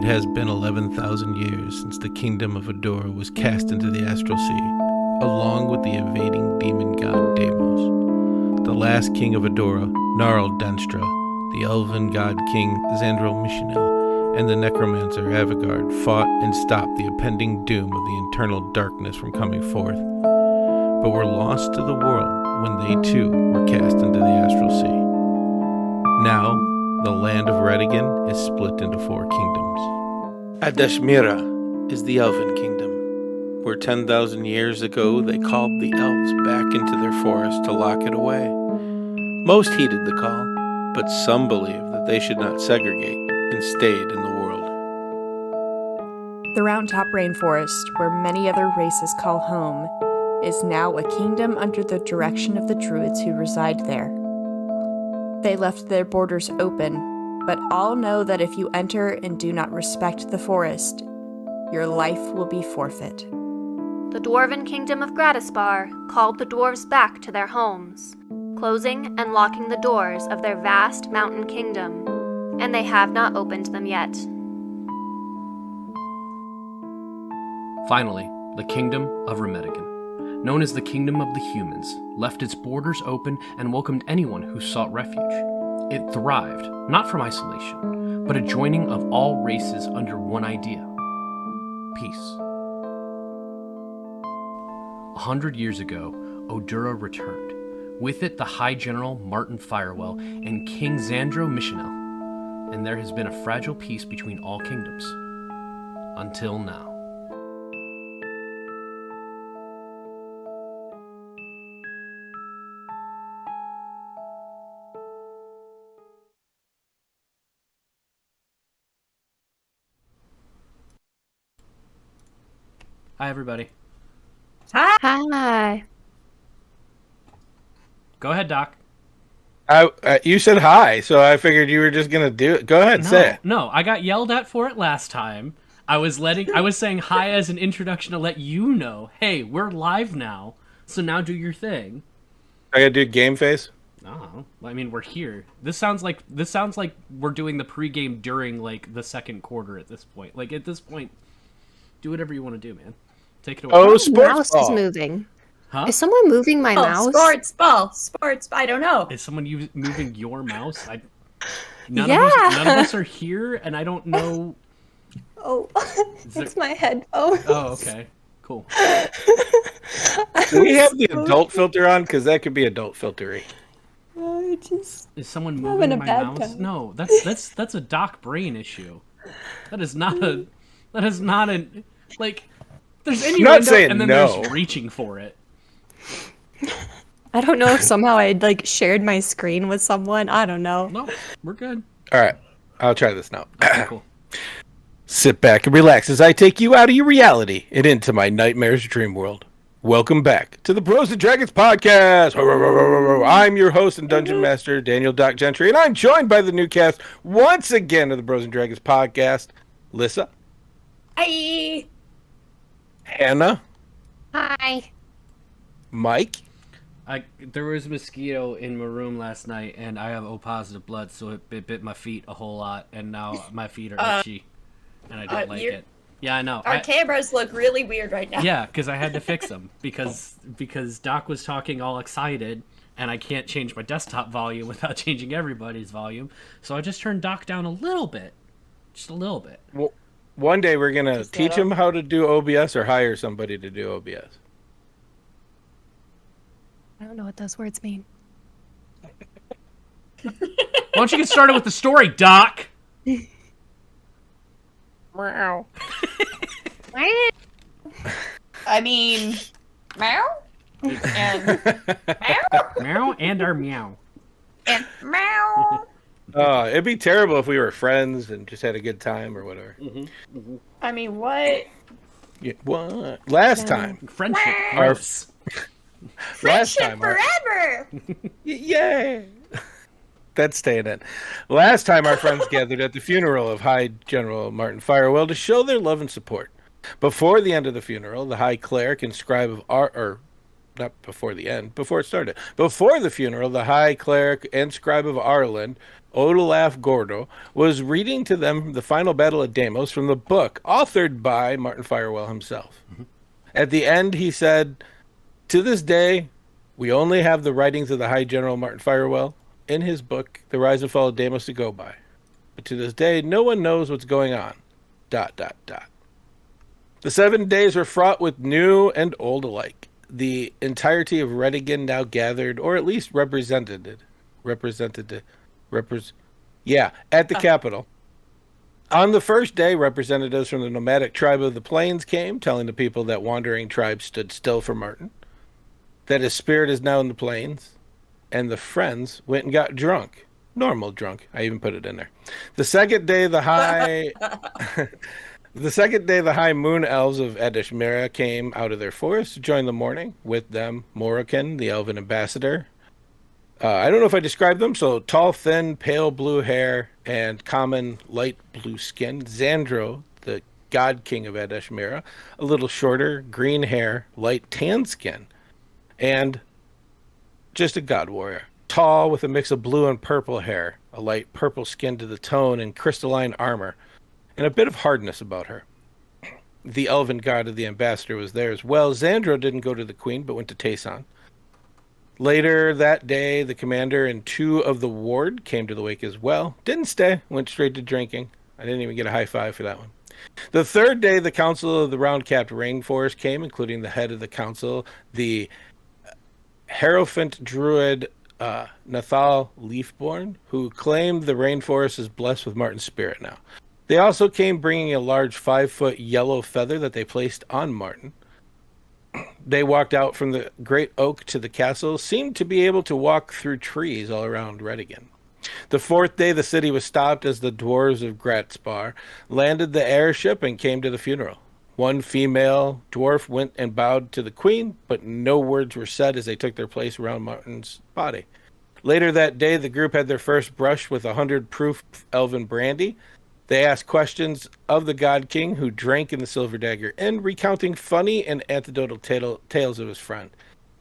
It has been 11,000 years since the kingdom of Adora was cast into the astral sea, along with the invading demon god Deimos. The last king of Adora, Gnarl Denstra, the elven god king Xandril Mishinel, and the necromancer Avigard fought and stopped the impending doom of the internal darkness from coming forth, but were lost to the world when they too were cast into the astral sea. Now, the land of Redigan is split into 4 kingdoms. Adeshmira is the Elven Kingdom, where 10,000 years ago they called the elves back into their forest to lock it away. Most heeded the call, but some believed that they should not segregate and stayed in the world. The Round Top Rainforest, where many other races call home, is now a kingdom under the direction of the druids who reside there. They left their borders open, but all know that if you enter and do not respect the forest, your life will be forfeit. The Dwarven Kingdom of Gratispar called the dwarves back to their homes, closing and locking the doors of their vast mountain kingdom, and they have not opened them yet. Finally, the Kingdom of Remedigan, known as the Kingdom of the Humans, left its borders open and welcomed anyone who sought refuge. It thrived, not from isolation, but a joining of all races under one idea: peace. 100 years ago, Odura returned. With it, the High General Martin Firewell and King Xandril Mishinel, and there has been a fragile peace between all kingdoms. Until now. Hi, everybody. Hi. Go ahead, Doc. You said hi, so I figured you were just gonna do it. Go ahead, say it. No, I got yelled at for it last time. I was saying hi as an introduction to let you know, hey, we're live now, so now do your thing. I gotta do game face. No, I mean we're here. This sounds like we're doing the pregame during like the second quarter at this point. Like at this point, do whatever you want to do, man. Take it away. My Sports mouse ball. is moving. Huh? Is someone moving my mouse? Sports, I don't know. Is someone moving your mouse? Yeah. None of us are here, and I don't know. Oh, there- it's my headphones. Oh, okay, cool. Do we have the adult filter on? Because that could be adult filtery. I just Is someone having moving a my bad mouse? time. No, that's a Doc brain issue. That is not a like. There's any not window, saying and then no. there's reaching for it. I don't know if somehow I shared my screen with someone. I don't know. No, we're good. All right, I'll try this now. Okay, cool. Sit back and relax as I take you out of your reality and into my nightmare's dream world. Welcome back to the Bros and Dragons podcast. I'm your host and dungeon master, Daniel Doc Gentry, and I'm joined by the new cast once again of the Bros and Dragons podcast, Lissa, Hi. Hannah, Hi. Mike, There was a mosquito in my room last night, and I have O positive blood, so it bit my feet a whole lot, and now my feet are itchy, and I don't like it. Yeah, I know. Our cameras look really weird right now. Yeah, because I had to fix them because Doc was talking all excited, and I can't change my desktop volume without changing everybody's volume, so I just turned Doc down a little bit, just a little bit. Well, one day we're gonna teach him how to do OBS or hire somebody to do OBS. I don't know what those words mean. Why don't you get started with the story, Doc? Wow. I mean, meow and meow Meow and our meow. and meow. It'd be terrible if we were friends and just had a good time or whatever. I mean, what? Yeah, what? Last time. Friendship. Our- Gross. Last Friendship time. forever. Yay! That's staying in. Last time our friends gathered at the funeral of High General Martin Firewell to show their love and support. Before the end of the funeral, the High Cleric and Scribe of not before the end, before it started. Before the funeral, the high cleric and scribe of Ireland, Odolaf Gordo, was reading to them the final battle at Deimos from the book authored by Martin Firewell himself. At the end, he said, "To this day, we only have the writings of the High General Martin Firewell in his book, The Rise and Fall of Deimos, to go by. But to this day, no one knows what's going on. ... The 7 days were fraught with new and old alike. The entirety of Redigan now gathered, or at least represented at the capital. On the first day, representatives from the nomadic tribe of the plains came, telling the people that wandering tribes stood still for Martin, that his spirit is now in the plains, and the friends went and got drunk. Normal drunk. I even put it in there. The second day, the high moon elves of Edishmira came out of their forest to join the mourning. With them, Morrican, the elven ambassador. I don't know if I described them. So tall, thin, pale blue hair and common light blue skin. Xandro, the god king of Edishmira, a little shorter, green hair, light tan skin, and just a god warrior. Tall with a mix of blue and purple hair, a light purple skin to the tone, and crystalline armor, and a bit of hardness about her. The elven god of the ambassador was there as well. Xandro didn't go to the queen, but went to Te'son. Later that day, the commander and 2 of the ward came to the wake as well. Didn't stay, went straight to drinking. I didn't even get a high five for that one. The third day, the council of the round-capped rainforest came, including the head of the council, the Hierophant druid Nathal Leafborn, who claimed the rainforest is blessed with Martin's spirit now. They also came bringing a large 5-foot yellow feather that they placed on Martin. They walked out from the great oak to the castle, seemed to be able to walk through trees all around Redigan. The fourth day, the city was stopped as the dwarves of Gratspar landed the airship and came to the funeral. One female dwarf went and bowed to the queen, but no words were said as they took their place around Martin's body. Later that day, the group had their first brush with 100 proof elven brandy. They asked questions of the God King, who drank in the Silver Dagger Inn, recounting funny and anecdotal tales of his friend.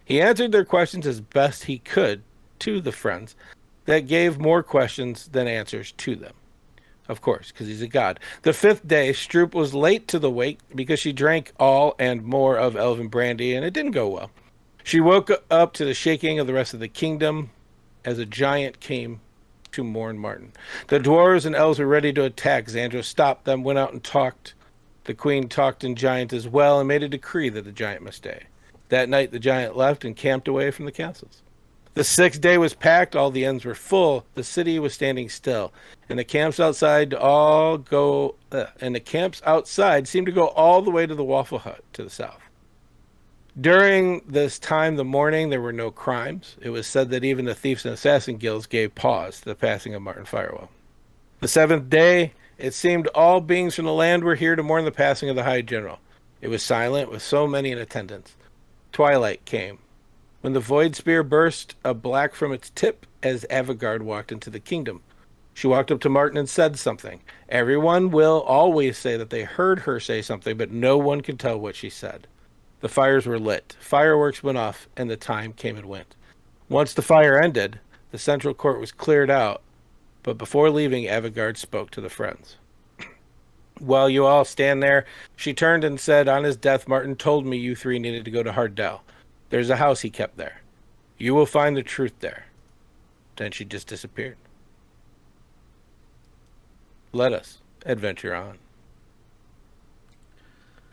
He answered their questions as best he could to the friends that gave more questions than answers to them. Of course, because he's a god. The 5th day, Stroop was late to the wake because she drank all and more of elven brandy, and it didn't go well. She woke up to the shaking of the rest of the kingdom as a giant came to mourn Martin. The dwarves and elves were ready to attack. Xandro stopped them, went out and talked. The queen talked in giant as well and made a decree that the giant must stay. That night the giant left and camped away from the castles. The 6th day was packed, all the inns were full, the city was standing still, and the camps outside seemed to go all the way to the Waffle Hut to the south. During this time, the morning, there were no crimes. It was said that even the thieves and assassin guilds gave pause to the passing of Martin Firewell. The 7th day, it seemed all beings from the land were here to mourn the passing of the High General. It was silent, with so many in attendance. Twilight came. When the void spear burst a black from its tip as Avigard walked into the kingdom. She walked up to Martin and said something. Everyone will always say that they heard her say something, but no one can tell what she said. The fires were lit. Fireworks went off, and the time came and went. Once the fire ended, the central court was cleared out, but before leaving, Avigard spoke to the friends. While you all stand there, she turned and said, on his death, Martin told me you 3 needed to go to Hardell. There's a house he kept there. You will find the truth there. Then she just disappeared. Let us adventure on.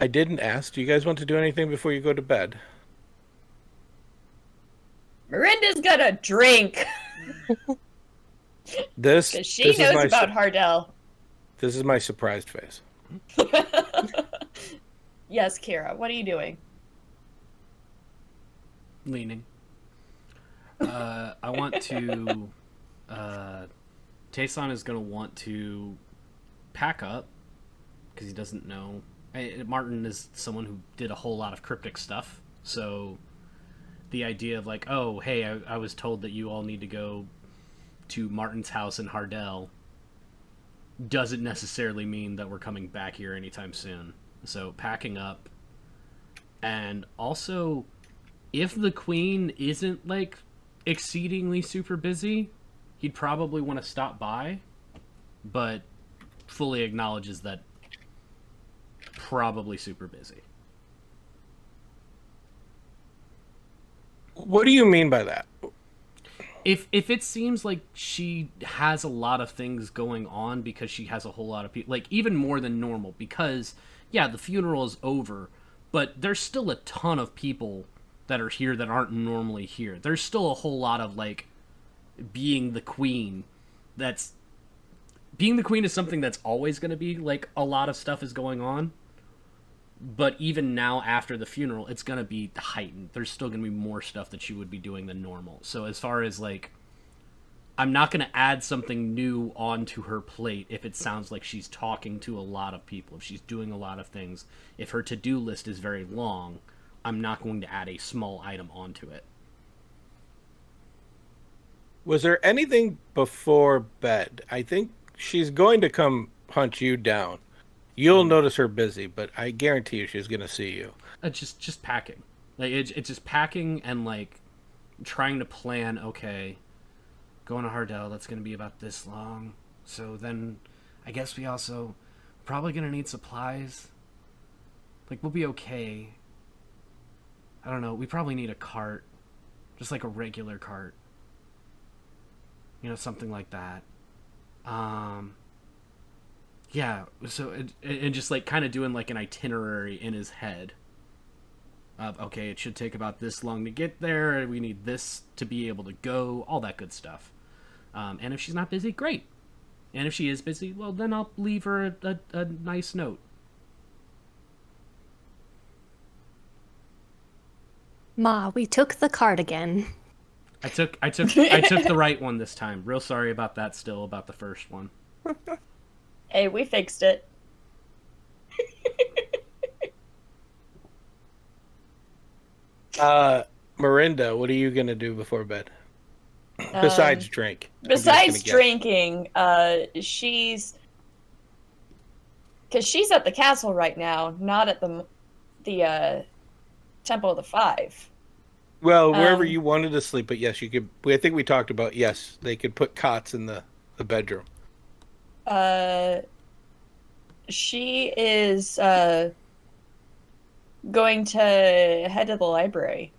I didn't ask. Do you guys want to do anything before you go to bed? Myrynda's gonna drink. This Because she knows about Hardell. This is my surprised face. Yes, Kira, what are you doing? Leaning. I want to... Te'son is going to want to pack up, because he doesn't know... Martin is someone who did a whole lot of cryptic stuff, so the idea of like, oh, hey, I was told that you all need to go to Martin's house in Hardell doesn't necessarily mean that we're coming back here anytime soon. So packing up, and also if the queen isn't like exceedingly super busy, he'd probably want to stop by, but fully acknowledges that probably super busy. What do you mean by that? If it seems like she has a lot of things going on because she has a whole lot of people, like even more than normal, because yeah, the funeral is over, but there's still a ton of people that are here that aren't normally here. There's still a whole lot of like being the queen. Being the queen is something that's always going to be like a lot of stuff is going on. But even now after the funeral, it's going to be heightened. There's still going to be more stuff that she would be doing than normal. So as far as like, I'm not going to add something new onto her plate if it sounds like she's talking to a lot of people, if she's doing a lot of things. If her to-do list is very long, I'm not going to add a small item onto it. Was there anything before bed? I think she's going to come hunt you down. You'll notice her busy, but I guarantee you she's going to see you. Just packing. Like it's just packing and like trying to plan, okay, going to Hardell, that's going to be about this long. So then I guess we also probably going to need supplies. Like we'll be okay. I don't know, we probably need a cart. Just like a regular cart. You know, something like that. Yeah, so and just like kind of doing like an itinerary in his head of, okay, it should take about this long to get there, we need this to be able to go, all that good stuff. And if she's not busy, great. And if she is busy, well, then I'll leave her a nice note. Ma, we took the cart again. I took the right one this time. Real sorry about that still, about the first one. Hey, we fixed it. Myrynda, what are you going to do before bed? Besides drink. Besides drinking, she's... Because she's at the castle right now, not at the Temple of the Five. Well, wherever you wanted to sleep, but yes, you could. I think we talked about, yes, they could put cots in the bedroom. She is going to head to the library.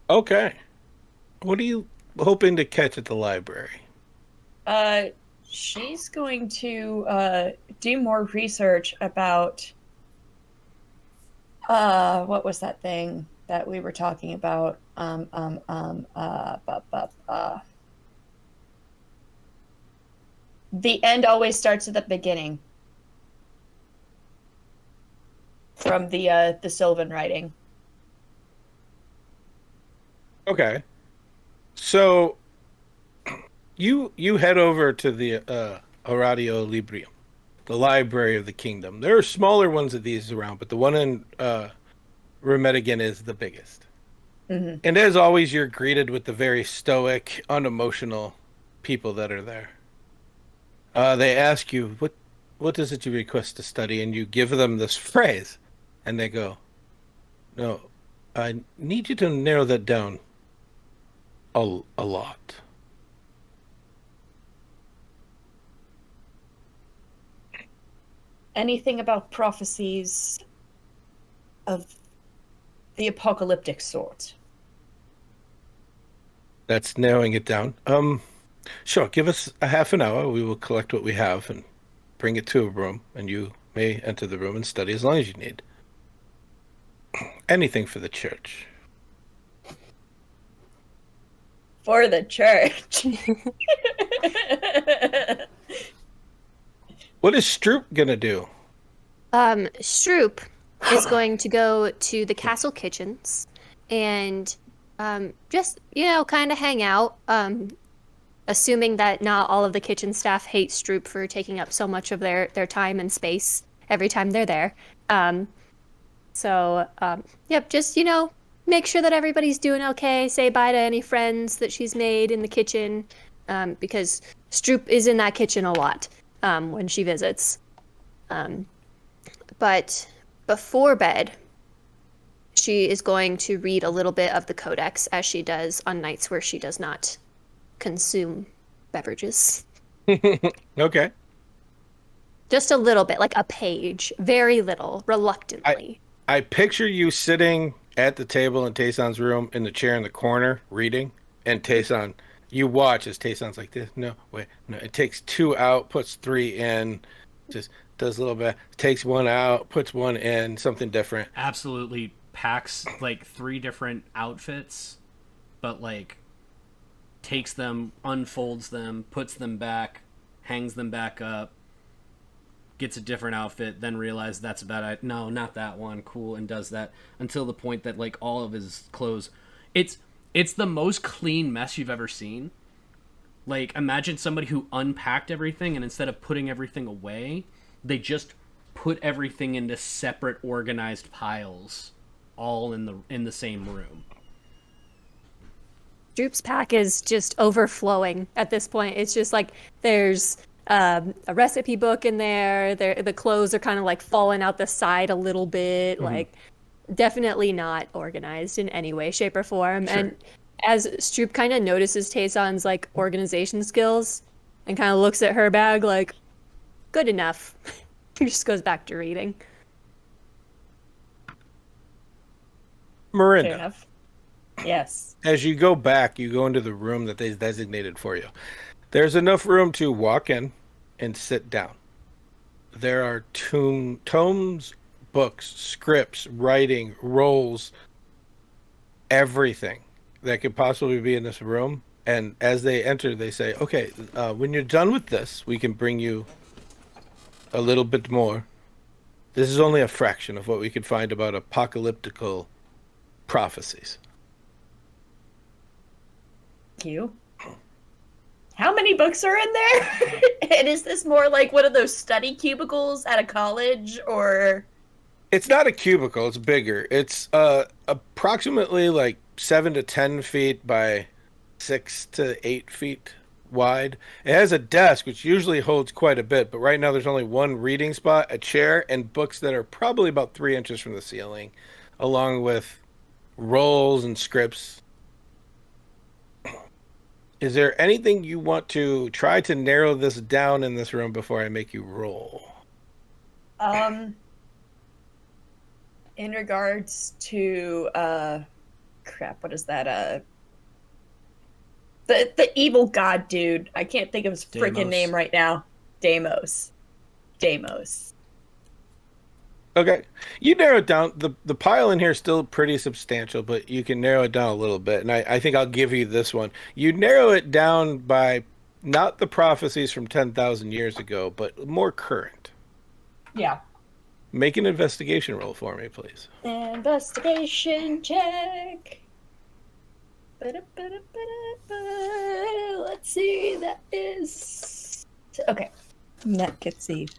Okay. What are you hoping to catch at the library? She's going to do more research about what was that thing that we were talking about? The end always starts at the beginning. From the Sylvan writing. Okay. So you head over to the Oratio Librium, the Library of the Kingdom. There are smaller ones of these around, but the one in Remedigan is the biggest. Mm-hmm. And as always, you're greeted with the very stoic, unemotional people that are there. They ask you, what is it you request to study? And you give them this phrase. And they go, no, I need you to narrow that down a lot. Anything about prophecies of the apocalyptic sort? That's narrowing it down. Sure, give us a half an hour. We will collect what we have and bring it to a room, and you may enter the room and study as long as you need. Anything for the church. For the church. What is Stroop gonna do? Stroop is going to go to the castle kitchens and just, kind of hang out. Assuming that not all of the kitchen staff hate Stroop for taking up so much of their time and space every time they're there. Yep, just, make sure that everybody's doing okay. Say bye to any friends that she's made in the kitchen, because Stroop is in that kitchen a lot when she visits. But before bed, she is going to read a little bit of the codex as she does on nights where she does not consume beverages. Okay. Just a little bit, like a page, very little, reluctantly. I picture you sitting at the table in Tayson's room in the chair in the corner reading, and Tayson, you watch as Tayson's like this. No, wait, no. It takes 2 out, puts 3 in, just does a little bit, takes 1 out, puts 1 in, something different. Absolutely packs like 3 different outfits, but like takes them, unfolds them, puts them back, hangs them back up, gets a different outfit, then realizes that's about no, not that one, cool, and does that until the point that like all of his clothes, it's the most clean mess you've ever seen. Like, imagine somebody who unpacked everything, and instead of putting everything away, they just put everything into separate organized piles, all in the same room. Droop's pack is just overflowing at this point. It's just like there's a recipe book in there. The clothes are kind of like falling out the side a little bit. Like, definitely not organized in any way, shape, or form. Sure. And as Stroop kind of notices Tayson's like organization skills and kind of looks at her bag like, good enough. He just goes back to reading. Fair Myrynda, enough. Yes. as you go back, you go into the room that they designated for you. There's enough room to walk in and sit down. There are tomes, books, scripts, writing, rolls, everything that could possibly be in this room. And as they enter, they say, okay, when you're done with this, we can bring you a little bit more. This is only a fraction of what we could find about apocalyptical prophecies. Thank you. How many books are in there? And is this more like one of those study cubicles at a college, or? It's not a cubicle, it's bigger. It's approximately like 7 to 10 feet by 6 to 8 feet wide. It has a desk, which usually holds quite a bit, but right now there's only one reading spot, a chair, and books that are probably about 3 inches from the ceiling, along with rolls and scripts. Is there anything you want to try to narrow this down in this room before I make you roll? In regards to crap, what is that? The evil god dude. I can't think of his freaking Deimos. name right now. Deimos. Okay. You narrow it down. The pile in here is still pretty substantial, but you can narrow it down a little bit. And I think I'll give you this one. You narrow it down by not the prophecies from 10,000 years ago, but more current. Yeah. Make an investigation roll for me, please. Investigation check. Let's see, that is... Okay. Let's see.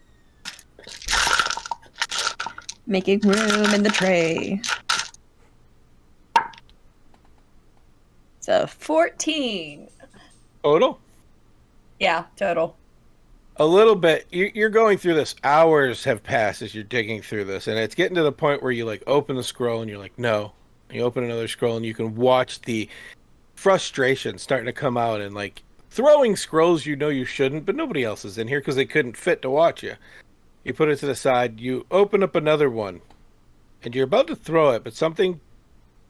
Making room in the tray. So 14. Total? Yeah, total. A little bit. You're going through this. Hours have passed as you're digging through this, and it's getting to the point where you like open the scroll and you're like, no. You open another scroll and you can watch the frustration starting to come out, and like throwing scrolls you know you shouldn't, but nobody else is in here because they couldn't fit to watch you. You put it to the side, you open up another one, and you're about to throw it, but something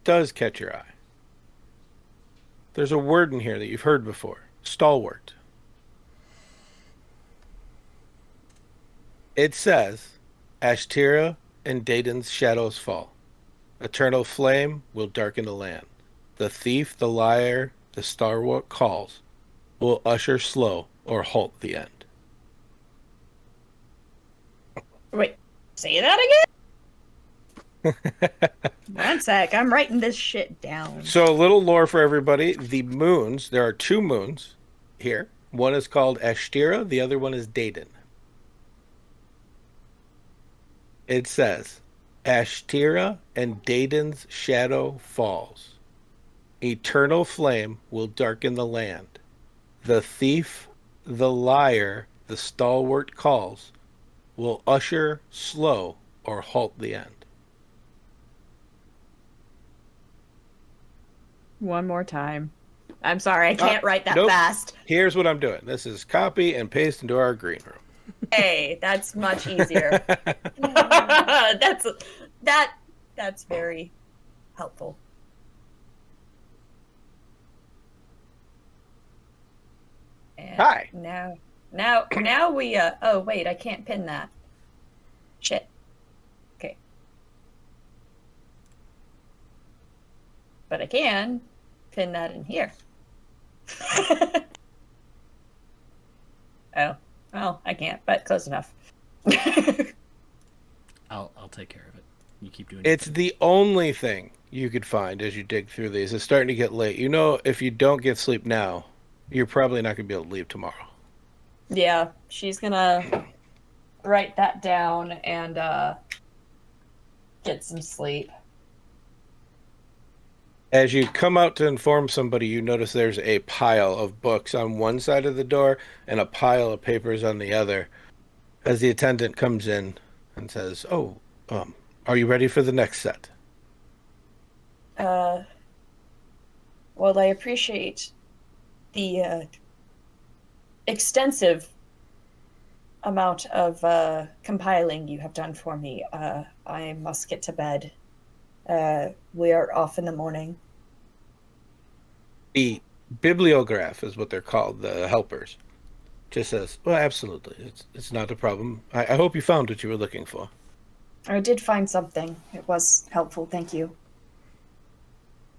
does catch your eye. There's a word in here that you've heard before. Stalwart. It says, Ashtira and Daden's shadows fall. Eternal flame will darken the land. The thief, the liar, the stalwart calls will usher slow or halt the end. Wait, say that again? One sec, I'm writing this shit down. So a little lore for everybody. The moons, there are 2 moons here. One is called Ashtira, the other one is Daden. It says, Ashtira and Daden's shadow falls. Eternal flame will darken the land. The thief, the liar, the stalwart calls will usher slow or halt the end. One more time. I'm sorry, I can't write that nope. fast. Here's what I'm doing. This is copy and paste into our green room. Hey, that's much easier. That's very helpful. And Hi. Now we oh wait, I can't pin that. Shit. Okay. But I can pin that in here. Oh, well, I can't, but close enough. I'll take care of it. You keep doing It's it. the only thing you could find as you dig through these. It's starting to get late. You know, if you don't get sleep now, you're probably not going to be able to leave tomorrow. Yeah, she's gonna write that down and get some sleep. As you come out to inform somebody, you notice there's a pile of books on one side of the door and a pile of papers on the other. As the attendant comes in and says, "Oh, are you ready for the next set?" Well, I appreciate the extensive amount of compiling you have done for me. I must get to bed. We are off in the morning. The bibliograph is what they're called, the helpers. Just says, "Well, absolutely. It's not a problem. I hope you found what you were looking for." I did find something. It was helpful, thank you.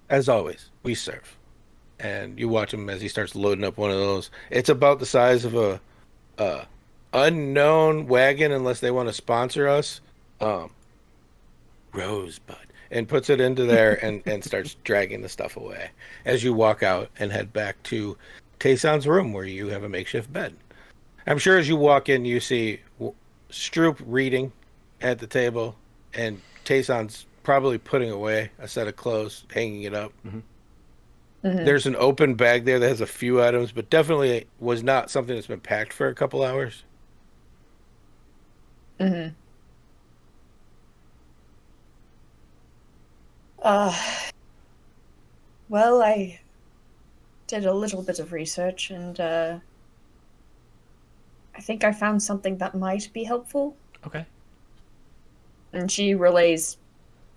As always, we serve. And you watch him as he starts loading up one of those. It's about the size of a unknown wagon, unless they want to sponsor us. Rosebud. And puts it into there and starts dragging the stuff away. As you walk out and head back to Te'son's room, where you have a makeshift bed. I'm sure as you walk in, you see Stroop reading at the table, and Te'son's probably putting away a set of clothes, hanging it up. Mm-hmm. Mm-hmm. There's an open bag there that has a few items, but definitely was not something that's been packed for a couple hours. Mm-hmm. Well, I did a little bit of research, and I think I found something that might be helpful. Okay. And she relays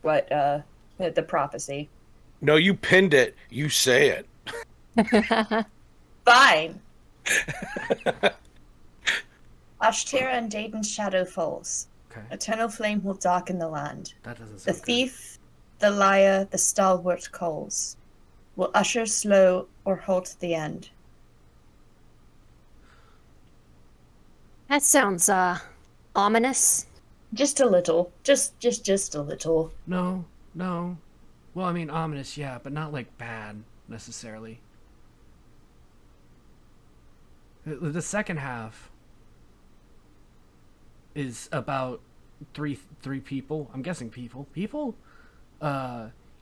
what the prophecy. No, you pinned it. You say it. Fine. Ashtira and Dayton's shadow falls. Okay. Eternal flame will darken the land. That doesn't The sound good. thief, the liar, the stalwart calls. Will usher slow or halt the end. That sounds ominous. Just a little. Just a little. No. Well, I mean, ominous, yeah, but not like bad necessarily. The second half is about three people. I'm guessing people.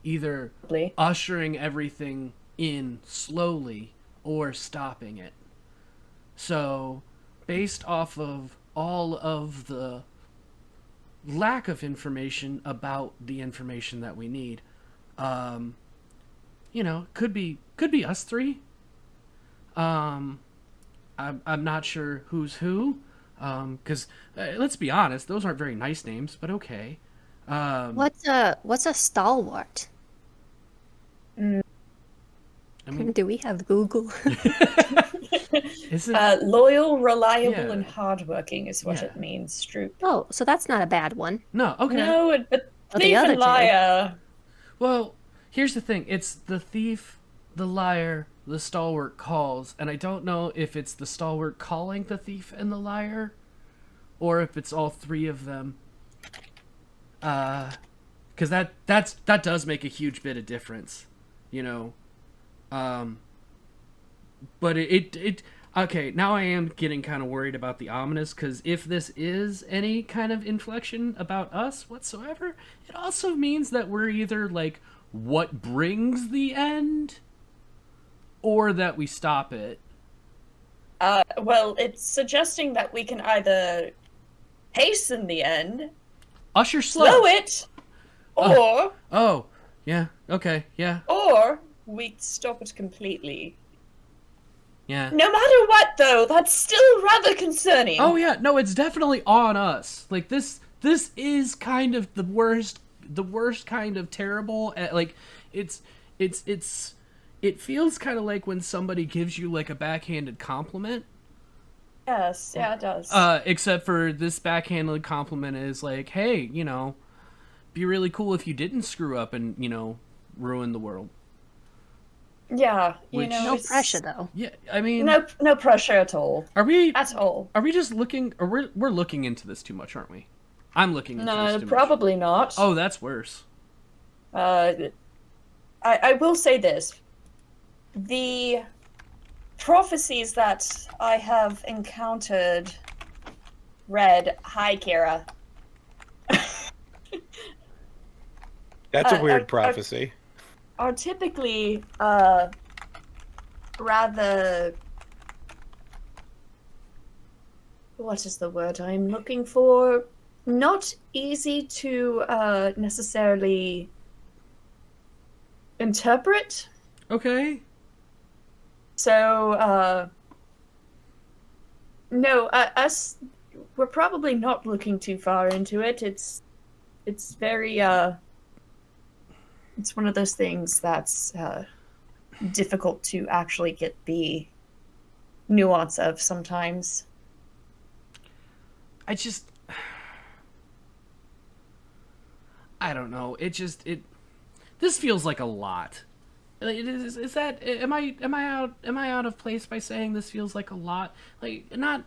Either Probably. ushering everything in slowly or stopping it. So, based off of all of the lack of information about the information that we need, could be us three. I'm not sure who's who, because let's be honest, those aren't very nice names, but okay. What's a stalwart? I mean, Do we have Google? isn't Loyal, reliable, Yeah. and hardworking is what Yeah. it means, Stroop. Oh, so that's not a bad one. no okay? No, but Oh, the thief other and two. liar. Well, here's the thing: it's the thief, the liar, the stalwart calls, and I don't know if it's the stalwart calling the thief and the liar, or if it's all three of them. Because that does make a huge bit of difference, you know. But it okay. Now I am getting kind of worried about the ominous, because if this is any kind of inflection about us whatsoever, it also means that we're either like what brings the end, or that we stop it. Well, it's suggesting that we can either hasten the end, Usher slow slow. it, or Oh, yeah. Okay, yeah. or we stop it completely. Yeah. No matter what, though, that's still rather concerning. Oh yeah, no, it's definitely on us. Like this is kind of the worst kind of terrible. Like it feels kind of like when somebody gives you like a backhanded compliment. Yes, yeah, it does. Except for this backhanded compliment is like, hey, you know, be really cool if you didn't screw up and, you know, ruin the world. Yeah, you Which- know, No it's- pressure though. Yeah, I mean, No pressure at all. are we At all. just looking, or we're looking into this too much, aren't we? I'm looking into this No, too much. probably not. Oh, that's worse. I will say this. The prophecies that I have encountered read, hi, Kara. That's a weird are- prophecy. Are typically rather, what is the word I'm looking for? Not easy to necessarily interpret. Okay. So no, we're probably not looking too far into it. It's very it's one of those things that's difficult to actually get the nuance of sometimes. I don't know. This feels like a lot. Is that am I out of place by saying this feels like a lot? Like not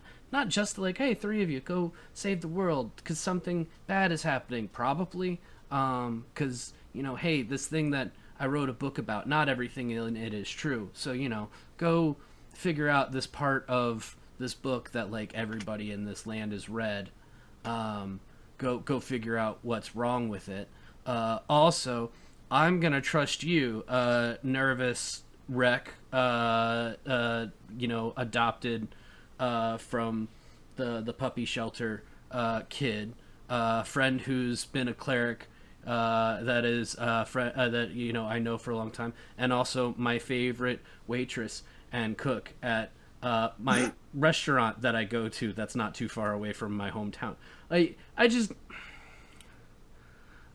just like, hey, 3 of you go save the world because something bad is happening, probably. Because you know, hey, this thing that I wrote a book about, not everything in it is true. So you know, go figure out this part of this book that like everybody in this land has read. Go figure out what's wrong with it. Also, I'm gonna trust you, nervous wreck, you know, adopted from the puppy shelter kid, friend who's been a cleric, that is friend that you know I know for a long time, and also my favorite waitress and cook at my restaurant that I go to that's not too far away from my hometown. I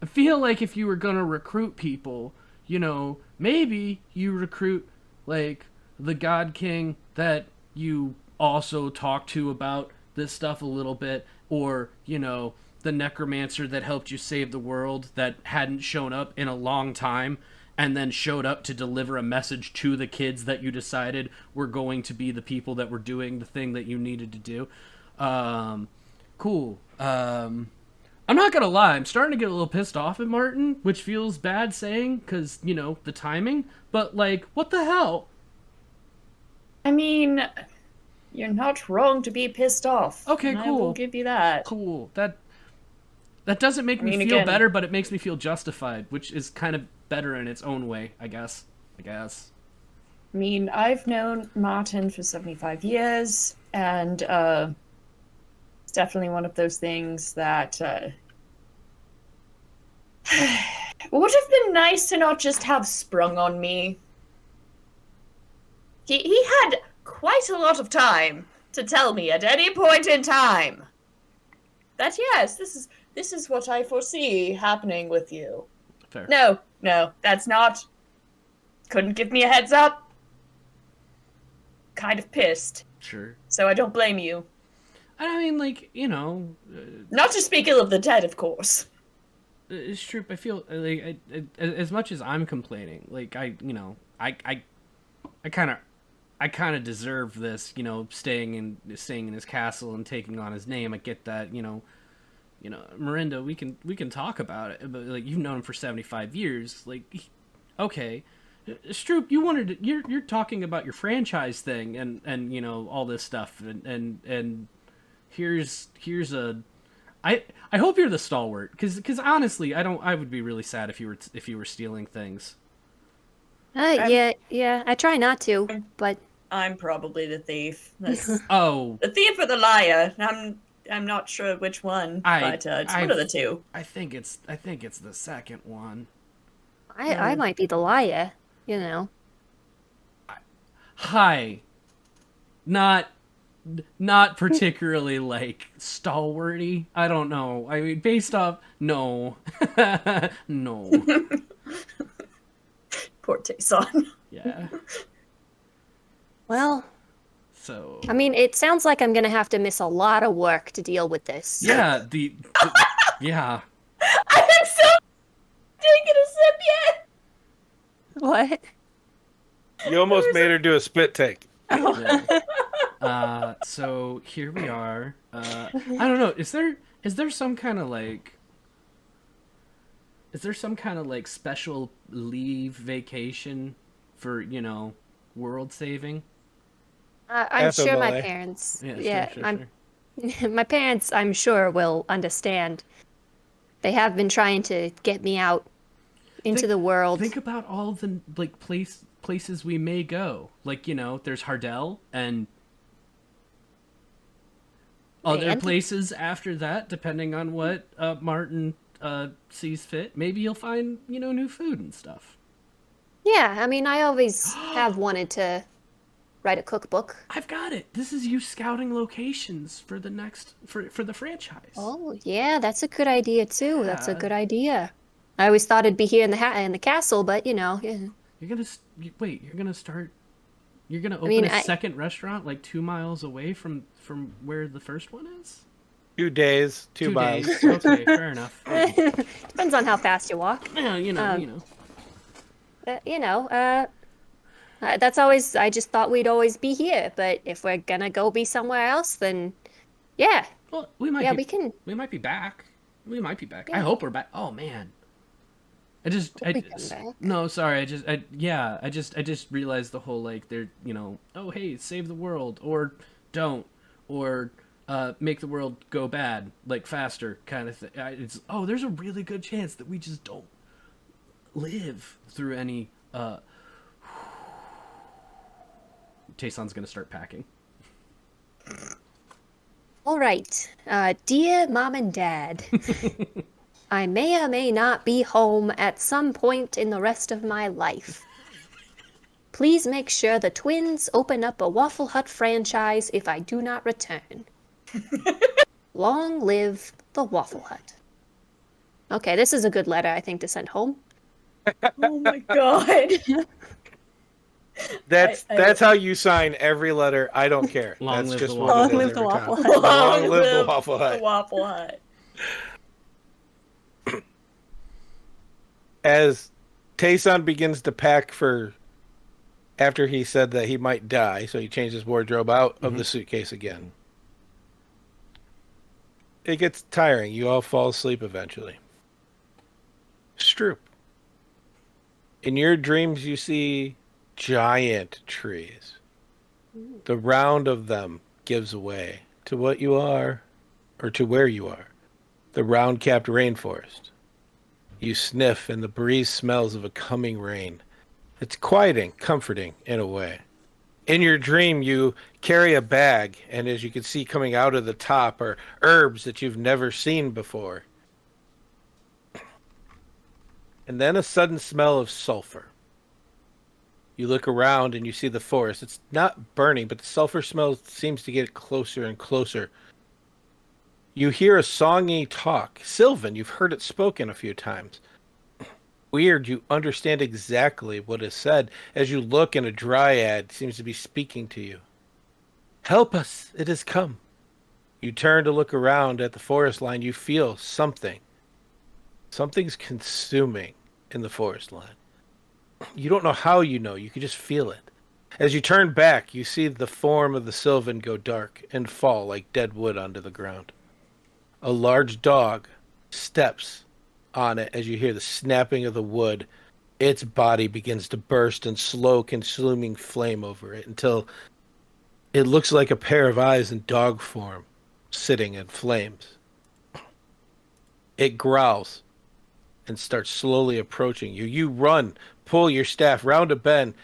feel like if you were gonna recruit people, you know, maybe you recruit like the God King that you also talk to about this stuff a little bit, or you know, the necromancer that helped you save the world that hadn't shown up in a long time and then showed up to deliver a message to the kids that you decided were going to be the people that were doing the thing that you needed to do. Cool. I'm not gonna lie, I'm starting to get a little pissed off at Martin, which feels bad saying, because, you know, the timing, but, like, what the hell? I mean, you're not wrong to be pissed off. Okay, and cool. I will give you that. Cool. That doesn't make me feel again- better, but it makes me feel justified, which is kind of better in its own way, I guess. I mean, I've known Martin for 75 years, and it's definitely one of those things that would have been nice to not just have sprung on me. He had quite a lot of time to tell me at any point in time that yes, this is what I foresee happening with you. Fair. No, that's not. Couldn't give me a heads up. Kind of pissed. Sure. So I don't blame you. I mean, like, you know... Not to speak ill of the dead, of course. It's true. I feel like as much as I'm complaining, like I kind of deserve this, you know, staying in his castle and taking on his name. I get that, you know, Myrynda, we can talk about it, but like you've known him for 75 years, like, okay, Stroop, you're talking about your franchise thing and you know all this stuff and here's a. I hope you're the stalwart, because honestly, I would be really sad if you were stealing things. Yeah, I try not to, but I'm probably the thief. Oh, The thief or the liar. I'm not sure which one, but it's one of the two. I think it's the second one. I might be the liar, you know. Hi. Not particularly, like, stalwarty. I don't know. I mean, based off... No. No. Poor Te'son. Yeah. Well, So... I mean, it sounds like I'm gonna have to miss a lot of work to deal with this. Yeah, yeah. I am so taking a sip yet. What? You almost made her do a spit take. Yeah. So here we are. I don't know. Is there some kind of like... Is there some kind of, like, special leave vacation for, world saving? I'm sure my FMLA. parents. Yeah, sure. My parents, I'm sure, will understand. They have been trying to get me out into the world. Think about all the, like, places we may go. Like, there's Hardell and other And? places after that, depending on what Martin sees fit. Maybe you'll find, new food and stuff. Yeah, I mean, I always have wanted to write a cookbook. I've got it. This is you scouting locations for the next for the franchise. Oh, yeah, that's a good idea too. That's a good idea. I always thought it'd be here in the castle, but yeah. You're gonna wait. You're gonna open mean, a second restaurant like 2 miles away from where the first one is. 2 days, 2 miles. days. Okay, fair enough. Depends on how fast you walk. Yeah, you know. That's always. I just thought we'd always be here, but if we're gonna go be somewhere else, then yeah. Well, we might. Yeah, be, we can. We might be back. We might be back. Yeah. I hope we're back. Oh man. I just We'll be back. no, sorry. I just realized the whole, like, they're, oh hey, save the world or don't, or make the world go bad, like, faster kind of thing. There's a really good chance that we just don't live through any Te'son's gonna start packing. All right, dear Mom and Dad, I may or may not be home at some point in the rest of my life. Please make sure the twins open up a Waffle Hut franchise if I do not return. Long live the Waffle Hut. Okay, this is a good letter, I think, to send home. Oh my god. That's how you sign every letter. I don't care. Long That's live just the what Waffle it is Hut. every Long live the time. Waffle Hut. Long live the Waffle Hut. The Waffle Hut. As Te'son begins to pack for after he said that he might die, so he changed his wardrobe out of the suitcase again. It gets tiring. You all fall asleep eventually. Stroop. In your dreams, you see giant trees. The round of them gives way to what you are, or to where you are. The round-capped rainforest. You sniff, and the breeze smells of a coming rain. It's quieting, comforting in a way. In your dream, you carry a bag, and as you can see coming out of the top are herbs that you've never seen before. And then a sudden smell of sulfur. You look around and you see the forest. It's not burning, but the sulfur smell seems to get closer and closer. You hear a songy talk. Sylvan, you've heard it spoken a few times. Weird, you understand exactly what is said as you look and a dryad seems to be speaking to you. Help us, it has come. You turn to look around at the forest line. You feel something. Something's consuming in the forest line. You don't know how you know. You can just feel it. As you turn back, you see the form of the Sylvan go dark and fall like dead wood onto the ground. A large dog steps on it as you hear the snapping of the wood. Its body begins to burst in slow consuming flame over it until it looks like a pair of eyes in dog form sitting in flames. It growls and starts slowly approaching you. You run, pull your staff round a bend.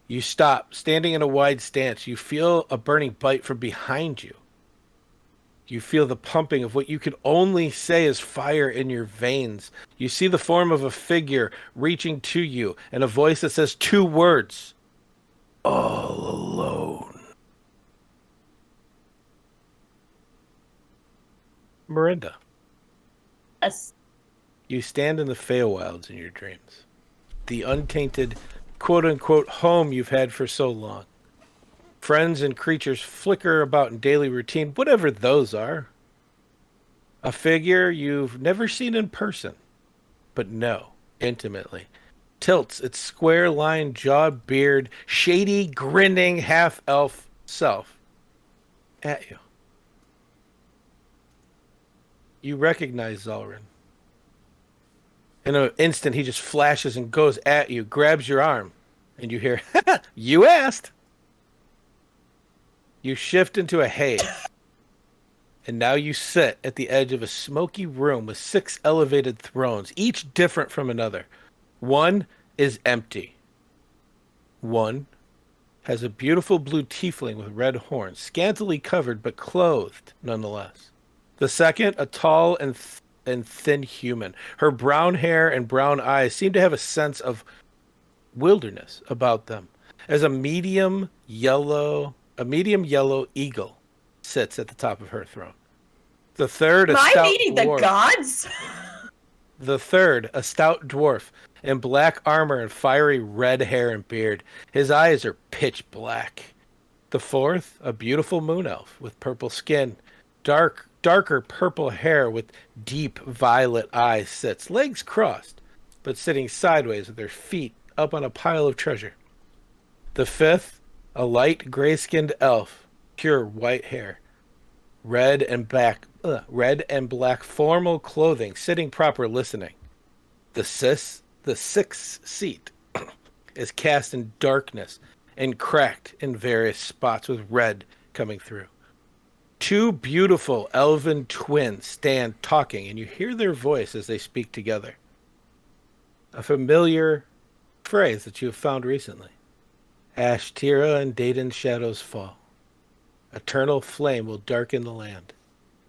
You stop, standing in a wide stance. You feel a burning bite from behind you. You feel the pumping of what you could only say is fire in your veins. You see the form of a figure reaching to you and a voice that says 2 words. all alone. Myrynda, Yes. you stand in the Feywilds in your dreams. The untainted, quote-unquote, home you've had for so long. Friends and creatures flicker about in daily routine, whatever those are. A figure you've never seen in person, but know intimately. Tilts its square-lined jawed beard, shady, grinning half-elf self at you. You recognize Zalrin. In an instant, he just flashes and goes at you, grabs your arm, and you hear, "You asked!" You shift into a haze, and now you sit at the edge of a smoky room with 6 elevated thrones, each different from another. One is empty. One has a beautiful blue tiefling with red horns, scantily covered but clothed nonetheless. The second, a tall and thin human. Her brown hair and brown eyes seem to have a sense of wilderness about them, as a medium yellow eagle sits at the top of her throne. The third, a Am I stout meeting dwarf. the gods? The third, a stout dwarf in black armor and fiery red hair and beard. His eyes are pitch black. The fourth, a beautiful moon elf with purple skin, darker purple hair with deep violet eyes sits, legs crossed, but sitting sideways with her feet up on a pile of treasure. The fifth, a light gray-skinned elf, pure white hair, red and black formal clothing, sitting proper listening. The sixth seat is cast in darkness and cracked in various spots with red coming through. 2 beautiful elven twins stand talking, and you hear their voice as they speak together. A familiar phrase that you have found recently. Ashtira and Daden's shadows fall. Eternal flame will darken the land.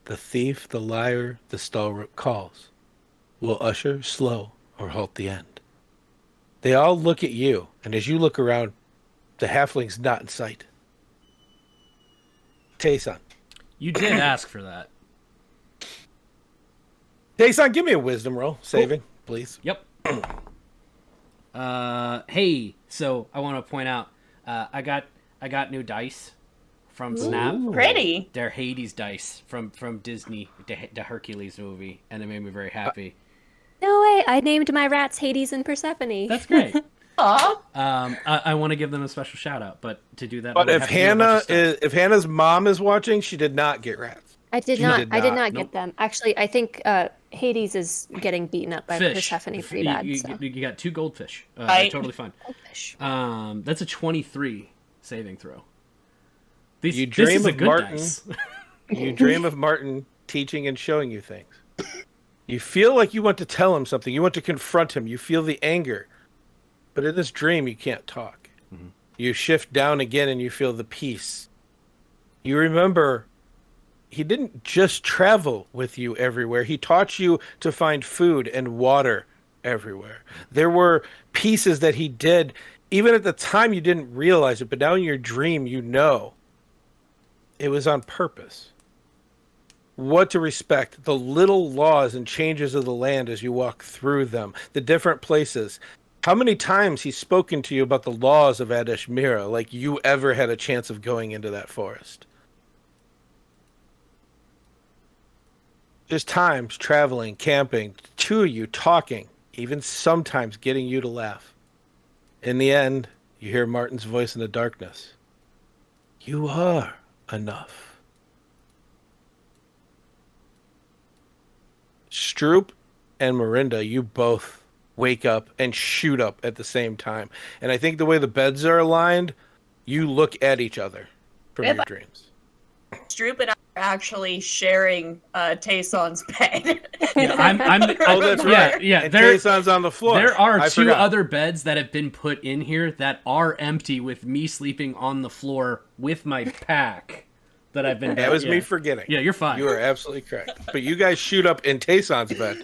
The thief, the liar, the stalwart calls. Will usher, slow, or halt the end. They all look at you, and as you look around, the halfling's not in sight. Te'son. You did ask for that. Te'son, give me a wisdom roll. Saving, please. Yep. Hey, so I want to point out, I got new dice from Snap. Pretty. They're Hades dice from Disney, the Hercules movie, and it made me very happy. No way! I named my rats Hades and Persephone. That's great. Aw. I want to give them a special shout out, but to do that, But if Hannah's mom is watching, she did not get rats. I did not Nope. get them. Actually, I think Hades is getting beaten up by Fish. Persephone pretty bad. You got 2 goldfish. They're Right. totally fine. Goldfish. That's a 23 saving throw. You This dream is a of good Martin. dice. You dream of Martin teaching and showing you things. You feel like you want to tell him something. You want to confront him. You feel the anger. But in this dream, you can't talk. Mm-hmm. You shift down again and you feel the peace. You remember he didn't just travel with you everywhere. He taught you to find food and water everywhere. There were pieces that he did. Even at the time, you didn't realize it. But now in your dream, you know it was on purpose. What to respect, the little laws and changes of the land as you walk through them, the different places. How many times he's spoken to you about the laws of Adeshmira, like you ever had a chance of going into that forest? There's times traveling, camping, 2 of you talking, even sometimes getting you to laugh. In the end, you hear Martin's voice in the darkness. You are enough. Stroop and Myrynda, you both wake up and shoot up at the same time. And I think the way the beds are aligned, you look at each other from your dreams. Stroop and I are actually sharing Te'son's bed. Yeah, Oh, that's right. Yeah, and Te'son's on the floor. There are I 2 forgot. other beds that have been put in here that are empty, with me sleeping on the floor with my pack that I've been. That was yeah. me forgetting. Yeah, you're fine. You are absolutely correct. But you guys shoot up in Te'son's bed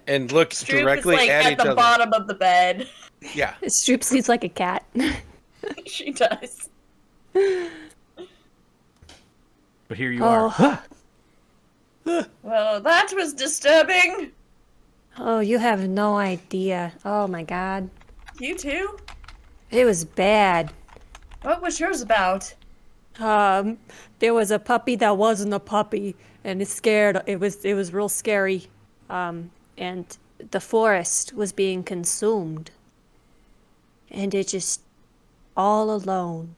and look Stroop directly is like at at each the other. bottom of the bed. Yeah. Stroop sleeps like a cat. She does. But here you are. Well, that was disturbing. Oh, you have no idea. Oh my god. You too? It was bad. What was yours about? There was a puppy that wasn't a puppy, and it scared. It was real scary. And the forest was being consumed, and it just all alone.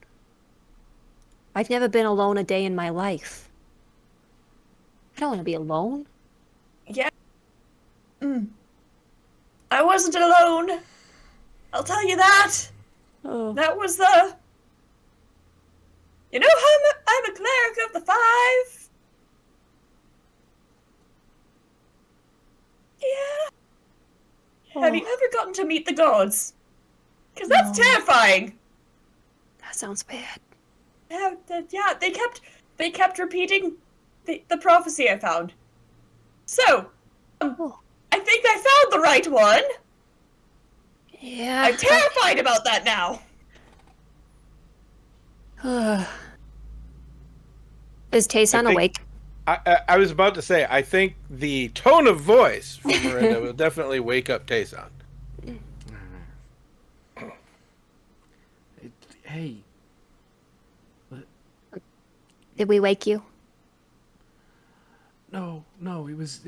I've never been alone a day in my life. I don't want to be alone. Yeah. I wasn't alone. I'll tell you that. Oh. That was the... You know how I'm a cleric of the 5? Yeah. Have you ever gotten to meet the gods? Because that's terrifying. That sounds bad. Yeah, they kept repeating the prophecy I found. So, I think I found the right one. Yeah. I'm terrified about that now. Is Te'son think- awake? I was about to say, I think the tone of voice from Myrynda will definitely wake up Te'son. Hey. Did we wake you? No, it was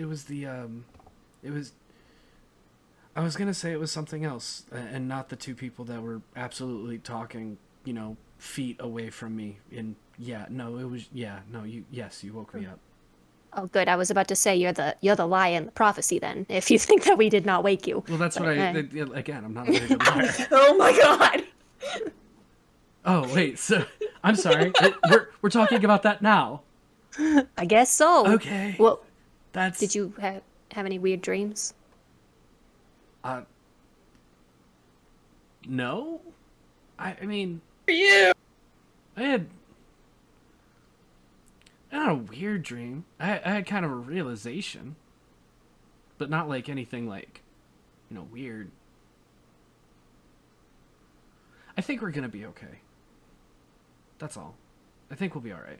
I was gonna say it was something else, and not the two people that were absolutely talking, feet away from me. You woke me up. Oh, good. I was about to say you're the lie in the prophecy. Then, if you think that we did not wake you. Well, that's what again. I'm not a very good liar. Oh my god. Oh wait, so I'm sorry. We're talking about that now. I guess so. Okay. Well, That's. did you have any weird dreams? No. I mean. For you. I had not a weird dream. I had kind of a realization, but not like anything like, weird. I think we're gonna be okay. That's all. I think we'll be all right.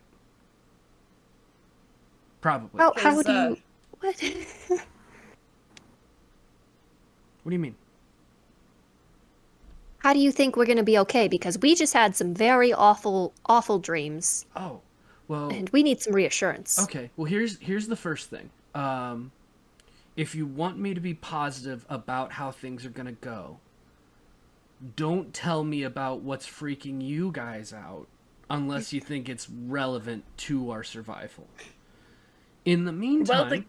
Probably. How do you? What? What do you mean? How do you think we're gonna be okay? Because we just had some very awful dreams, Oh, well. and we need some reassurance. Okay. Well, here's the first thing. If you want me to be positive about how things are gonna go, don't tell me about what's freaking you guys out unless you think it's relevant to our survival. In the meantime,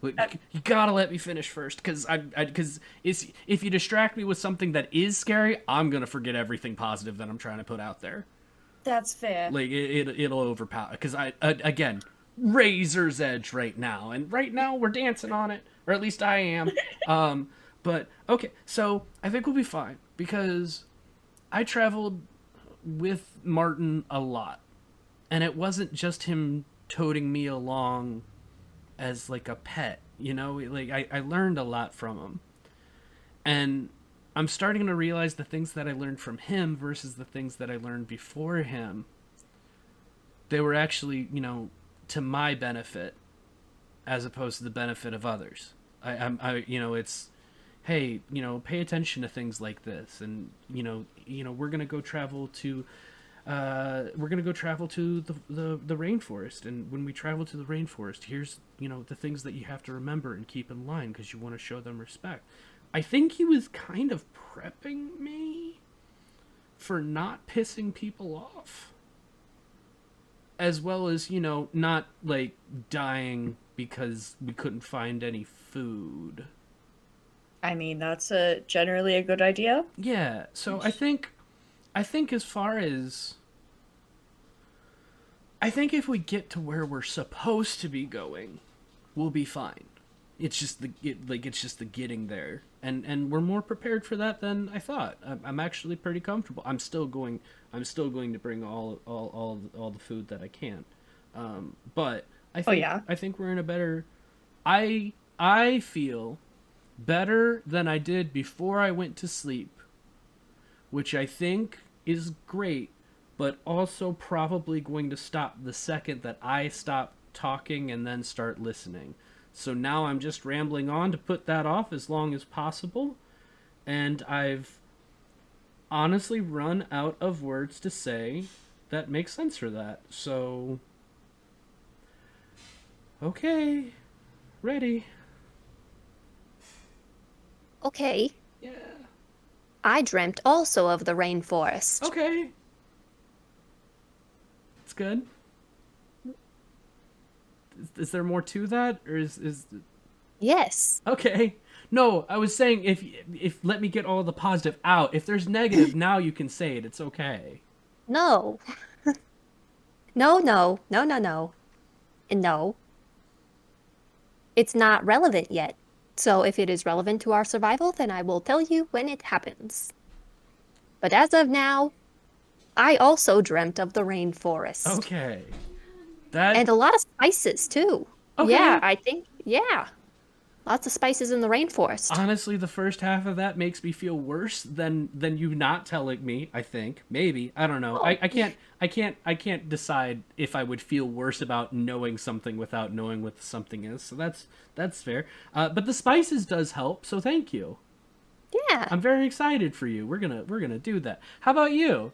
look, you gotta let me finish first, because if you distract me with something that is scary, I'm gonna forget everything positive that I'm trying to put out there. That's fair. Like it'll overpower, because again, razor's edge right now, and right now we're dancing on it, or at least I am. But okay, so I think we'll be fine, because I traveled with Martin a lot, and it wasn't just him toting me along as like a pet, like I learned a lot from him, and I'm starting to realize the things that I learned from him versus the things that I learned before him, they were actually, to my benefit as opposed to the benefit of others. It's, hey, pay attention to things like this, and we're gonna go travel to the rainforest, and when we travel to the rainforest, here's the things that you have to remember and keep in line, because you want to show them respect. I think he was kind of prepping me for not pissing people off, as well as not like dying because we couldn't find any food. I mean, that's generally a good idea. Yeah, so I think as far as... I think if we get to where we're supposed to be going, we'll be fine. It's just the getting there, and we're more prepared for that than I thought. I'm actually pretty comfortable. I'm still going to bring all the food that I can, but I think we're in a better. I feel better than I did before I went to sleep, which I think is great, but also probably going to stop the second that I stop talking and then start listening. So now I'm just rambling on to put that off as long as possible, and I've honestly run out of words to say that make sense for that. So, okay, ready. Okay. Yeah. I dreamt also of the rainforest. Okay. It's good. Is there more to that, or is Yes. okay? No, I was saying if let me get all the positive out. If there's negative, now you can say it. It's okay. No. No. And no. It's not relevant yet. So if it is relevant to our survival, then I will tell you when it happens. But as of now, I also dreamt of the rainforest. Okay. That And a lot of spices, too. Okay. Yeah, I think, yeah. Lots of spices in the rainforest. honestly, the first half of that makes me feel worse than you not telling me. I think maybe I don't know. I can't decide if I would feel worse about knowing something without knowing what something is. So that's fair. But the spices does help. So thank you. Yeah. I'm very excited for you. We're gonna do that. How about you?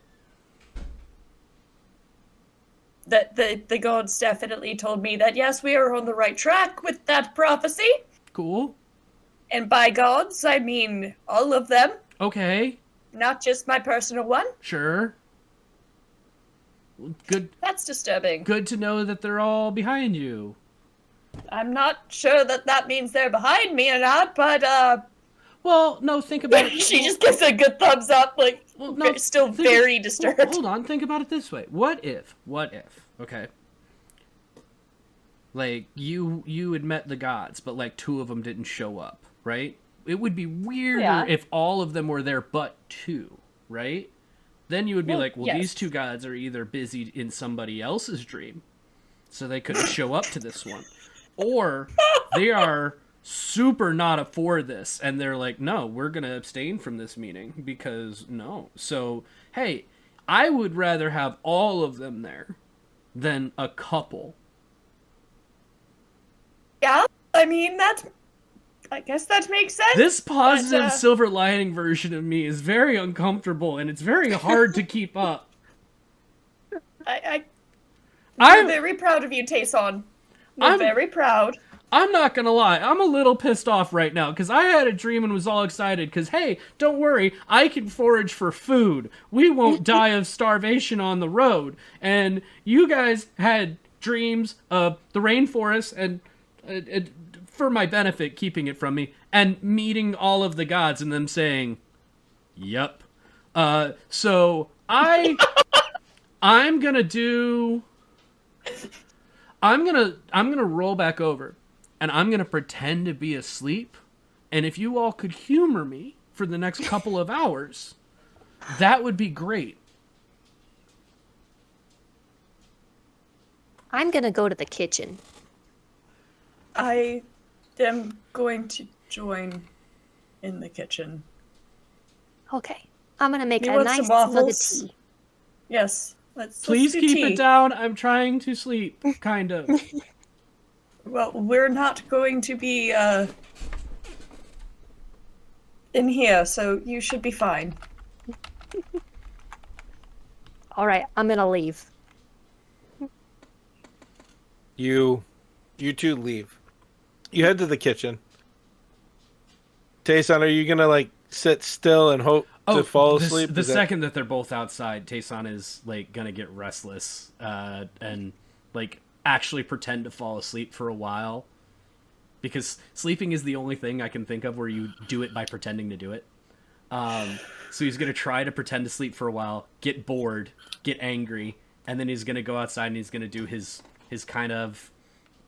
That the gods definitely told me that yes, we are on the right track with that prophecy. Cool. And by gods, I mean all of them, Okay. not just my personal one. Sure. Good. That's disturbing. Good to know that they're all behind you. I'm not sure that means they're behind me or not, but Well, no. Think about it. she just gives a good thumbs up, like Well, no, still think- very disturbed. Well, hold on, think about it this way. What if, okay? Like, you had met the gods, but, like, 2 of them didn't show up, right? It would be weirder Yeah. if all of them were there but 2, right? Then you would be Well, like, well, yes. these 2 gods are either busy in somebody else's dream, so they couldn't show up to this one. Or they are super not up for this, and they're like, no, we're going to abstain from this meeting, because no. So, hey, I would rather have all of them there than a couple. Yeah, I mean I guess that makes sense. This positive But, silver lining version of me is very uncomfortable, and it's very hard to keep up. I'm I'm very proud of you, Te'son. I'm- I'm very proud. I'm not gonna lie, I'm a little pissed off right now, because I had a dream and was all excited, because, hey, don't worry, I can forage for food. We won't die of starvation on the road. And you guys had dreams of the rainforest, and for my benefit, keeping it from me, and meeting all of the gods and them saying, yep. So I'm gonna roll back over, and I'm gonna pretend to be asleep, and if you all could humor me for the next couple of hours, that would be great. I'm gonna go to the kitchen. I am going to join in the kitchen. Okay. I'm gonna make You a want nice some mug of waffles? tea. Yes, let's Please do keep tea. it down. I'm trying to sleep, kind of. Well, we're not going to be in here, so you should be fine. All right, I'm gonna leave. You 2 leave. You head to the kitchen. Te'son, are you gonna like sit still and hope to fall asleep? The Is that- second that they're both outside, Te'son is like gonna get restless and like actually pretend to fall asleep for a while, because sleeping is the only thing I can think of where you do it by pretending to do it. So he's gonna try to pretend to sleep for a while, get bored, get angry, and then he's gonna go outside and he's gonna do his kind of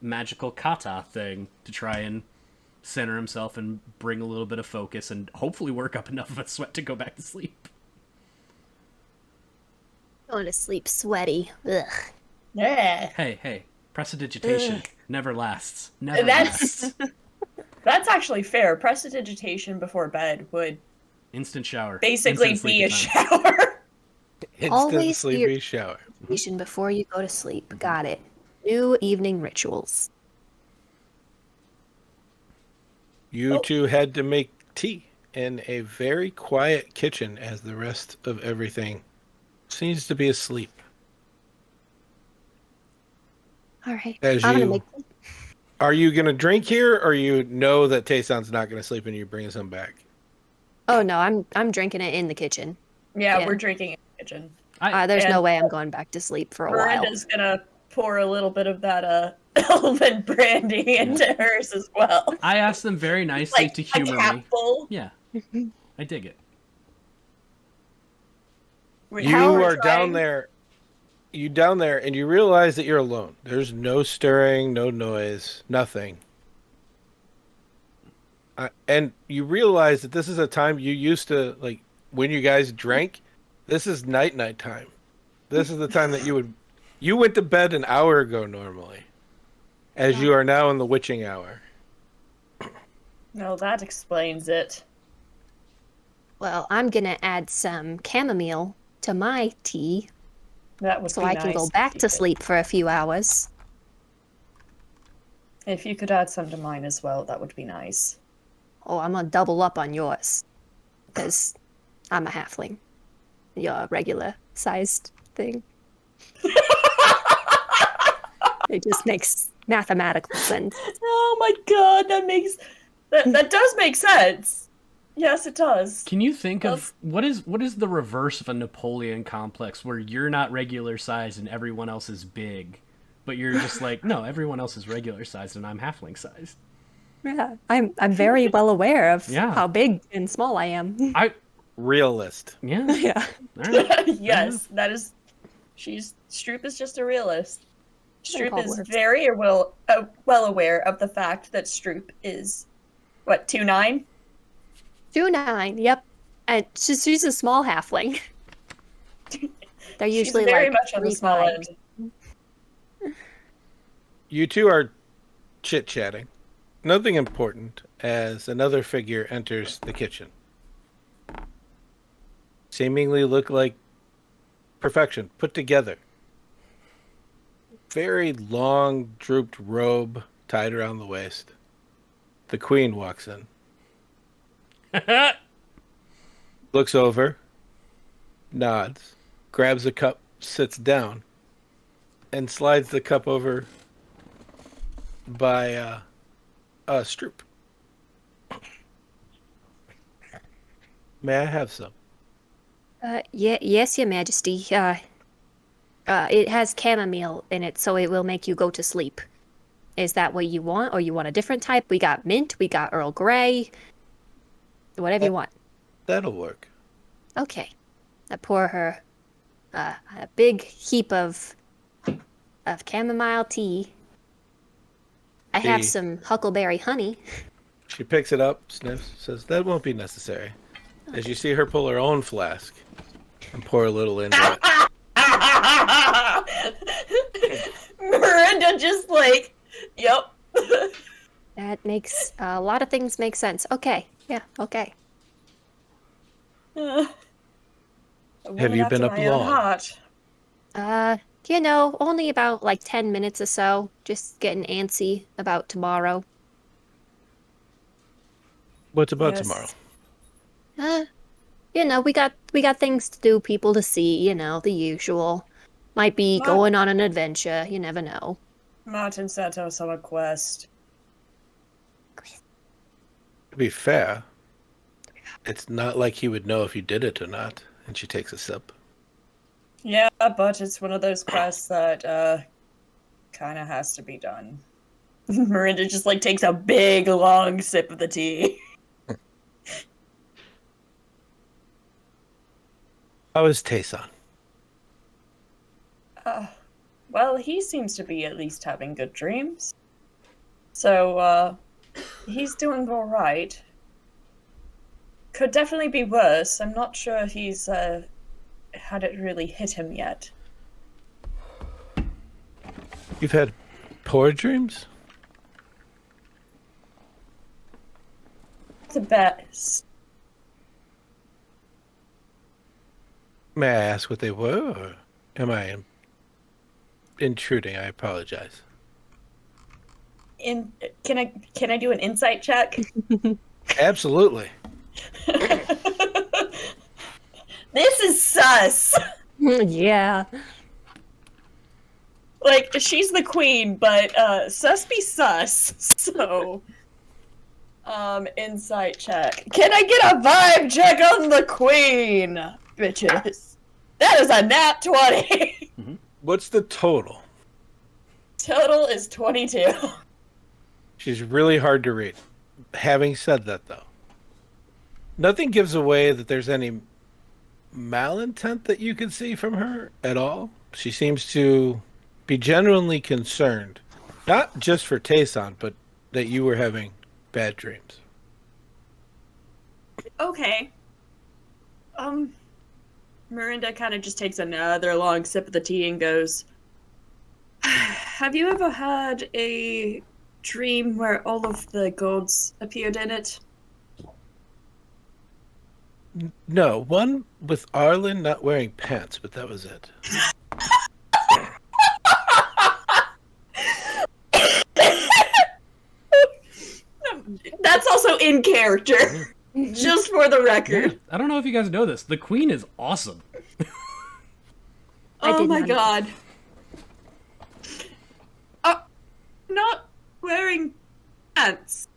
magical kata thing to try and center himself and bring a little bit of focus and hopefully work up enough of a sweat to go back to sleep. Going to sleep sweaty. Ugh. Yeah. Hey, prestidigitation never lasts. That's- lasts. That's actually fair. Prestidigitation before bed would Instant shower. basically Instant be a sleepy time. shower. Instant Always sleepy your shower. station before you go to sleep. Got it. New evening rituals. You two had to make tea in a very quiet kitchen as the rest of everything seems to be asleep. All right. As I'm gonna you, make. are you going to drink here, or you know that Tayson's not going to sleep and you bring some back? Oh no, I'm drinking it in the kitchen. Yeah, Yeah. we're drinking in the kitchen. There's no And way I'm going back to sleep for a while. Myrynda's gonna pour a little bit of that elven brandy into hers as well. I asked them very nicely Like to a humor me. capful. Yeah, I dig it. You are down there. You down there, and you realize that you're alone. There's no stirring, no noise, nothing. And you realize that this is a time you used to, like, when you guys drank, this is night time. This is the time that you went to bed an hour ago normally, as you are now in the witching hour. No, that explains it. Well, I'm gonna add some chamomile to my tea That would so be I can nice go if back you to could. sleep for a few hours. If you could add some to mine as well, that would be nice. Oh, I'm gonna double up on yours because I'm a halfling. You're a regular sized thing. It just makes mathematical sense. Oh my god, that does make sense. Yes, it does. Can you think of what is the reverse of a Napoleon complex where you're not regular size and everyone else is big, but you're just like, no, everyone else is regular sized and I'm halfling sized. Yeah, I'm very well aware of Yeah. how big and small I am. Realist. Yeah. Yeah. All right. Yes, that is. Stroop is just a realist. Stroop called is words. very well aware of the fact that Stroop is, what, 2'9"? 2'9", yep. And she's a small halfling. They're She's usually very like much on the small 3'5". end. You two are chit-chatting. Nothing important as another figure enters the kitchen. Seemingly look like perfection, put together. Very long, drooped robe tied around the waist. The queen walks in. Looks over, nods, grabs a cup, sits down, and slides the cup over by Stroop. May I have some? Yes, Your Majesty. It has chamomile in it, so it will make you go to sleep. Is that what you want, or you want a different type? We got mint, we got Earl Grey, whatever you want. That'll work. Okay. I pour her a big heap of chamomile tea. I have Tea. some huckleberry honey. She picks it up, sniffs, says, "That won't be necessary." As you see her pull her own flask and pour a little into it. Myrynda just like, yep. That makes a lot of things make sense. Okay. Yeah, okay. A Have woman you after been up my own long? heart. Only about like 10 minutes or so. Just getting antsy about tomorrow. What's about Yes. tomorrow? We got things to do, people to see, the usual. Might be What? going on an adventure, you never know. Martin sent us on a quest. To be fair, it's not like he would know if you did it or not. And she takes a sip. Yeah, but it's one of those quests that kind of has to be done. Myrynda just like takes a big long sip of the tea. How is Te'son? Well, he seems to be at least having good dreams. So, he's doing all right. Could definitely be worse. I'm not sure he's had it really hit him yet. You've had poor dreams? The best. May I ask what they were, or am I intruding? I apologize. Can I do an insight check? Absolutely. This is sus. Yeah. Like, she's the queen, but sus be sus. So, insight check. Can I get a vibe check on the queen, bitches? That is a nat 20. What's the total? Total is 22. She's really hard to read. Having said that, though, nothing gives away that there's any malintent that you can see from her at all. She seems to be genuinely concerned, not just for Te'son, but that you were having bad dreams. Okay. Myrynda kind of just takes another long sip of the tea and goes, have you ever had a dream where all of the gods appeared in it? No, one with Arlen not wearing pants, but that was it. That's also in character, just for the record. I don't know if you guys know this. The queen is awesome. Oh my god. Not wearing pants.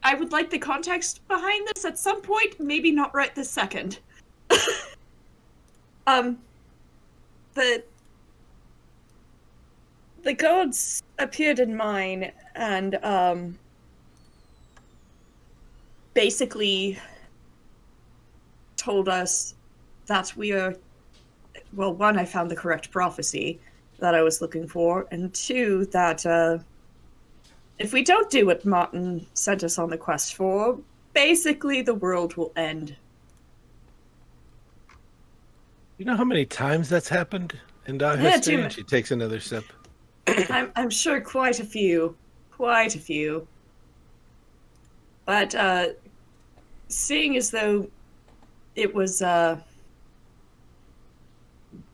I would like the context behind this at some point, maybe not right this second. The gods appeared in mine and basically told us that we are, well, one, I found the correct prophecy that I was looking for, and two, that if we don't do what Martin sent us on the quest for, basically the world will end. You know how many times that's happened in our history? And she takes another sip. I'm sure quite a few. Quite a few. But seeing as though it was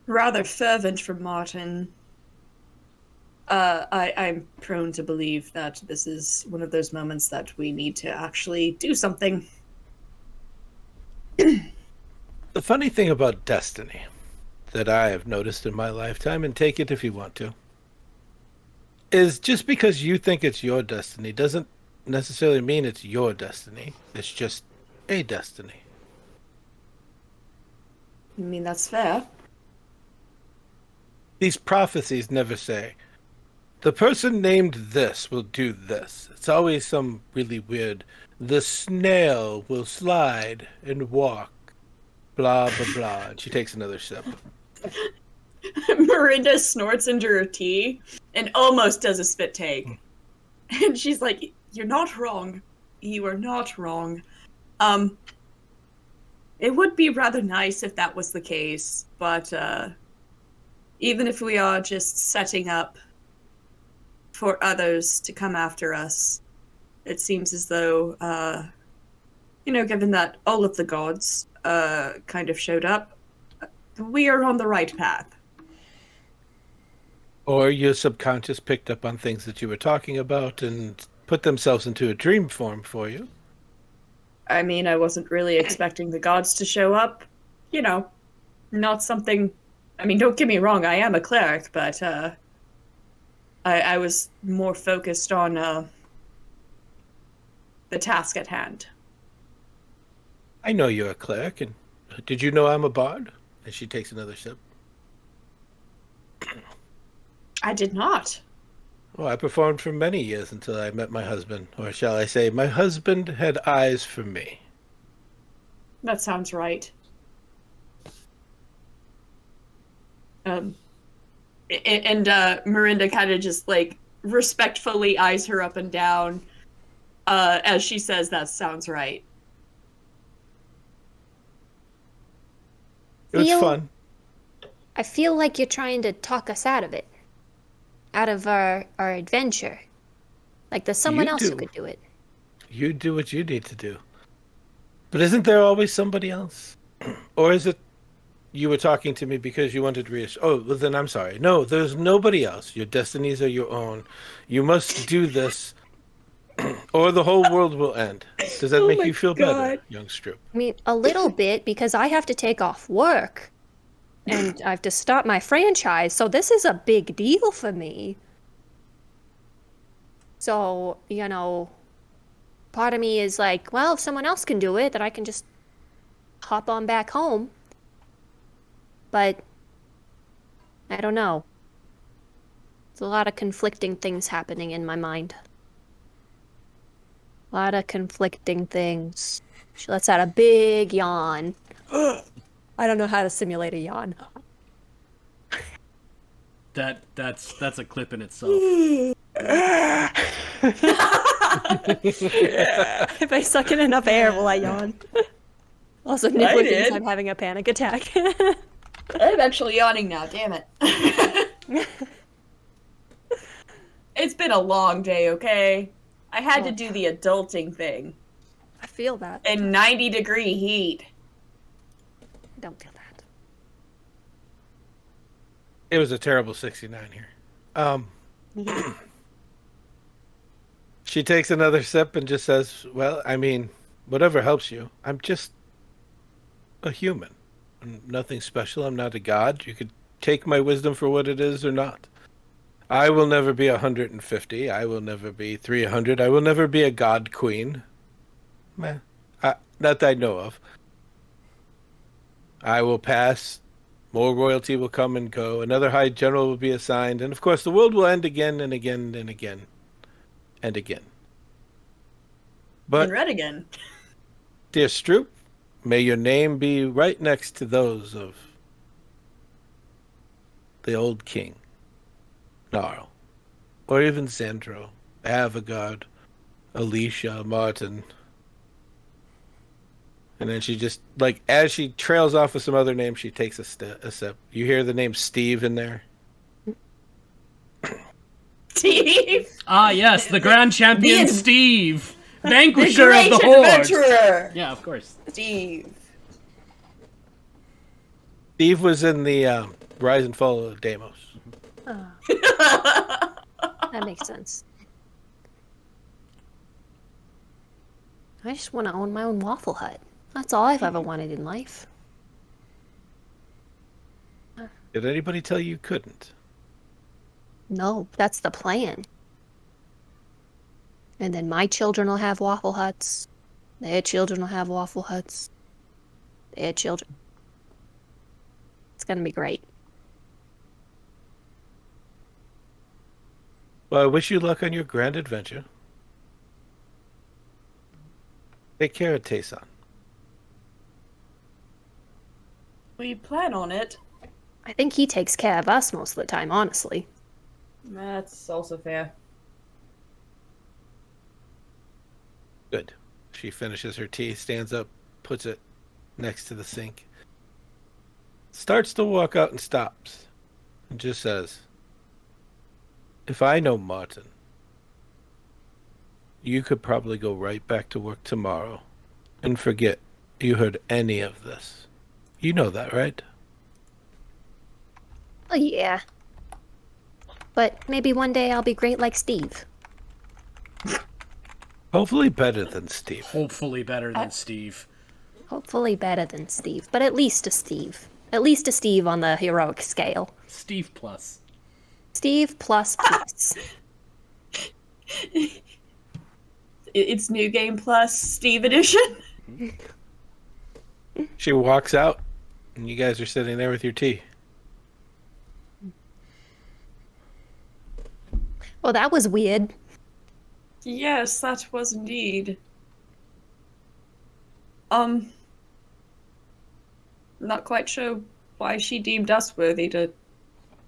rather fervent from Martin, I'm prone to believe that this is one of those moments that we need to actually do something. The funny thing about destiny that I have noticed in my lifetime, and take it if you want to, is just because you think it's your destiny doesn't necessarily mean it's your destiny. It's just a destiny. I mean, that's fair. These prophecies never say, the person named this will do this. It's always some really weird, the snail will slide and walk, blah, blah, blah. And she takes another sip. Myrynda snorts into her tea and almost does a spit take. And she's like, you're not wrong. You are not wrong. It would be rather nice if that was the case, but even if we are just setting up for others to come after us, it seems as though, given that all of the gods kind of showed up, we are on the right path. Or your subconscious picked up on things that you were talking about and put themselves into a dream form for you. I mean, I wasn't really expecting the gods to show up. Not something... I mean, don't get me wrong, I am a cleric, but I was more focused on the task at hand. I know you're a cleric, and did you know I'm a bard? And she takes another sip. I did not. Well, I performed for many years until I met my husband. Or shall I say, my husband had eyes for me. That sounds right. And Myrynda kind of just, respectfully eyes her up and down as she says, that sounds right. It was fun. I feel like you're trying to talk us out of it. Out of our adventure. Like there's someone else who could do it. You do what you need to do. But isn't there always somebody else? Or is it you were talking to me because you wanted reassurance? Oh, well, then I'm sorry. No, there's nobody else. Your destinies are your own. You must do this, or the whole world will end. Does that Oh make my you feel better, God. young Stroop? I mean, a little bit because I have to take off work and I have to start my franchise, so this is a big deal for me. So, part of me is like, well, if someone else can do it, then I can just hop on back home. But I don't know. There's a lot of conflicting things happening in my mind. A lot of conflicting things. She lets out a big yawn. I don't know how to simulate a yawn. That's a clip in itself. If I suck in enough air, will I yawn? Also, Nibbler thinks did. I'm having a panic attack. I'm actually yawning now, damn it. It's been a long day, okay? I had to do the adulting thing I feel that. in 90-degree heat. I don't feel that. It was a terrible 69 here. She takes another sip and just says, well, I mean, whatever helps you. I'm just a human. I'm nothing special. I'm not a god. You could take my wisdom for what it is or not. I will never be 150. I will never be 300. I will never be a god queen. Meh. Not that I know of. I will pass. More royalty will come and go. Another high general will be assigned. And of course, the world will end again and again and again and again. But, And red again. dear Stroop, may your name be right next to those of the old king, Gnarl, or even Xandro, Avagard, Alicia, Martin. And then she just, like, as she trails off with some other names, she takes a sip. You hear the name Steve in there? Steve! Ah, yes, the Grand Champion The- Steve, The Vanquisher great of the Horde. adventurer! Yeah, of course. Steve. Steve was in the Rise and Fall of Deimos. That makes sense. I just want to own my own Waffle Hut. That's all I've ever wanted in life. Did anybody tell you couldn't? No, that's the plan. And then my children will have Waffle Huts. Their children will have Waffle Huts. Their children. It's gonna be great. Well, I wish you luck on your grand adventure. Take care of Te'son. We plan on it. I think he takes care of us most of the time, honestly. That's also fair. Good. She finishes her tea, stands up, puts it next to the sink. Starts to walk out and stops. And just says, if I know Martin, you could probably go right back to work tomorrow and forget you heard any of this. You know that, right? Oh, yeah. But maybe one day I'll be great like Steve. Hopefully better than Steve. Hopefully better than Steve. Hopefully better than Steve, but at least a Steve. At least a Steve on the heroic scale. Steve plus. Steve plus plus. It's New Game Plus Steve Edition. She walks out, and you guys are sitting there with your tea. Well, that was weird. Yes, that was indeed. Not quite sure why she deemed us worthy to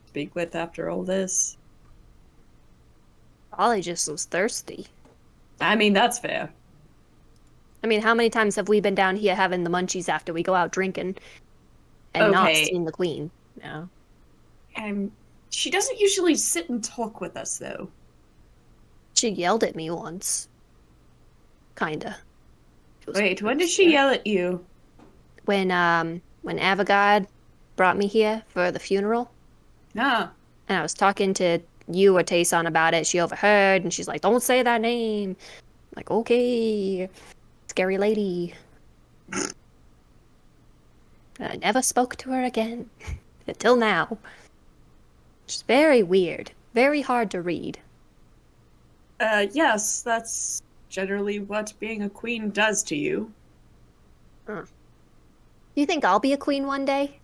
speak with after all this. Ollie just was thirsty. I mean, that's fair. I mean, how many times have we been down here having the munchies after we go out drinking and not Okay. seen the queen? No. She doesn't usually sit and talk with us, though. She yelled at me once. Kinda. It was Wait, when did she yell at you? when Avogad brought me here for the funeral, Ah, and I was talking to you or Te'son about it. She overheard, and she's like, "Don't say that name." I'm like, okay, scary lady. I never spoke to her again until now. It's very weird, very hard to read. yes, that's generally what being a queen does to you. Do you think I'll be a queen one day?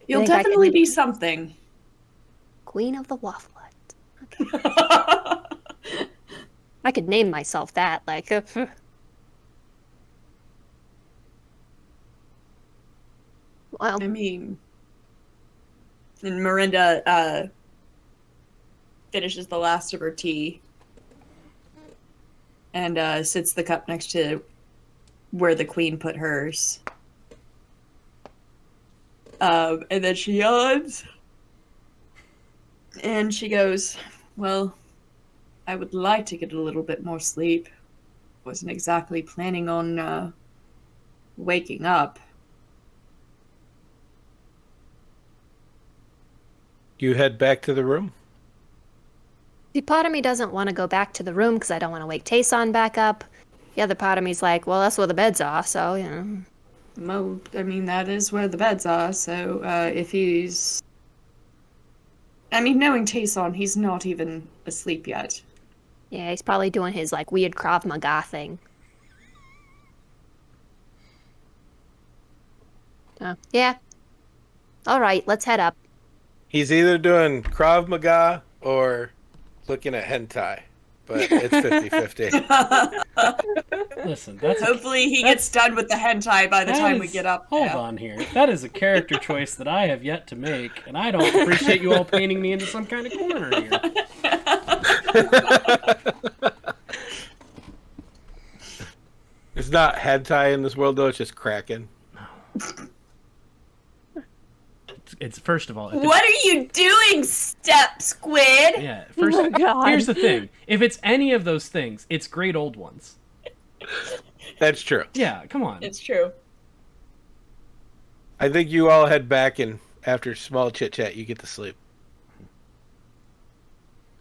You'll think I definitely can- be something. Queen of the Waffle Hut. I could name myself that, like. Well, I mean, and Myrynda finishes the last of her tea and sits the cup next to where the queen put hers. And then she yawns. And she goes, well, I would like to get a little bit more sleep. Wasn't exactly planning on waking up. You head back to the room? see, part of me doesn't want to go back to the room because I don't want to wake Te'son back up. The other part of me's like, well, that's where the beds are, so, you know. Well, I mean, that is where the beds are, so if he's... I mean, knowing Te'son, he's not even asleep yet. Yeah, he's probably doing his, like, weird Krav Maga thing. Yeah. All right, let's head up. He's either doing Krav Maga or looking at hentai, but it's 50-50. Listen, that's Hopefully he gets done with the hentai by the time we get up Hold there. on here. That is a character choice that I have yet to make, and I don't appreciate you all painting me into some kind of corner here. It's not hentai in this world, though. It's just Kraken. It's first of all, What are you doing, Step Squid? yeah. First, here's the thing: if it's any of those things, it's great old ones. That's true. Yeah, come on. It's true. I think you all head back, and after small chit chat, you get to sleep.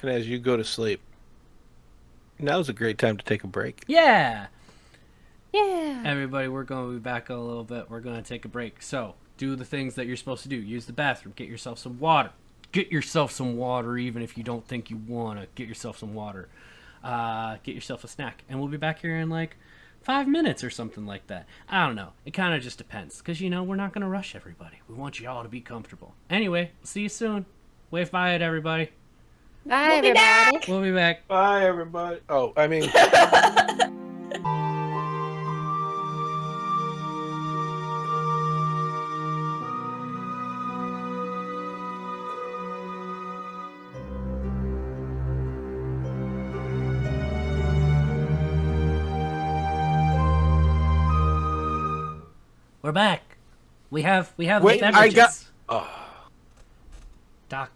And as you go to sleep, now's a great time to take a break. Yeah. Yeah. Everybody, we're going to be back a little bit. We're going to take a break. So, do the things that you're supposed to do. Use the bathroom. Get yourself some water. Get yourself some water, even if you don't think you want to. Get yourself some water. Get yourself a snack. And we'll be back here in like 5 minutes or something like that. I don't know. It kind of just depends. Because, you know, we're not going to rush everybody. We want you all to be comfortable. Anyway, see you soon. Wave bye at everybody. Bye, everybody. We'll be back. Bye, everybody. Oh, I mean... We're back. We have Wait, the beverages. Doc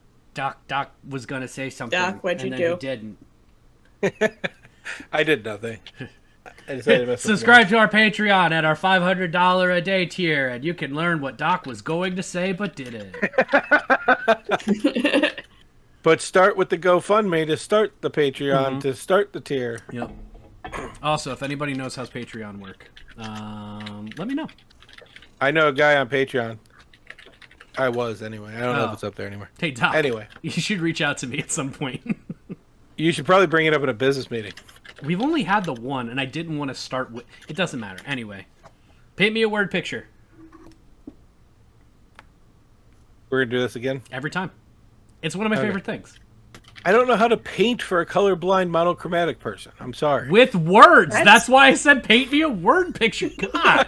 was gonna say something. Doc, what'd you and do? then he didn't. I did nothing. I decided to mess with Subscribe to our Patreon at our $500 a day tier, and you can learn what Doc was going to say but didn't. But start with the GoFundMe to start the Patreon, to start the tier. Yep. Also, if anybody knows how Patreon work, let me know. I know a guy on Patreon. I was, anyway. I don't know if it's up there anymore. Hey, Doc. Anyway. You should reach out to me at some point. You should probably bring it up in a business meeting. We've only had the one, and I didn't want to start with... It doesn't matter. Anyway. Paint me a word picture. We're going to do this again? Every time. It's one of my favorite things. I don't know how to paint for a colorblind monochromatic person. I'm sorry. With words. That's why I said paint me a word picture. God.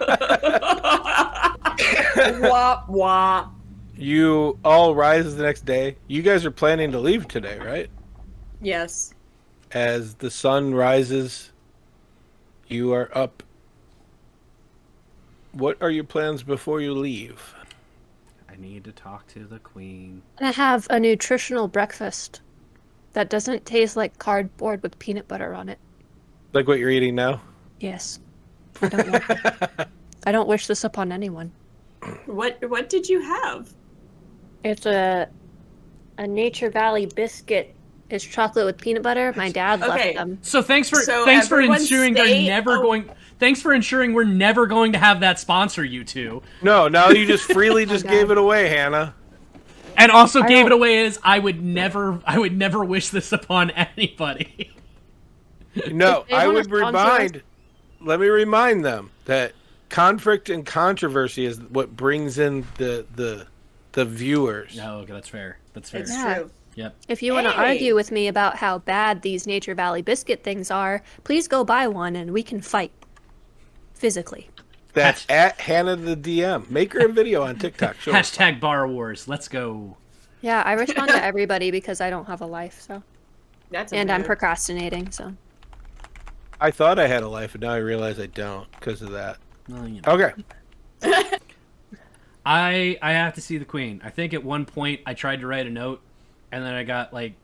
Wah, wah. You all rise the next day. You guys are planning to leave today, right? Yes. As the sun rises, you are up. What are your plans before you leave? I need to talk to the queen. I have a nutritional breakfast that doesn't taste like cardboard with peanut butter on it. Like what you're eating now? Yes. I don't want that. I don't wish this upon anyone. What did you have? It's a Nature Valley biscuit. It's chocolate with peanut butter. My dad Okay. left them. So thanks for everyone ensuring stay Thanks for ensuring we're never going to have that sponsor you two. No, now you just freely just gave it away, Hannah. And also gave it away as I would never wish this upon anybody. No, they I wanna would sponsor us- let me remind them that conflict and controversy is what brings in the viewers. No, okay, that's fair. That's fair. It's Yeah. true. Yep. If you want to Hey! argue with me about how bad these Nature Valley biscuit things are, please go buy one and we can fight. Physically. That's at Hannah the DM. Make her a video on TikTok. Show her. Hashtag Bar Wars. Let's go. Yeah, I respond to everybody because I don't have a life, so. That's And I'm rude. procrastinating, so. I thought I had a life, and now I realize I don't because of that. Well, you know. Okay. I have to see the Queen. I think at one point I tried to write a note, and then I got like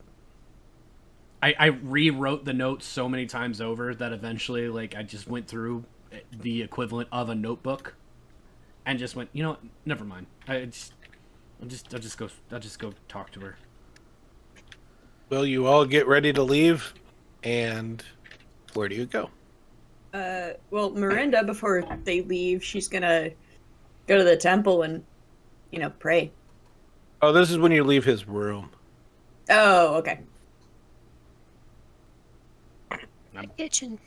I rewrote the note so many times over that eventually like I just went through the equivalent of a notebook and just went, you know what? Never mind. I'll just go talk to her. Well, you all get ready to leave, and where do you go? Well, Myrynda, before they leave, she's gonna go to the temple and, pray. Oh, this is when you leave his room. Oh, okay. Kitchen.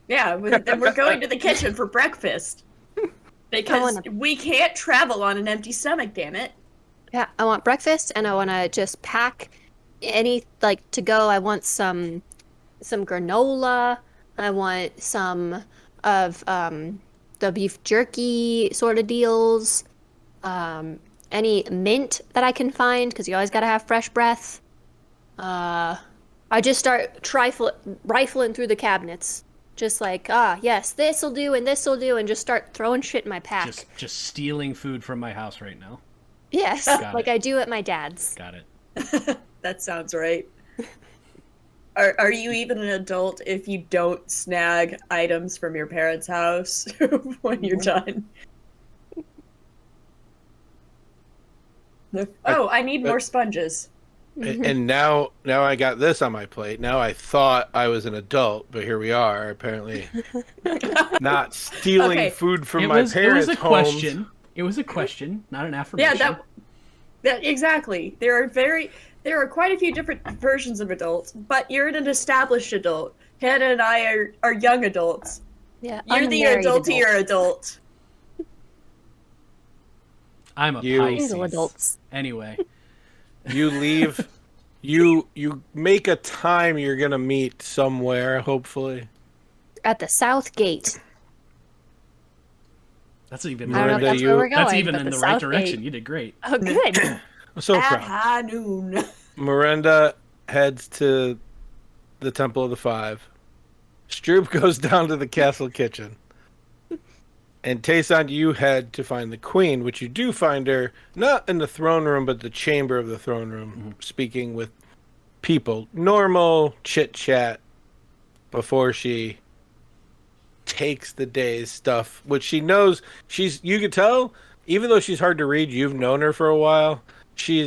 Yeah, then we're going to the kitchen for breakfast. Because we can't travel on an empty stomach, damn it. Yeah, I want breakfast and I want to just pack any, like, to go. I want some granola. I want some of the beef jerky sort of deals. Any mint that I can find, because you always got to have fresh breath. I just start rifling through the cabinets. Just like, yes, this'll do and this'll do, and just start throwing shit in my pack. Just stealing food from my house right now. Yes, Got like it. I do at my dad's. Got it. That sounds right. Are you even an adult if you don't snag items from your parents' house when you're done? Oh, I need more sponges. And now I got this on my plate. Now I thought I was an adult, but here we are, apparently not stealing Okay. food from It my was parents' a homes. question. It was a question, not an affirmation. Yeah, that exactly. There are quite a few different versions of adults, but you're an established adult. Hannah and I are young adults. Yeah, You're the unmarried adultier adult. I'm a You- Pisces. Single adults. Anyway, You leave. You make a time you're gonna meet somewhere, hopefully. At the south gate. that's even I don't know if Myrynda, that's where we're going. that's even but in the south right gate- direction. You did great. Oh, good. I'm so At proud. high noon. Myrynda heads to the Temple of the Five. Stroop goes down to the castle kitchen. And Te'son, you head to find the queen, which you do find her not in the throne room, but the chamber of the throne room, speaking with people. Normal chit-chat before she takes the day's stuff, which she knows you can tell, even though she's hard to read, you've known her for a while.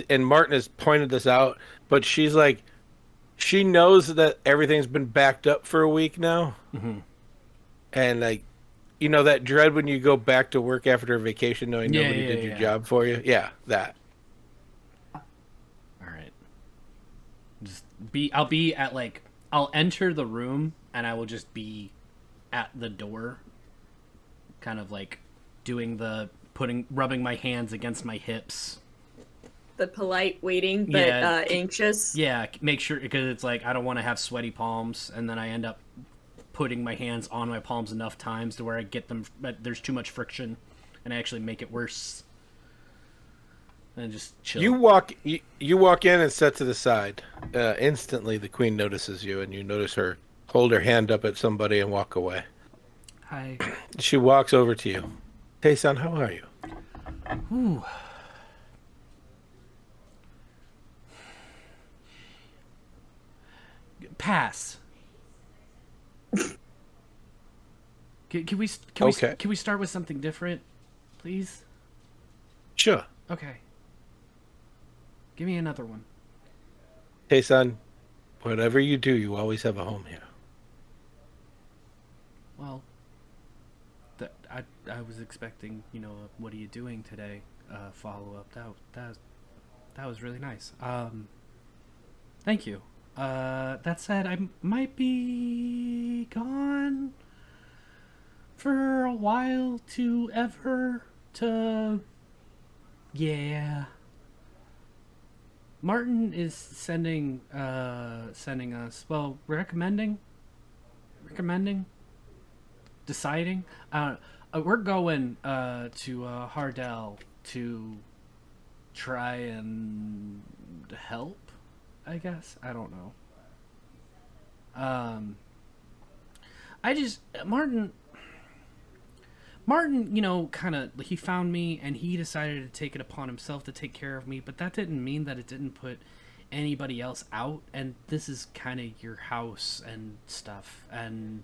And Martin has pointed this out, but she's like, she knows that everything's been backed up for a week now. Mm-hmm. And like, that dread when you go back to work after a vacation knowing nobody did your job for you? Yeah, that. All right. I'll enter the room and I will just be at the door, kind of like doing rubbing my hands against my hips. The polite waiting, but anxious. Yeah, make sure, because it's like I don't want to have sweaty palms, and then I end up putting my hands on my palms enough times to where I get them, but there's too much friction, and I actually make it worse. And just chill. You walk in and set to the side. Instantly, the queen notices you, and you notice her hold her hand up at somebody and walk away. Hi. She walks over to you. Te'son, how are you? Ooh. Pass. Can we Okay. can we start with something different, please? Sure. Okay. Give me another one. Te'son, whatever you do, you always have a home here. Well, I was expecting, what are you doing today? Follow up. That was really nice. Thank you. That said, I might be gone for a while yeah. Martin is sending us, well, recommending, deciding. We're going to Hardell to try and help, I guess. I don't know. Martin, kind of, he found me and he decided to take it upon himself to take care of me, but that didn't mean that it didn't put anybody else out, and this is kind of your house and stuff, and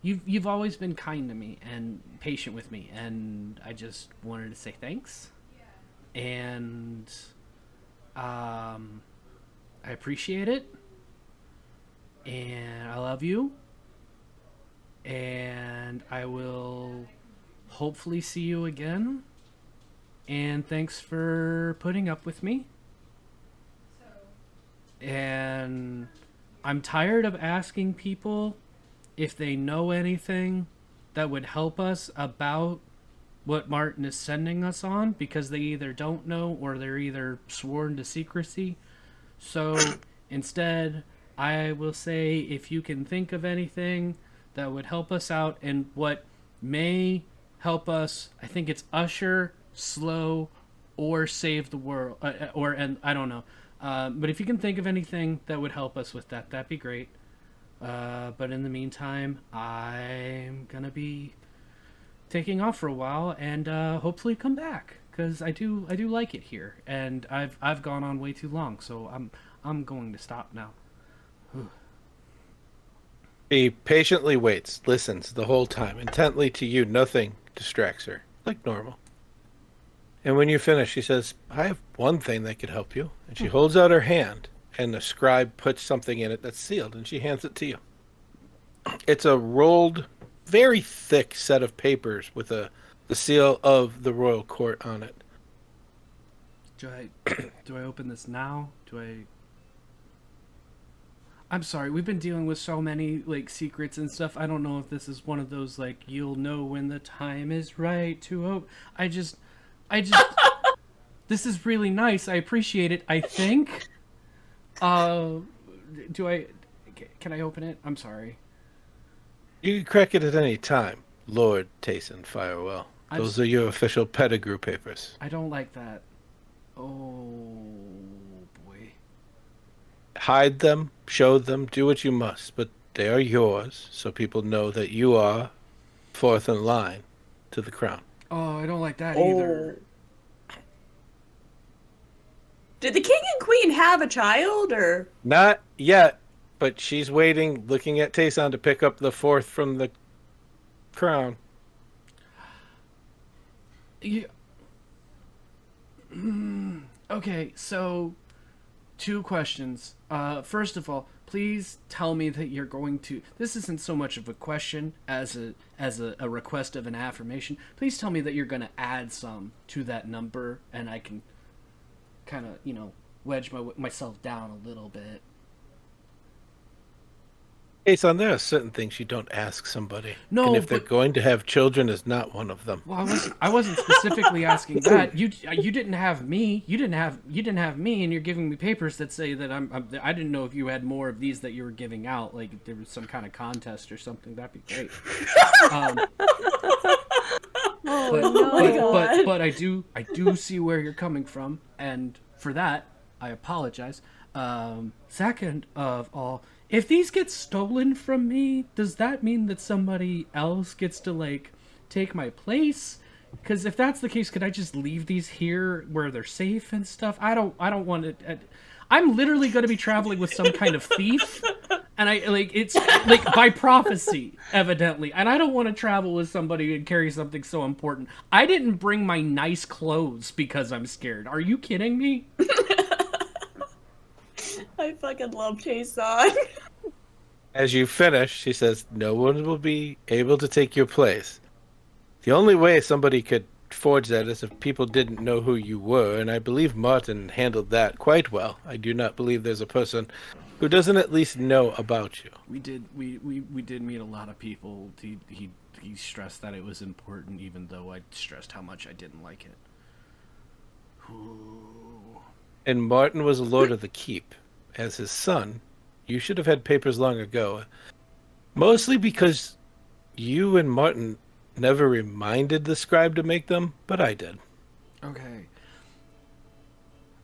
you've always been kind to me and patient with me, and I just wanted to say thanks, and I appreciate it, and I love you. And I will hopefully see you again. And thanks for putting up with me. And I'm tired of asking people if they know anything that would help us about what Martin is sending us on, because they either don't know or they're either sworn to secrecy. So instead, I will say, if you can think of anything that would help us out and what may help us, I think it's usher, slow, or save the world, and I don't know. But if you can think of anything that would help us with that, that'd be great. But in the meantime, I'm gonna be taking off for a while and hopefully come back, because I do like it here, and I've gone on way too long, so I'm going to stop now. She patiently waits, listens the whole time, intently to you. Nothing distracts her, like normal. And when you finish, she says, I have one thing that could help you. And she holds out her hand, and the scribe puts something in it that's sealed, and she hands it to you. It's a rolled, very thick set of papers with the seal of the royal court on it. Do I open this now? I'm sorry, we've been dealing with so many, secrets and stuff. I don't know if this is one of those, you'll know when the time is right to open. I just, this is really nice. I appreciate it, I think. Can I open it? I'm sorry. You can crack it at any time, Lord Te'son Firewell. Those are your official Pettigrew papers. I don't like that. Oh, boy. Hide them, show them, do what you must, but they are yours, so people know that you are fourth in line to the crown. Oh, I don't like that either. Did the king and queen have a child, or? Not yet, but she's waiting, looking at Te'son to pick up the fourth from the crown. Yeah. Okay, so 2 questions. First of all, please tell me that you're going to... This isn't so much of a question as a request of an affirmation. Please tell me that you're going to add some to that number, and I can kind of, wedge myself down a little bit. Te'son, there are certain things you don't ask somebody. No, and if they're going to have children, is not one of them. Well, I wasn't specifically asking that. You didn't have me. You didn't have me, and you're giving me papers that say that I didn't know if you had more of these that you were giving out. Like if there was some kind of contest or something. That'd be great. But I do see where you're coming from, and for that I apologize. Second of all, if these get stolen from me, does that mean that somebody else gets to take my place? Because if that's the case, could I just leave these here where they're safe and stuff? I don't want it. I'm literally going to be traveling with some kind of thief, And I like it's like by prophecy, evidently. And I don't want to travel with somebody and carry something so important. I didn't bring my nice clothes because I'm scared. Are you kidding me? I fucking love Te'son. As you finish, she says, "No one will be able to take your place. The only way somebody could forge that is if people didn't know who you were, and I believe Martin handled that quite well. I do not believe there's a person who doesn't at least know about you." We did meet a lot of people. He stressed that it was important, even though I stressed how much I didn't like it. Ooh. And Martin was a lord of the keep. As his son, you should have had papers long ago. Mostly because you and Martin never reminded the scribe to make them, but I did. Okay.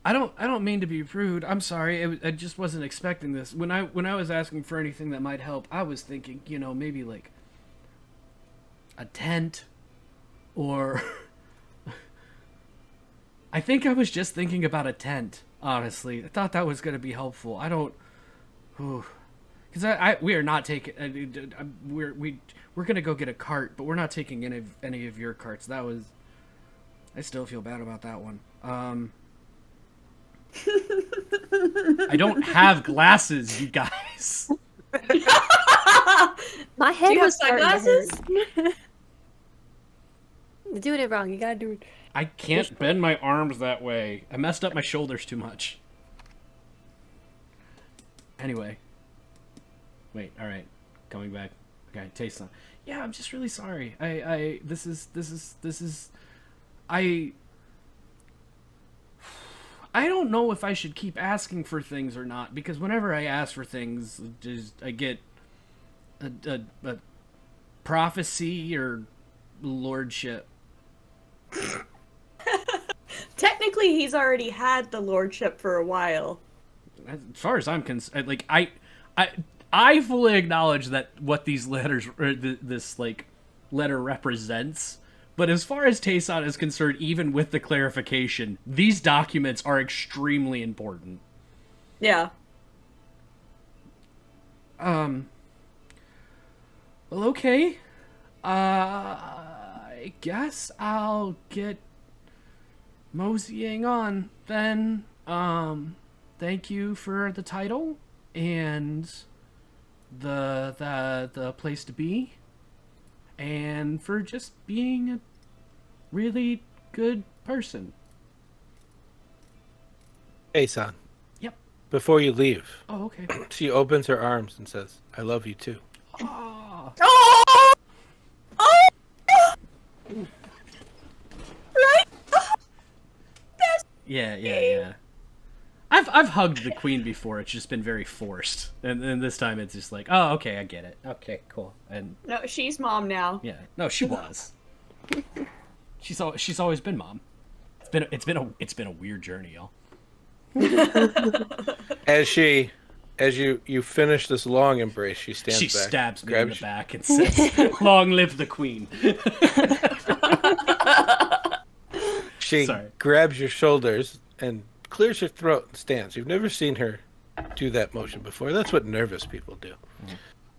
I don't mean to be rude. I'm sorry. I just wasn't expecting this. When I was asking for anything that might help, I was thinking, maybe like a tent or I think I was just thinking about a tent, honestly. I thought that was going to be helpful. I don't cuz we are not taking we're going to go get a cart, but we're not taking any of your carts. I still feel bad about that one. I don't have glasses, you guys. My head Do you have was starting to sunglasses? hurt. You're doing it wrong. You gotta do it. I can't bend my arms that way. I messed up my shoulders too much. Anyway. Wait, alright. Coming back. Okay, Te'son. Yeah, I'm just really sorry. This is I don't know if I should keep asking for things or not, because whenever I ask for things, I get a prophecy or lordship. Technically, he's already had the lordship for a while. As far as I'm concerned, like I fully acknowledge that what these letters, or this like letter represents. But as far as Te'son is concerned, even with the clarification, these documents are extremely important. Yeah. Well, okay. I guess I'll get moseying on then. Thank you for the title and the place to be. And for just being a really good person. Hey, son. Yep. Before you leave, Oh, okay. she opens her arms and says, "I love you too." Oh. Oh! Oh! Right? Yeah. I've hugged the queen before. It's just been very forced, and this time it's just like, oh, okay, I get it. Okay, cool. And No, she's mom now. yeah, no, she was. She's always been mom. It's been a weird journey, y'all. As you finish this long embrace, she stands She back, stabs me in the grabs back and says, "Long live the queen." She Sorry. grabs your shoulders and clears her throat and stands. You've never seen her do that motion before. That's what nervous people do.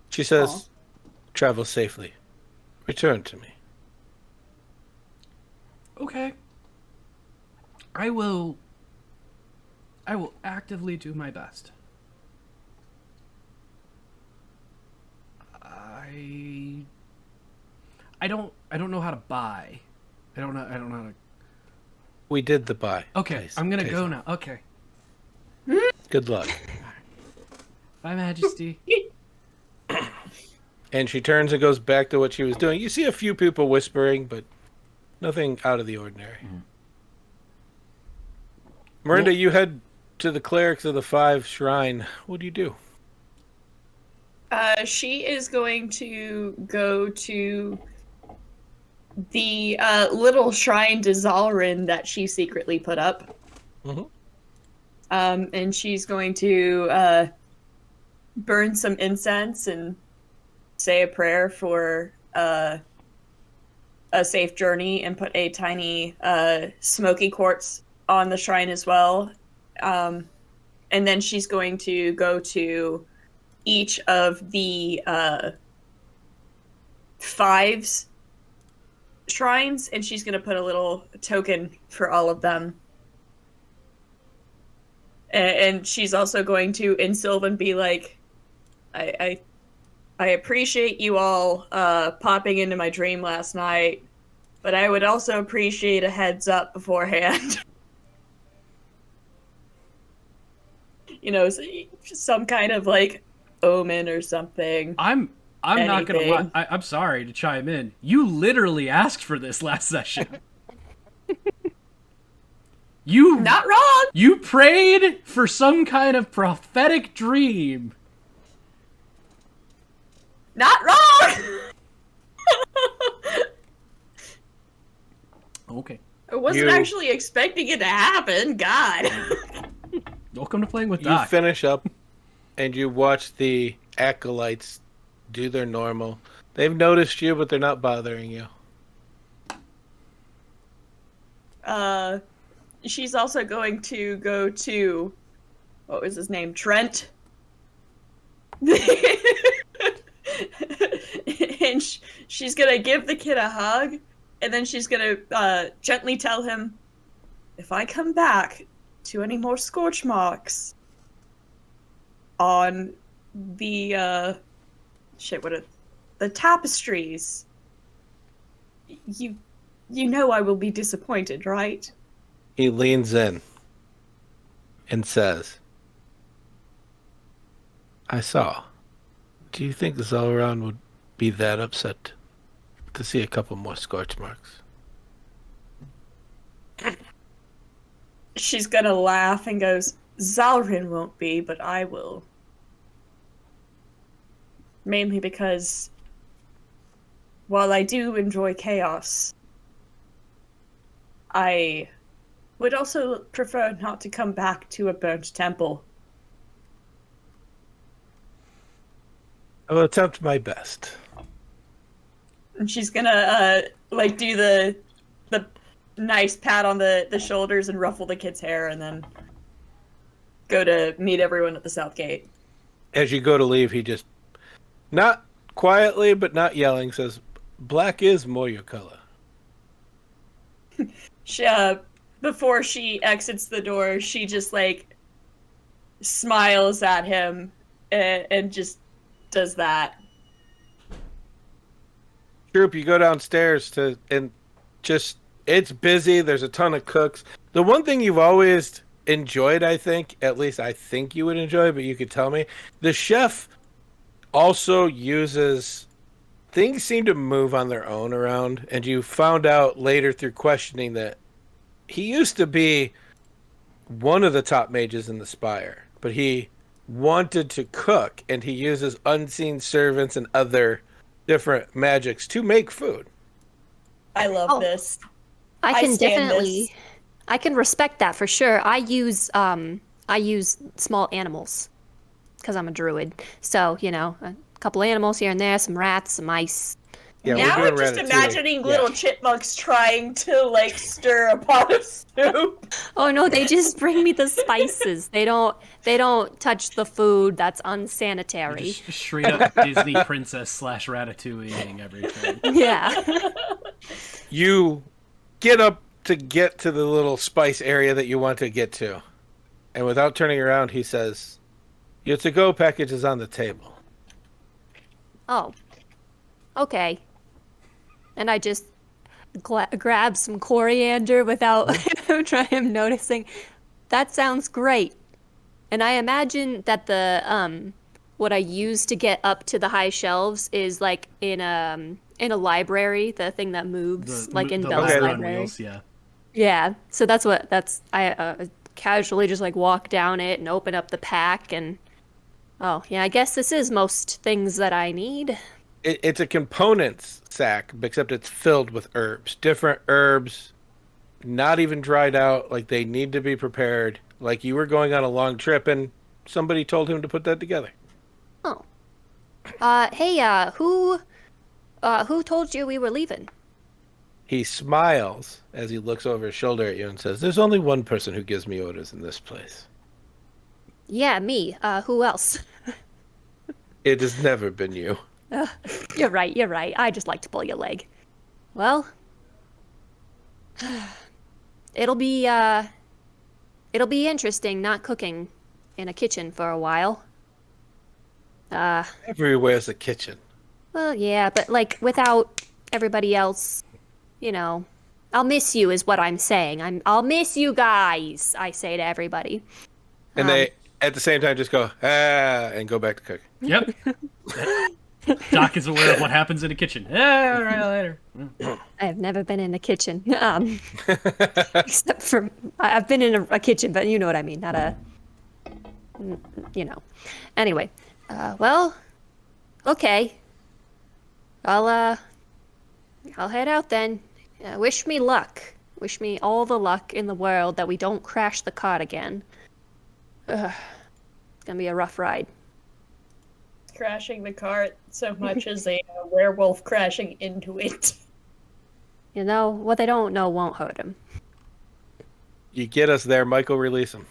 She says, "Travel safely. Return to me." Okay. I will actively do my best. I don't know how to buy. I don't know how to. We did the buy. Okay, I'm gonna go now. Okay. Good luck. Bye, Majesty. And she turns and goes back to what she was doing. You see a few people whispering, but nothing out of the ordinary. Myrynda, Well- you head to the Clerics of the Five Shrine. What do you do? She is going to go to the little shrine to Zalrin that she secretly put up. Mhm. And she's going to burn some incense and say a prayer for a safe journey and put a tiny smoky quartz on the shrine as well. And then she's going to go to each of the fives shrines, and she's going to put a little token for all of them. And she's also going to, in Sylvan, be like, I appreciate you all popping into my dream last night, but I would also appreciate a heads up beforehand. You know, some kind of like omen or something. I'm not gonna lie. Anything. I'm sorry to chime in. You literally asked for this last session. You Not wrong! You prayed for some kind of prophetic dream. Not wrong! Okay. I wasn't You- actually expecting it to happen. God. Welcome to playing with You Doc. finish up, and you watch the acolytes do their normal. They've noticed you, but they're not bothering you. She's also going to go to, what was his name? Trent. And she's gonna give the kid a hug, and then she's gonna gently tell him, if I come back to any more scorch marks on the the tapestries, you know I will be disappointed, right? He leans in and says, I saw. Do you think Zelran would be that upset to see a couple more scorch marks? She's gonna laugh and goes, Zalrin won't be, but I will. Mainly because, while I do enjoy chaos, I would also prefer not to come back to a burnt temple. I will attempt my best. And she's gonna, do the nice pat on the shoulders and ruffle the kid's hair, and then go to meet everyone at the south gate. As you go to leave, he just, not quietly, but not yelling, says, black is more your color. She, before she exits the door, she just, smiles at him and just does that. Stroop, you go downstairs and just, it's busy. There's a ton of cooks. The one thing you've always enjoyed, I think, at least I think you would enjoy, but you could tell me, the chef also uses, things seem to move on their own around, and you found out later through questioning that he used to be one of the top mages in the Spire, but he wanted to cook, and he uses unseen servants and other different magics to make food. I love this. I can stand definitely, this. I can respect that for sure. I use small animals because I'm a druid. So, a couple animals here and there, some rats, some mice. Yeah, Now we're I'm doing just Ratatouille. imagining little chipmunks trying to stir a pot of soup. Oh no, they just bring me the spices. They don't touch the food. That's unsanitary. Just straight up Disney princess / Ratatouille everything. Yeah. You get up to get to the little spice area that you want to get to. And without turning around, he says, your to-go package is on the table. Oh. Okay. And I just grab some coriander without trying noticing. That sounds great. And I imagine that the what I use to get up to the high shelves is in a library, the thing that moves, in the Bell's ladder on library. wheels, yeah. Yeah. So I casually just walk down it and open up the pack and oh yeah, I guess this is most things that I need. It's a components sack, except it's filled with herbs. Different herbs, not even dried out, they need to be prepared. Like you were going on a long trip and somebody told him to put that together. Oh. Hey, who told you we were leaving? He smiles as he looks over his shoulder at you and says, there's only one person who gives me orders in this place. Yeah, me. Who else? It has never been you. You're right. I just like to pull your leg. Well, it'll be interesting not cooking in a kitchen for a while. Everywhere's a kitchen. Well, yeah, but like without everybody else, you know, I'll miss you is what I'm saying. I'll miss you guys, I say to everybody. And they, at the same time, just go, and go back to cooking. Yep. Doc is aware of what happens in a kitchen. All right, later. I have never been in a kitchen, except for I've been in a kitchen, but you know what I mean, not a, you know. Anyway, well, okay. I'll head out then. Wish me luck. Wish me all the luck in the world that we don't crash the cart again. It's gonna be a rough ride. Crashing the cart so much as a werewolf crashing into it. You know, what they don't know won't hurt them. You get us there, Michael, release him.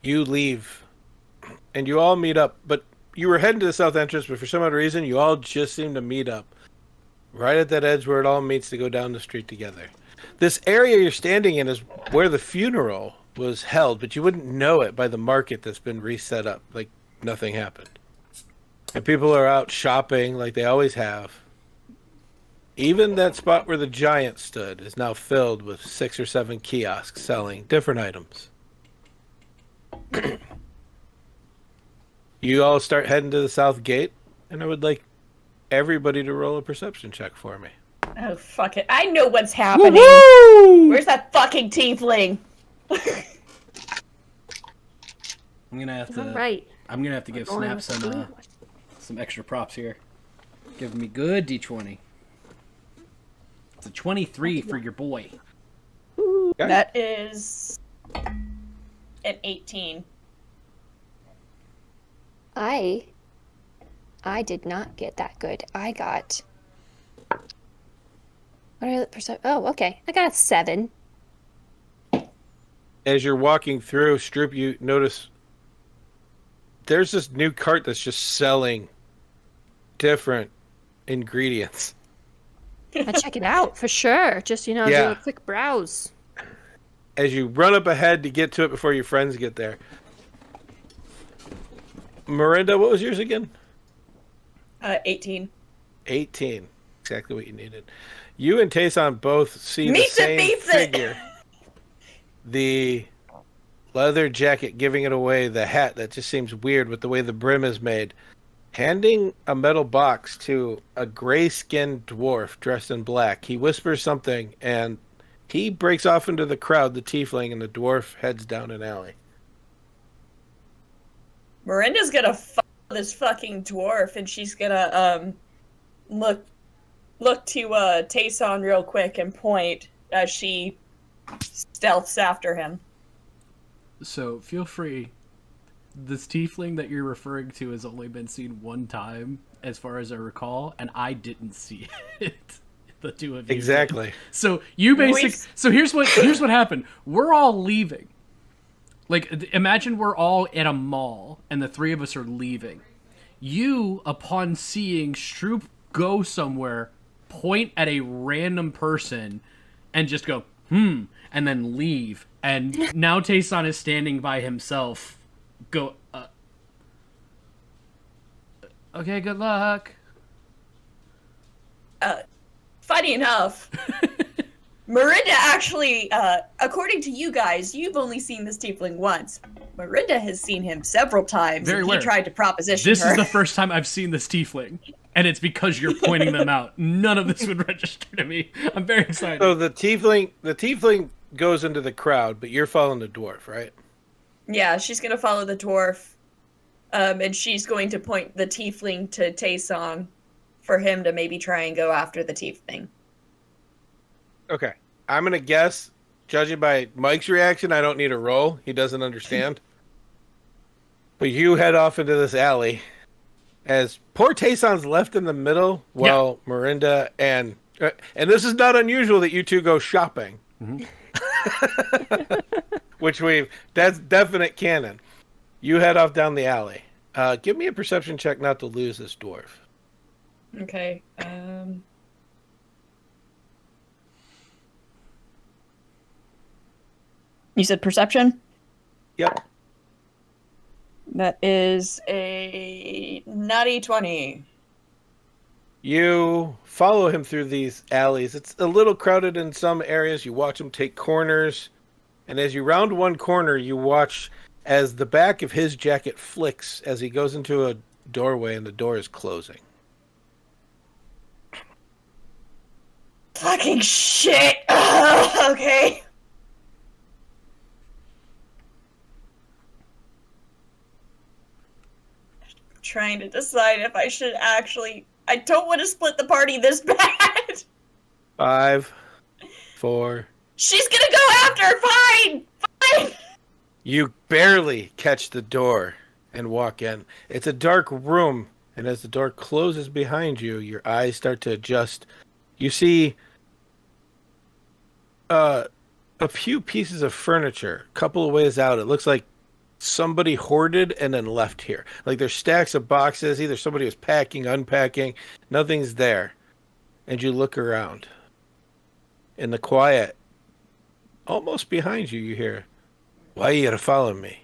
You leave, and you all meet up, but you were heading to the south entrance, but for some other reason, you all just seem to meet up. Right at that edge where it all meets to go down the street together. This area you're standing in is where the funeral was held, but you wouldn't know it by the market that's been reset up, like nothing happened. And people are out shopping like they always have. Even that spot where the giant stood is now filled with 6 or 7 kiosks selling different items. You all start heading to the south gate, and I would like everybody to roll a perception check for me. Oh, fuck it. I know what's happening. Woo-hoo! Where's that fucking tiefling? I'm gonna have to. Right. I'm gonna have to give Snap some extra props here. Give me good D20. It's a 23 for your boy. That is an 18. I did not get that good. I got. What are the percent? Oh, okay. I got a 7. As you're walking through, Stroop, you notice there's this new cart that's just selling different ingredients. I check it out for sure. Just, do a quick browse. As you run up ahead to get to it before your friends get there. Myrynda, what was yours again? 18. 18. Exactly what you needed. You and Te'son both see the same figure. The leather jacket giving it away, the hat that just seems weird with the way the brim is made. Handing a metal box to a gray-skinned dwarf dressed in black. He whispers something, and he breaks off into the crowd, the tiefling, and the dwarf heads down an alley. Myrynda's gonna follow this fucking dwarf, and she's gonna look to Te'son real quick and point as she stealths after him. So feel free. This tiefling that you're referring to has only been seen one time, as far as I recall, and I didn't see it. The two of you. Exactly. So you So here's what happened. We're all leaving. Like, imagine we're all at a mall, and the three of us are leaving. You, upon seeing Stroop go somewhere, point at a random person, and just go, and then leave. And now Te'son is standing by himself. Go, okay, good luck. Funny enough, Myrynda actually, according to you guys, you've only seen this tiefling once. Myrynda has seen him several times, and he tried to proposition This her. is the first time I've seen this tiefling, and it's because you're pointing them out. None of this would register to me. I'm very excited. So the tiefling goes into the crowd, but you're following the dwarf, right? Yeah, she's gonna follow the dwarf, and she's going to point the tiefling to Te'son for him to maybe try and go after the tiefling. Okay. I'm going to guess, judging by Mike's reaction, I don't need a roll. He doesn't understand. But you head off into this alley as poor Te'son's left in the middle while Myrynda and this is not unusual that you two go shopping. Mm-hmm. That's definite canon. You head off down the alley. Give me a perception check not to lose this dwarf. Okay. You said perception? Yep. That is a natty 20. You follow him through these alleys. It's a little crowded in some areas. You watch him take corners. And as you round one corner, you watch as the back of his jacket flicks as he goes into a doorway and the door is closing. Fucking shit! Okay. Trying to decide if I should actually... I don't want to split the party this bad! 5, 4... She's gonna go after her! Fine! Fine! You barely catch the door and walk in. It's a dark room, and as the door closes behind you, your eyes start to adjust. You see a few pieces of furniture, a couple of ways out. It looks like somebody hoarded and then left here. Like there's stacks of boxes. Either somebody was packing, unpacking. Nothing's there. And you look around. In the quiet, almost behind you, you hear, "Why you gotta follow me?"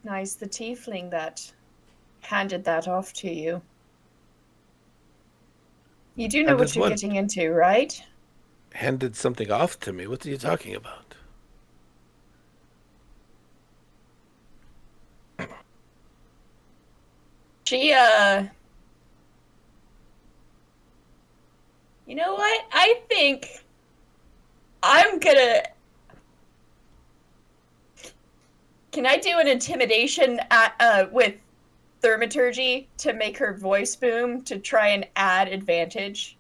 Nice, the tiefling that handed that off to you. You do know what you're getting into, right? Handed something off to me? What are you talking about? She, you know what? I think I'm gonna... Can I do an intimidation with thaumaturgy to make her voice boom to try and add advantage?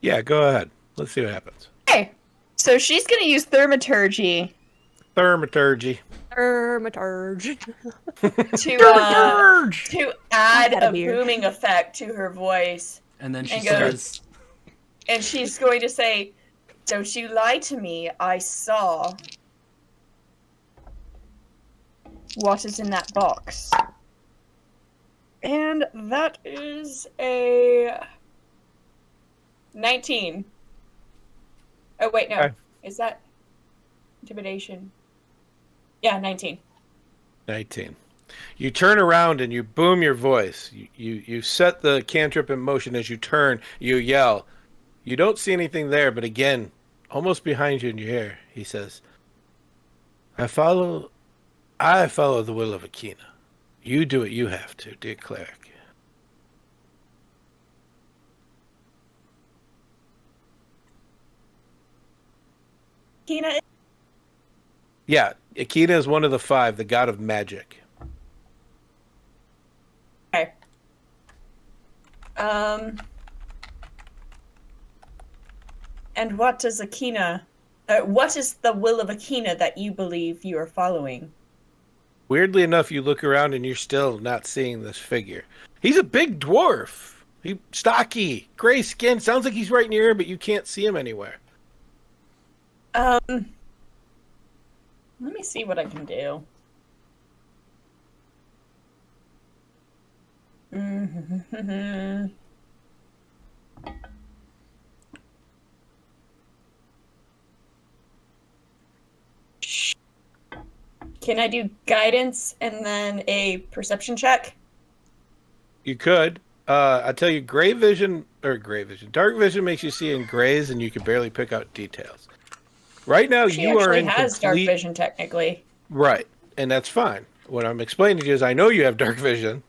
Yeah, go ahead. Let's see what happens. Okay, so she's gonna use thaumaturgy. Thaumaturgy. to add a booming effect to her voice. And then she says... And she's going to say, "Don't you lie to me, I saw what is in that box." And that is a 19. Oh, wait, no. Okay. Is that intimidation? Yeah, 19. 19. You turn around and you boom your voice. You set the cantrip in motion. As you turn, you yell. You don't see anything there, but again, almost behind you in your ear, he says, I follow the will of Akina. You do what you have to, dear cleric. Akina? Yeah, Akina is one of the 5, the god of magic. Okay. And what does Akina... what is the will of Akina that you believe you are following? Weirdly enough, you look around and you're still not seeing this figure. He's a big dwarf. He's stocky, gray skin. Sounds like he's right in your ear, but you can't see him anywhere. Let me see what I can do. Can I do guidance and then a perception check? You could. I tell you, dark vision makes you see in grays, and you can barely pick out details. Right now, She you are in actually has dark vision, technically. Right, and that's fine. What I'm explaining to you is I know you have dark vision.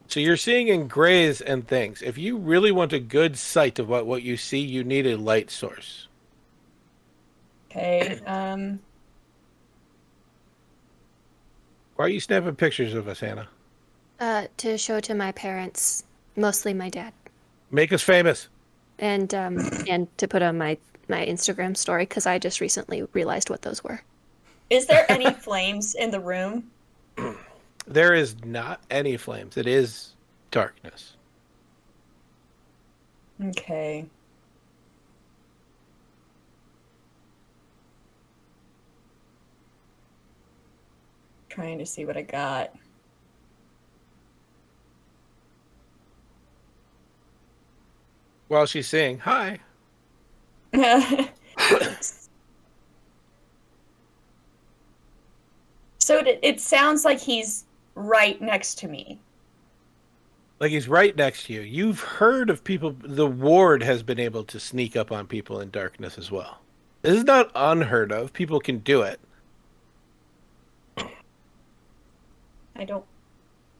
So you're seeing in grays and things. If you really want a good sight of what you see, you need a light source. Okay, Why are you snapping pictures of us, Hannah? To show to my parents, mostly my dad. Make us famous. And to put on my Instagram story, because I just recently realized what those were. Is there any flames in the room? There is not any flames. It is darkness. Okay. Trying to see what I got. While she's saying hi. So it sounds like he's right next to me. Like he's right next to you. You've heard of people. The ward has been able to sneak up on people in darkness as well. This is not unheard of. People can do it. I don't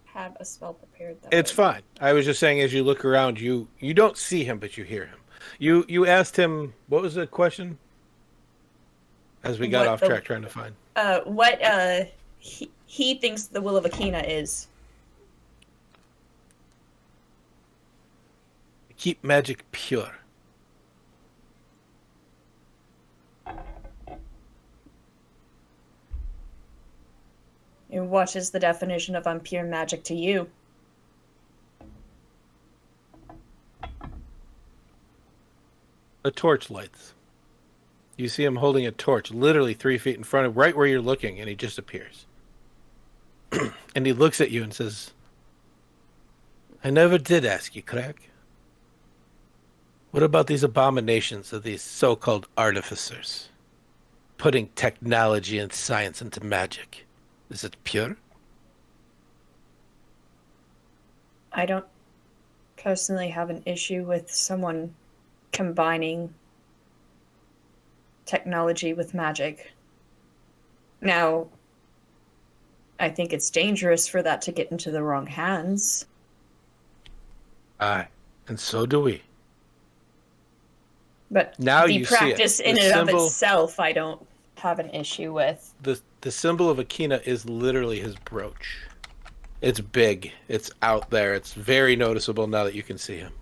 have a spell prepared though. It's fine. I was just saying, as you look around, you don't see him, but you hear him. You asked him, what was the question? As we got off track trying to find. What he thinks the Will of Akina is. Keep magic pure. And what is the definition of impure magic to you? A torch lights. You see him holding a torch literally 3 feet in front of right where you're looking, and he just appears. And he looks at you and says, I never did ask you, Craig. What about these abominations of these so-called artificers? Putting technology and science into magic. Is it pure? I don't personally have an issue with someone combining technology with magic. Now, I think it's dangerous for that to get into the wrong hands. Aye, and so do we. But now the you see it. practice in and of itself, I don't have an issue with. The symbol of Akina is literally his brooch. It's big. It's out there. It's very noticeable now that you can see him.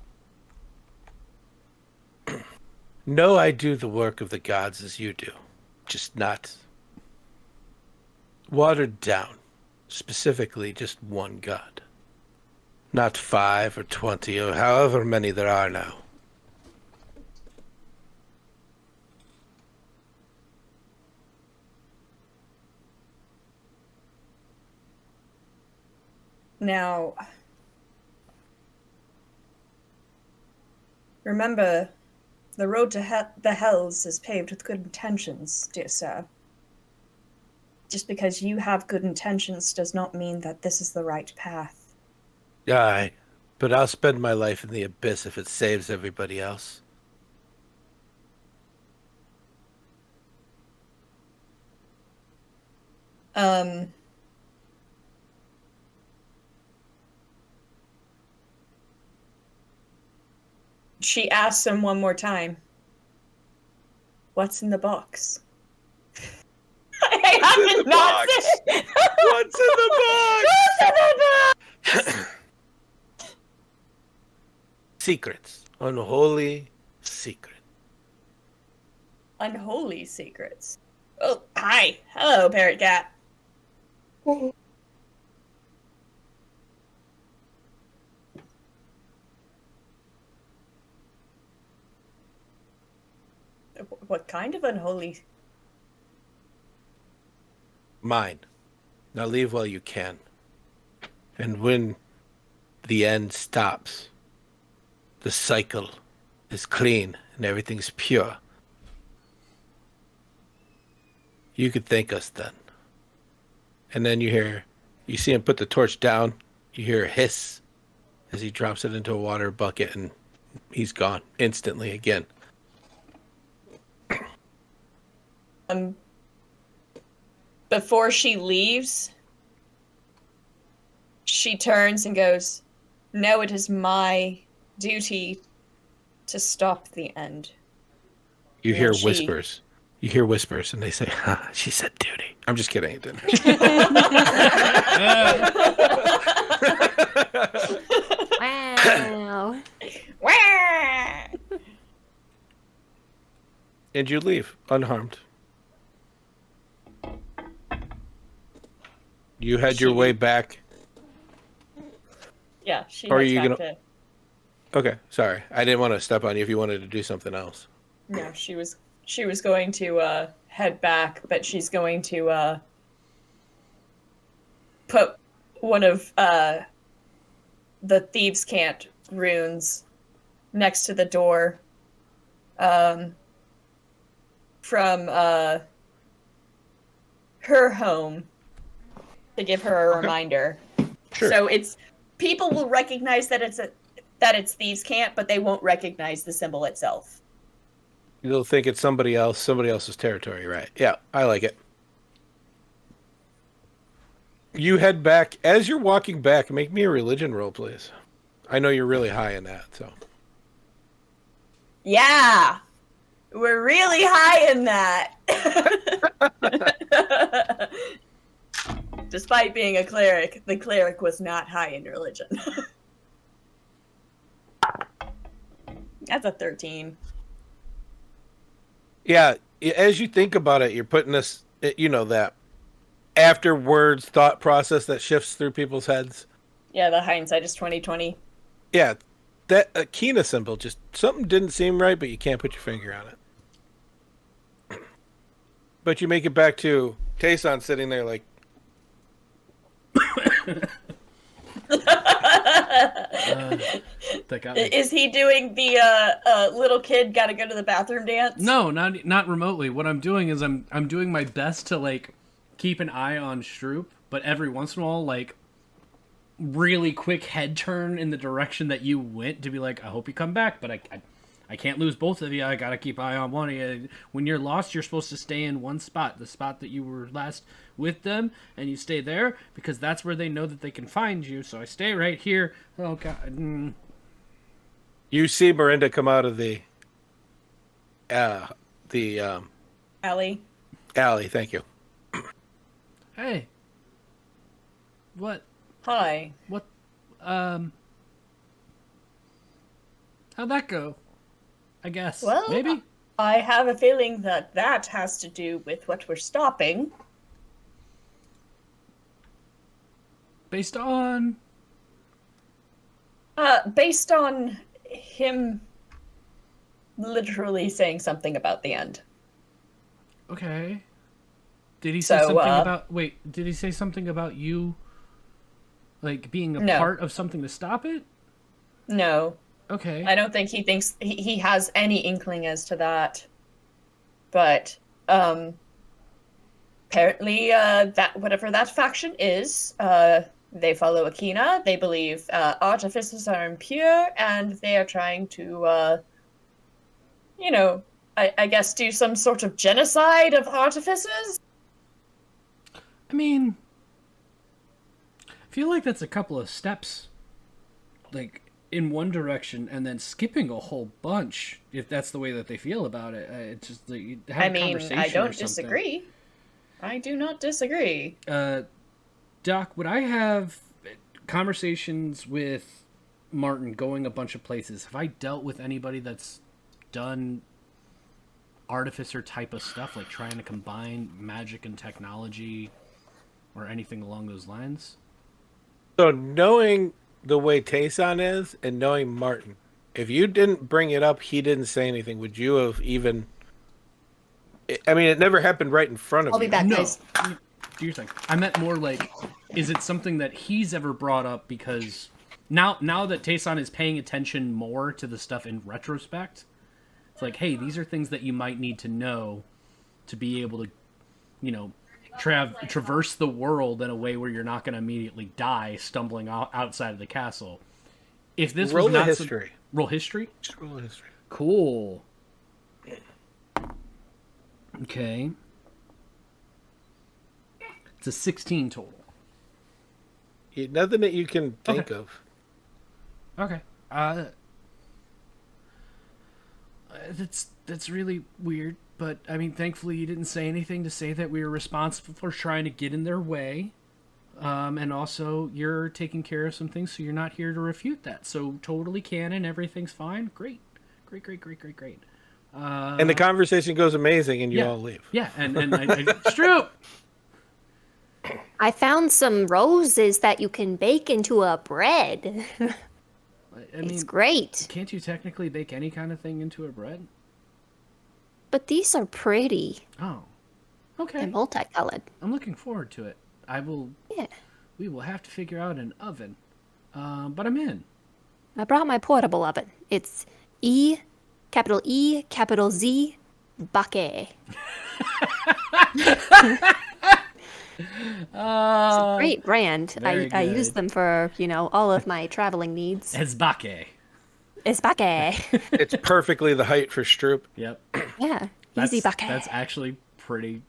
No, I do the work of the gods as you do. Just not watered down. Specifically, just one god. Not 5 or 20 or however many there are now. Now, remember, the road to the hells is paved with good intentions, dear sir. Just because you have good intentions does not mean that this is the right path. Aye, but I'll spend my life in the abyss if it saves everybody else. She asks him one more time, what's in the box? I have not said. What's in the box? What's in the box? Secrets. Unholy secret. Unholy secrets. Oh, hi. Hello, Parrot Cat. What kind of unholy? Mine. Now leave while you can. And when the end stops, the cycle is clean and everything's pure, you could thank us then. And then you see him put the torch down, you hear a hiss as he drops it into a water bucket, and he's gone instantly again. Before she leaves, she turns and goes, "No, it is my duty to stop the end." You And hear she- whispers. You hear whispers, and they say, ha, she said duty. I'm just kidding. It didn't. Wow. Wah! And you leave unharmed. You had your way back. Yeah, she Or are heads you back gonna- to... Okay, sorry. I didn't want to step on you if you wanted to do something else. No, she was going to head back, but she's going to put one of the Thieves' Cant runes next to the door from her home to give her a reminder. Sure. So people will recognize that it's Thieves' Cant, but they won't recognize the symbol itself. You'll think it's somebody else's territory, right? Yeah, I like it. You head back. As you're walking back, make me a religion roll, please. I know you're really high in that, so. Yeah! We're really high in that! Despite being a cleric, the cleric was not high in religion. That's a 13. Yeah, as you think about it, you're putting this, that afterwards thought process that shifts through people's heads. Yeah, the hindsight is 20/20. Yeah, that Kina symbol, just something didn't seem right, but you can't put your finger on it. But you make it back to Te'son sitting there like... That got me. Is he doing the little kid gotta go to the bathroom dance? No, not remotely. What I'm doing is I'm doing my best to like keep an eye on Stroop, but every once in a while, like really quick head turn in the direction that you went to be like, I hope you come back, but I can't lose both of you. I gotta keep eye on one of you. When you're lost, you're supposed to stay in one spot, the spot that you were last with them, and you stay there because that's where they know that they can find you. So I stay right here. Oh God. You see Myrynda come out of the Allie. alley. Thank you. Hey. What? Hi. What? How'd that go? I guess. Well, Maybe? I have a feeling that has to do with what we're stopping. Based on... Based on him literally saying something about the end. Okay. Did he say something about... Wait, did he say something about you, like, being a part of something to stop it? No. Okay. I don't think he thinks he has any inkling as to that. But apparently that whatever that faction is, they follow Akina. They believe artificers are impure, and they are trying to, I guess do some sort of genocide of artificers. I mean, I feel like that's a couple of steps, like, in one direction and then skipping a whole bunch, if that's the way that they feel about it. It's just like, you have a conversation I don't or something. disagree. I do not disagree. Doc, would I have conversations with Martin going a bunch of places? Have I dealt with anybody that's done artificer type of stuff, like trying to combine magic and technology or anything along those lines? So knowing the way Te'son is and knowing Martin, if you didn't bring it up, he didn't say anything, would you have even... I mean, it never happened right in front of you. I'll be back, guys. Do your thing. I meant more like, is it something that he's ever brought up? Because now that Te'son is paying attention more to the stuff in retrospect, it's like, hey, these are things that you might need to know to be able to, traverse the world in a way where you're not going to immediately die stumbling outside of the castle. If this roll was not history. Roll history? Just roll history. Cool. Okay. It's a 16 total. Nothing that you can think of. Okay. That's really weird, but I mean, thankfully you didn't say anything to say that we were responsible for trying to get in their way. And also you're taking care of some things, so you're not here to refute that. So totally canon, everything's fine. Great. And the conversation goes amazing, and you all leave. Yeah, and Stroop! I found some roses that you can bake into a bread. It's great. Can't you technically bake any kind of thing into a bread? But these are pretty. Oh. Okay. They're multicolored. I'm looking forward to it. I will... Yeah. we will have to figure out an oven. But I'm in. I brought my portable oven. It's E, capital Z, Bake. It's a great brand. I use them for, all of my traveling needs. It's Bake. It's Bake. It's perfectly the height for Stroop. Yep. Yeah, easy Bake. That's actually pretty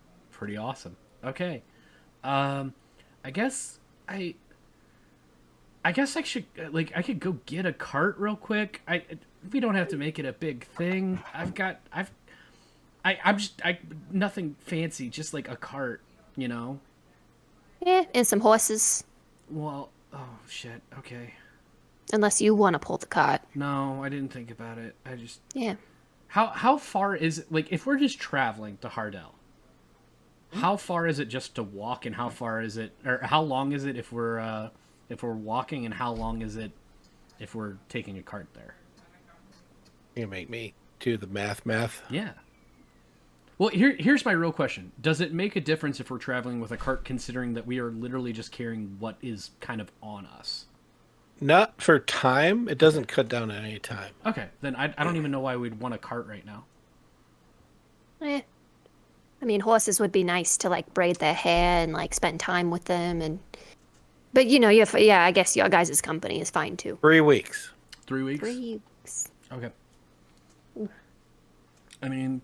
awesome. Okay. I guess I should I could go get a cart real quick. We don't have to make it a big thing. I'm just nothing fancy, just like a cart, Yeah, and some horses. Well, oh shit. Okay. Unless you want to pull the cart. No, I didn't think about it. Yeah. How far is it? Like, if we're just traveling to Hardell, how far is it just to walk, and how far is it, or how long is it if we're walking, and how long is it if we're taking a cart there? You make me do the math. Yeah. Well, here's my real question. Does it make a difference if we're traveling with a cart, considering that we are literally just carrying what is kind of on us? Not for time. It doesn't cut down on any time. Okay, then I don't even know why we'd want a cart right now. I mean, horses would be nice to braid their hair and spend time with them, but I guess your guys' company is fine too. 3 weeks. 3 weeks. 3 weeks. Okay. I mean,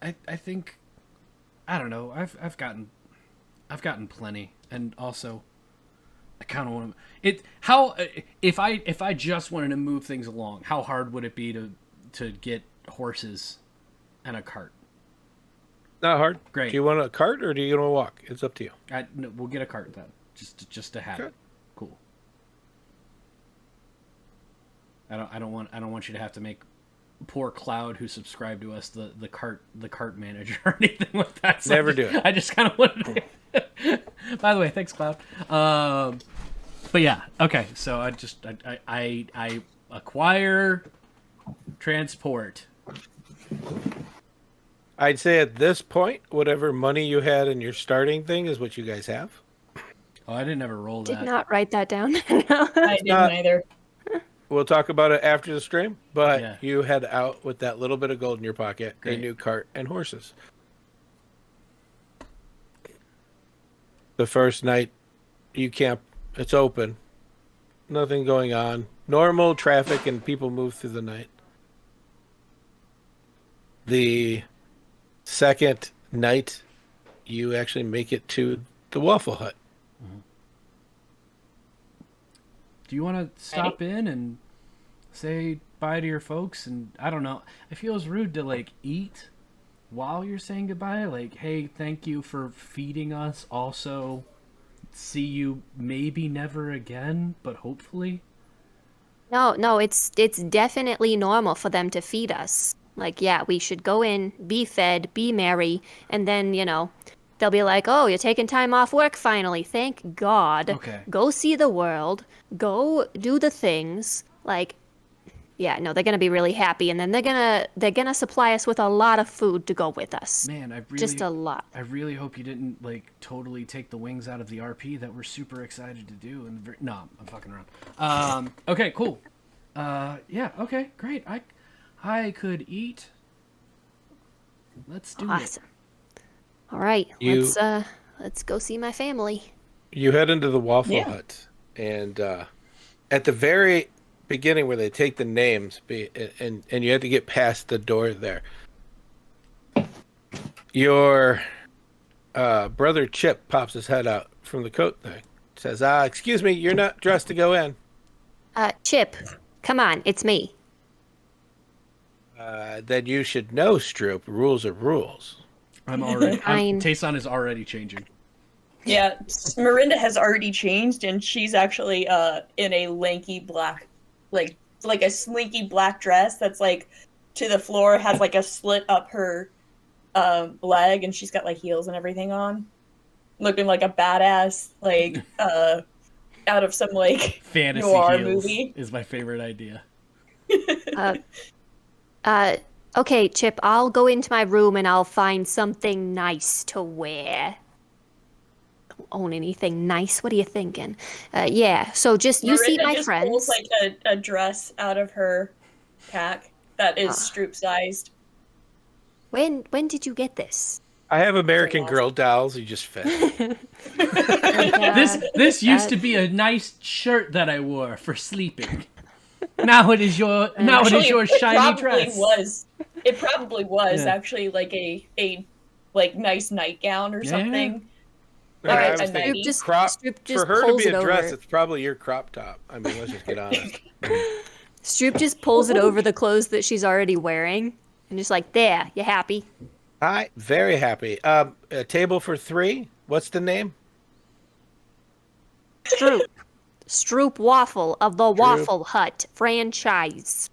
I think, I don't know. I've gotten plenty, and also I kind of want to. If I just wanted to move things along, how hard would it be to get horses and a cart? Not hard. Great. Do you want a cart or do you want to walk? It's up to you. No, we'll get a cart then, just to have it. Cool. I don't want you to have to make poor Cloud, who subscribed to us, the cart manager or anything like that. So Never do it. I just kind of wanted to. By the way, thanks, Cloud. But yeah, okay. So I acquire, transport. I'd say at this point, whatever money you had in your starting thing is what you guys have. Oh, I didn't ever roll that. Did not write that down. I didn't either. We'll talk about it after the stream, but Yeah. you head out with that little bit of gold in your pocket, Great. a new cart, and horses. The first night you camp, it's open. Nothing going on. Normal traffic and people move through the night. The second night, you actually make it to the Waffle Hut. Do you want to stop in and say bye to your folks? And I don't know. It feels rude to eat while you're saying goodbye. Hey, thank you for feeding us. Also, see you maybe never again, but hopefully. No, it's definitely normal for them to feed us. Yeah, we should go in, be fed, be merry, and then, they'll be like, oh, you're taking time off work finally. Thank God. Okay. Go see the world. Go do the things. Yeah, no, they're gonna be really happy, and then they're gonna supply us with a lot of food to go with us. Man, just a lot. I really hope you didn't totally take the wings out of the RP that we're super excited to do. No, I'm fucking around. Okay, cool. Yeah, okay, great. I could eat. Let's do it. Awesome. All right, let's go see my family. You head into the Waffle Hut, and at the very beginning where they take the names, and you have to get past the door there. Your brother Chip pops his head out from the coat thing. Says, excuse me, you're not dressed to go in. Chip, come on, it's me. Then you should know, Stroop, rules are rules. Te'son is already changing. Yeah, Myrynda has already changed, and she's actually in a lanky black, like a slinky black dress that's to the floor, has a slit up her leg, and she's got heels and everything on, looking like a badass, out of some fantasy noir heels movie. Is my favorite idea. Okay, Chip, I'll go into my room and I'll find something nice to wear. own anything nice. What are you thinking? Yeah. So just you see Myrynda my just friends. pulls like a dress out of her pack that is Stroop sized. When did you get this? I have American Girl dolls. You just fit. This used to be a nice shirt that I wore for sleeping. Now it is your shiny dress. It probably was actually like a like nice nightgown or something. Yeah. Like I a was thinking nightie. Stroop just for her to pulls be it a dress, over. it's probably your crop top. I mean, let's just get honest. Stroop just pulls it over the clothes that she's already wearing, and just like, there, you happy? Hi, very happy. A table for 3. What's the name? Stroop. Stroop Waffle of the Waffle Hut franchise.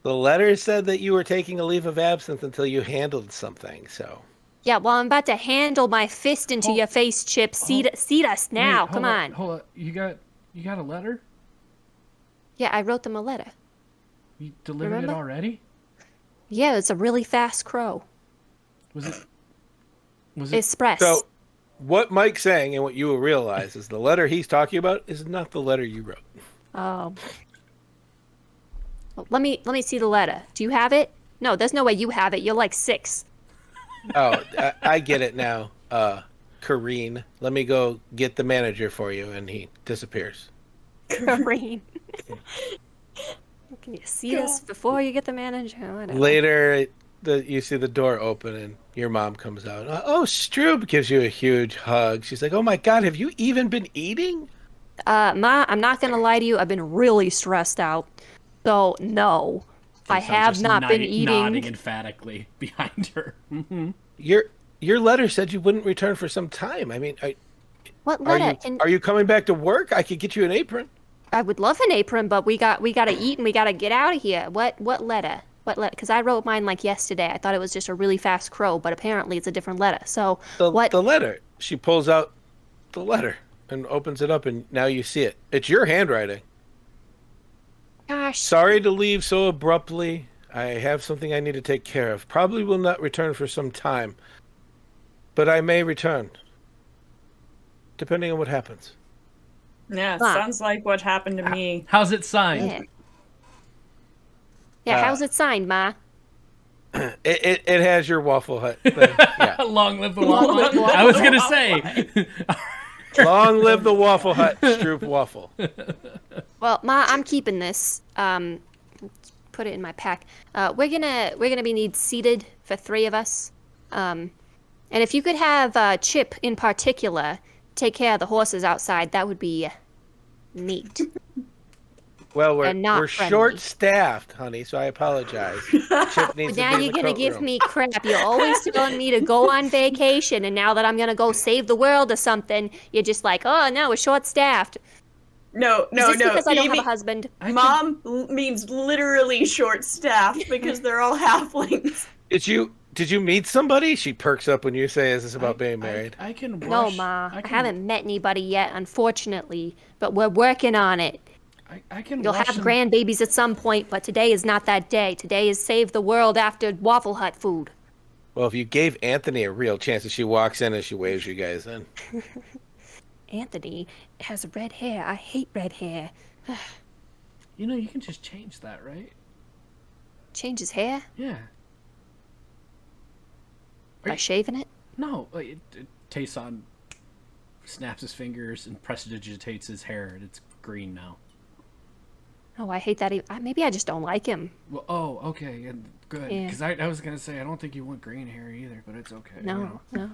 The letter said that you were taking a leave of absence until you handled something, so. Yeah, well, I'm about to handle my fist into your face, Chip. Seat us now. Come on. Hold on. You got a letter? Yeah, I wrote them a letter. You delivered Remember? it already? Yeah, it's a really fast crow. Was it Express. So, what Mike's saying and what you will realize is the letter he's talking about is not the letter you wrote. Oh. Well, let me see the letter. Do you have it? No, there's no way you have it. You're like 6. Oh, I get it now. Kareen, let me go get the manager for you, and he disappears. Kareen. Can you see us before you get the manager? Whatever. Later, you see the door open, and your mom comes out. Oh, Stroop gives you a huge hug. She's like, "Oh my God, have you even been eating?" Ma, I'm not gonna lie to you. I've been really stressed out. So no, I have not been eating. Nodding emphatically behind her. Mm-hmm. Your letter said you wouldn't return for some time. I mean, What letter? are you coming back to work? I could get you an apron. I would love an apron, but we gotta eat and we gotta get out of here. What letter? What letter? Because I wrote mine like yesterday. I thought it was just a really fast crow, but apparently it's a different letter. So The what? letter. She pulls out the letter and opens it up, and now you see it. It's your handwriting. Gosh. Sorry to leave so abruptly. I have something I need to take care of. Probably will not return for some time, but I may return, depending on what happens. Yeah, Huh. sounds like what happened to me. How's it signed? Yeah. Yeah, how's it signed, Ma? It has your Waffle Hut thing. Yeah. Long live the Waffle Hut. I was gonna say. Long live the Waffle Hut, Stroop Waffle. Well, Ma, I'm keeping this. Put it in my pack. We're gonna be need seated for 3 of us. And if you could have Chip in particular take care of the horses outside, that would be neat. Well, And not we're friendly. short-staffed, honey, so I apologize. Chip needs Now to be you're in the gonna coat give room. me crap. You're always telling me to go on vacation, and now that I'm gonna go save the world or something, you're just like, oh no, we're short-staffed. No. Is this because I don't have a Amy- husband? Mom means literally short-staffed because they're all halflings. Did you meet somebody? She perks up when you say, "Is this about being married?" I can No, wash. Ma. I can- haven't met anybody yet, unfortunately, but we're working on it. I can. You'll wash have some- grandbabies at some point, but today is not that day. Today is save the world after Waffle Hut food. Well, if you gave Anthony a real chance, and she walks in and she waves you guys in. Anthony has red hair. I hate red hair. You know, you can just change that, right? Change his hair Yeah. by shaving it? No, Te'son snaps his fingers and prestidigitates his hair, and it's green now. Oh, I hate that. Maybe I just don't like him. Well, oh, okay, and good. Yeah. Because I was gonna say I don't think you want green hair either, but it's okay. you No, know. no.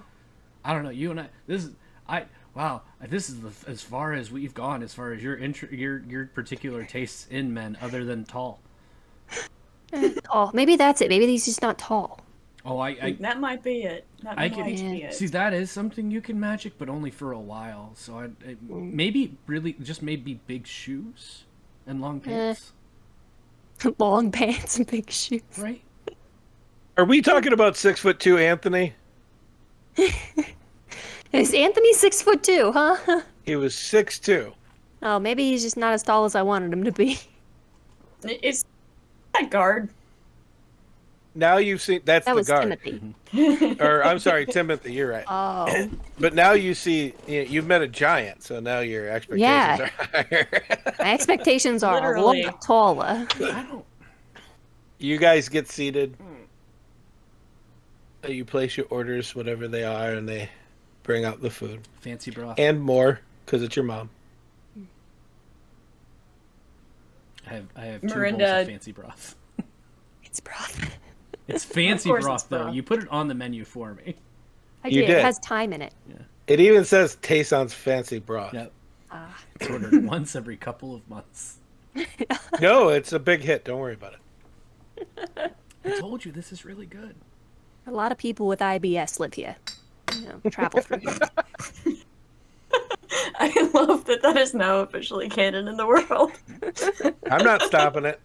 I don't know. You and I. Wow. This is as far as we've gone, as far as your particular tastes in men, other than tall. Oh, maybe that's it. Maybe he's just not tall. Oh, I That might be it. That I might can be it. see that is something you can magic, but only for a while. So maybe really just maybe big shoes and long pants, Long pants and big shoes. right? Are we talking about 6'2" Anthony? Is Anthony 6'2", huh? He was 6'2". Oh, maybe he's just not as tall as I wanted him to be. It's that guard. now you've seen that's That the was guard. Timothy. Or I'm sorry, Timothy. You're right. Oh, But now you see you've met a giant, so now your expectations Yeah. are higher. my expectations are a Literally. lot taller. I don't. You guys get seated. You place your orders, whatever they are, and they bring out the food Fancy broth. and more because it's your mom. I have 2 bowls Myrynda- of fancy broth. It's broth. It's fancy course broth, it's though. broth. You put it on the menu for me. I You did. did. It has thyme in it. It even says Te'son's fancy broth. Yep. Ah. It's ordered once every couple of months. No, it's a big hit. Don't worry about it. I told you, this is really good. A lot of people with IBS live here. Travel through here. I love that is now officially canon in the world. I'm not stopping it.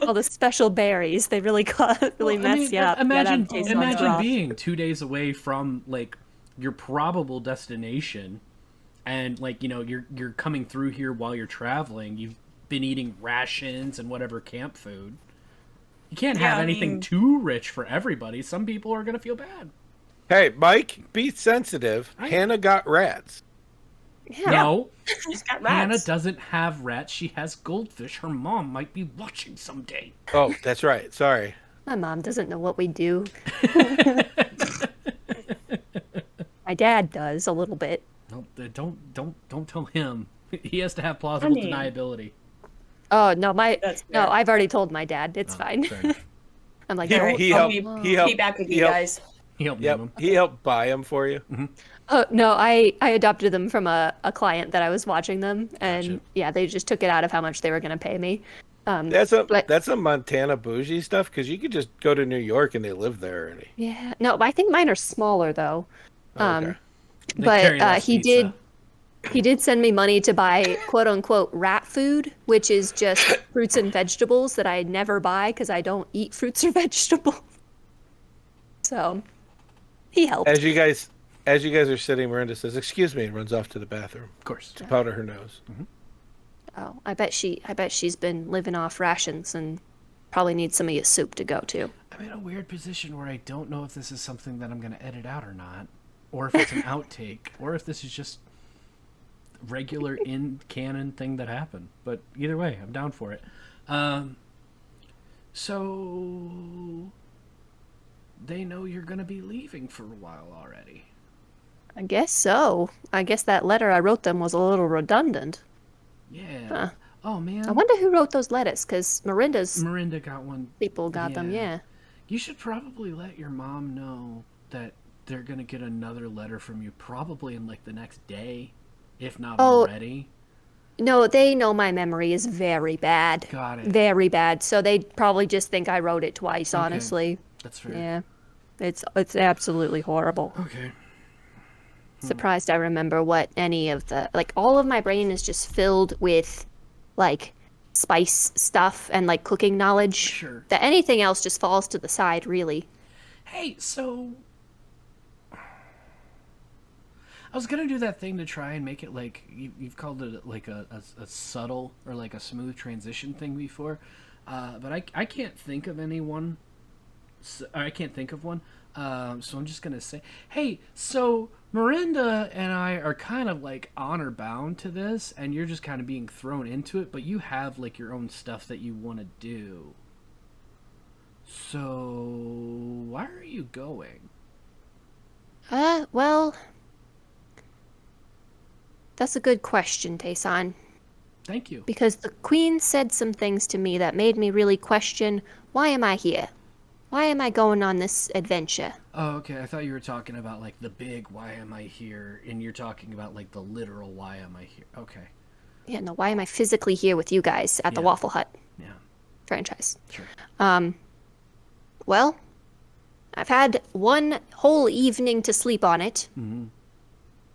All the special berries, they really mess you up. Imagine, Gotta taste imagine broth. being 2 days away from like your probable destination, and like you're coming through here while you're traveling. You've been eating rations and whatever camp food. You can't have I anything mean- too rich for everybody. Some people are gonna feel bad. Hey, Mike, be sensitive. Hannah got rats. Yeah. No, She's got Hannah rats. doesn't have rats. She has goldfish. Her mom might be watching someday. Oh, that's right. Sorry. My mom doesn't know what we do. My dad does a little bit. No, don't tell him. He has to have plausible I mean- deniability. Oh no, That's no, fair. I've already told my dad. It's fine. Fair enough. I'm like, He, "Oh, he I'll helped. be, He helped. be back with he you helped- guys. He helped Yep. name him. He helped buy them for you. oh no, I adopted them from a client that I was watching them, and Gotcha. yeah, they just took it out of how much they were going to pay me. That's a But- that's a Montana bougie stuff because you could just go to New York and they live there already. Yeah, no, I think mine are smaller though. Okay. They But carry less he pizza. did send me money to buy quote unquote rat food, which is just fruits and vegetables that I never buy because I don't eat fruits or vegetables. So he helped. As you guys are sitting, Myrynda says, "Excuse me," and runs off to the bathroom Of course. to powder her nose. Oh, I bet she's been living off rations and probably needs some of your soup to go to. I'm in a weird position where I don't know if this is something that I'm going to edit out or not, or if it's an outtake, or if this is just regular in canon thing that happened. But either way, I'm down for it. So they know you're going to be leaving for a while already. I guess so. I guess that letter I wrote them was a little redundant. Yeah. Huh. Oh man. I wonder who wrote those letters, because Myrynda's Myrynda got one. people got them, yeah. You should probably let your mom know that they're gonna get another letter from you probably in like the next day, if not Oh, already. No, they know my memory is very bad. Got it. Very bad. So they probably just think I wrote it twice, Okay. honestly. That's fair. Yeah. It's absolutely horrible. Okay. Surprised I remember what any of the like all of my brain is just filled with like spice stuff and like cooking knowledge. Sure. That anything else just falls to the side, really. Hey, so I was gonna do that thing to try and make it like you've called it like a subtle or like a smooth transition thing before, but I can't think of anyone. I can't think of one. So I'm just gonna say, hey, so Myrynda and I are kind of like honor bound to this, and you're just kind of being thrown into it, but you have like your own stuff that you want to do. So why are you going? Well, that's a good question, Te'son. Thank you. Because the Queen said some things to me that made me really question, why am I here? Why am I going on this adventure? Oh, okay. I thought you were talking about like the big why am I here, and you're talking about like the literal why am I here. Okay. Yeah, no, why am I physically here with you guys at the Yeah. Waffle Hut Yeah. franchise? Sure. Well, I've had one whole evening to sleep on it. Mm-hmm.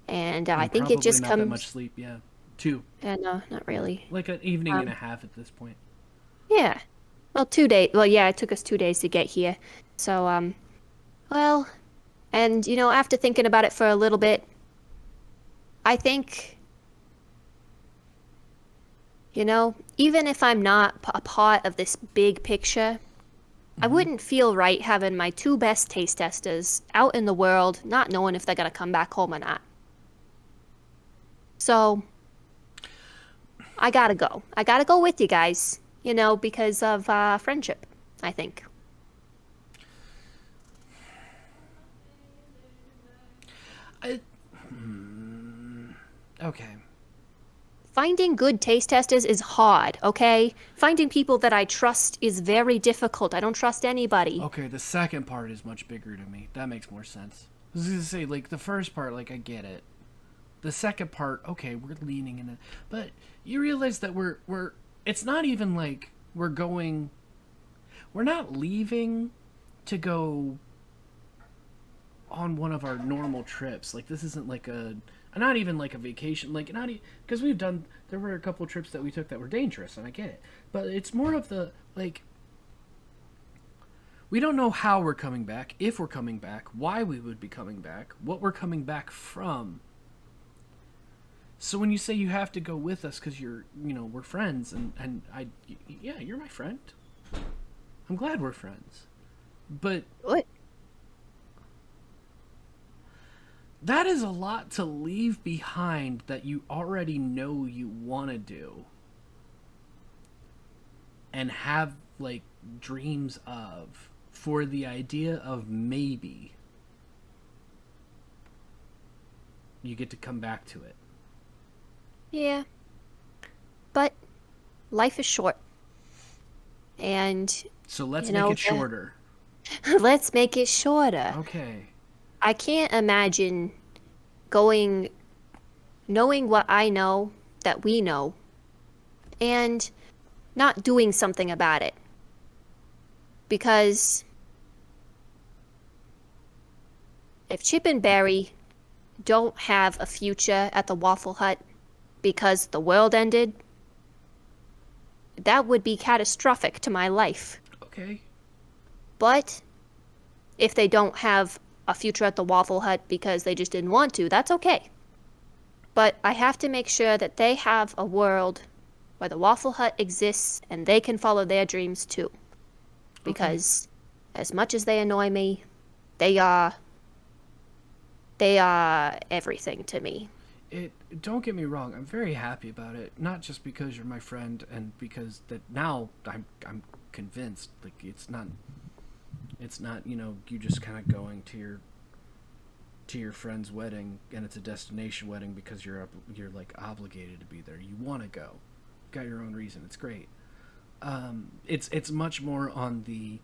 And I And think it just not comes... that much sleep. Yeah. 2. No, not really. Like an evening and a half at this point. Yeah. Well, 2 days. Well, yeah, it took us 2 days to get here. So, well, and, you know, after thinking about it for a little bit, I think, you know, even if I'm not a part of this big picture, I wouldn't feel right having my 2 best taste testers out in the world, not knowing if they're gonna come back home or not. So, I gotta go. I gotta go with you guys, because of friendship, I think. Okay. Finding good taste testers is hard, okay? Finding people that I trust is very difficult. I don't trust anybody. Okay, the second part is much bigger to me. That makes more sense. I was gonna say, like, the first part, like, I get it. The second part, okay, we're leaning in it. But you realize that it's not even like we're not leaving to go on one of our normal trips. Like, this isn't like not even like a vacation, like, not because there were a couple trips that we took that were dangerous, and I get it, but it's more of the, like, we don't know how we're coming back, if we're coming back, why we would be coming back, what we're coming back from. So when you say you have to go with us because we're friends, and yeah, you're my friend, I'm glad we're friends, but What? that is a lot to leave behind that you already know you want to do and have, like, dreams of, for the idea of maybe you get to come back to it. Yeah. But life is short. And So let's make it shorter. let's make it shorter. Okay. I can't imagine knowing what I know that we know and not doing something about it. Because if Chip and Barry don't have a future at the Waffle Hut because the world ended, that would be catastrophic to my life. Okay. But if they don't have a future at the Waffle Hut because they just didn't want to, that's okay. But I have to make sure that they have a world where the Waffle Hut exists and they can follow their dreams too. Because as much as they annoy me, they are everything to me. Don't get me wrong, I'm very happy about it, not just because you're my friend and because that now I'm convinced, like, it's not you just kind of going to your friend's wedding and it's a destination wedding because you're like obligated to be there. You want to go, got your own reason. It's great. It's much more on the.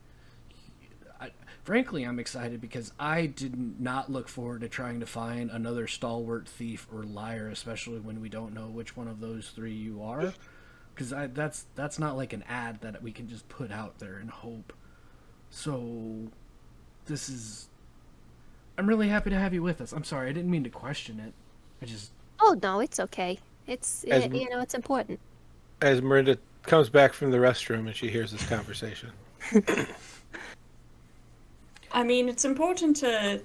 Frankly, I'm excited because I did not look forward to trying to find another stalwart thief or liar, especially when we don't know which one of those 3 you are, because that's not like an ad that we can just put out there and hope. So, I'm really happy to have you with us. I'm sorry, I didn't mean to question it. Oh no, it's okay. It's it's important. As Myrynda comes back from the restroom and she hears this conversation. I mean, it's important to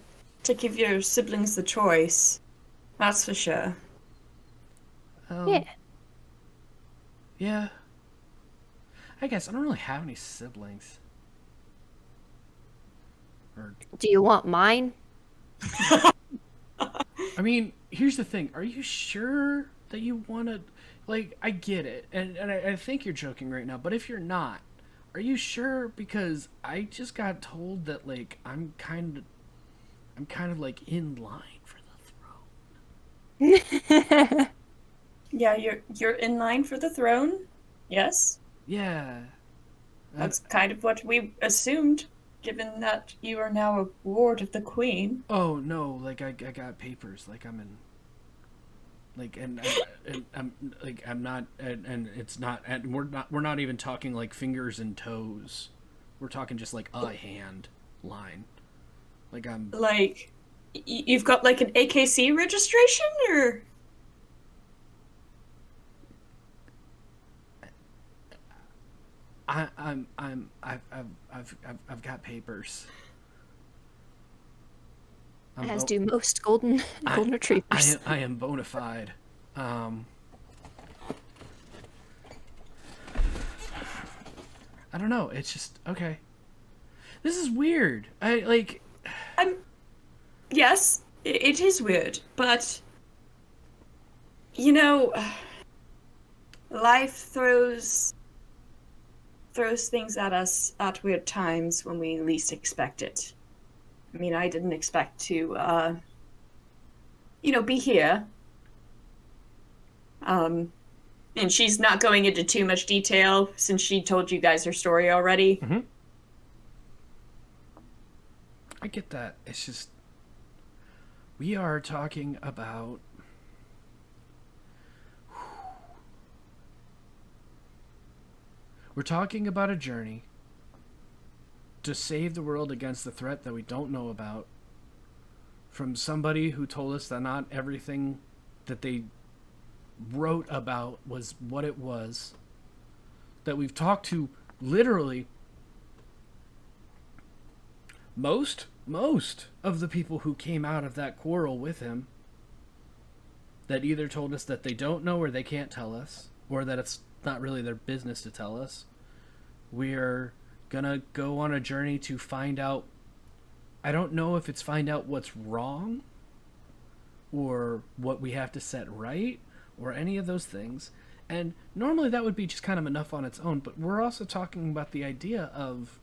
give your siblings the choice. That's for sure. Yeah. Yeah. I guess I don't really have any siblings. Do you want mine? I mean, here's the thing. Are you sure that you want to... Like, I get it. And I think you're joking right now. But if you're not, are you sure? Because I just got told that, like, I'm kind of like, in line for the throne. Yeah, you're in line for the throne? Yes? Yeah. That's kind of what we assumed, given that you are now a ward of the queen. Oh, no. Like, I got papers. Like, I'm in... Like, and I'm like, I'm not, and it's not, and we're not even talking like fingers and toes. We're talking just like a hand line. Like, I'm like, you've got like an AKC registration, or I've got papers. As do most golden retrievers. I am bona fide. I don't know. It's just okay. This is weird. I like. Yes, it is weird, but life throws things at us at weird times when we least expect it. I mean, I didn't expect to, be here. And she's not going into too much detail since she told you guys her story already. Mm-hmm. I get that. It's just we are talking about a journey to save the world against the threat that we don't know about from somebody who told us that not everything that they wrote about was what it was, that we've talked to literally most of the people who came out of that quarrel with him, that either told us that they don't know or they can't tell us, or that it's not really their business to tell us. We're gonna go on a journey to find out, I don't know if it's find out what's wrong or what we have to set right or any of those things. And normally that would be just kind of enough on its own, but we're also talking about the idea of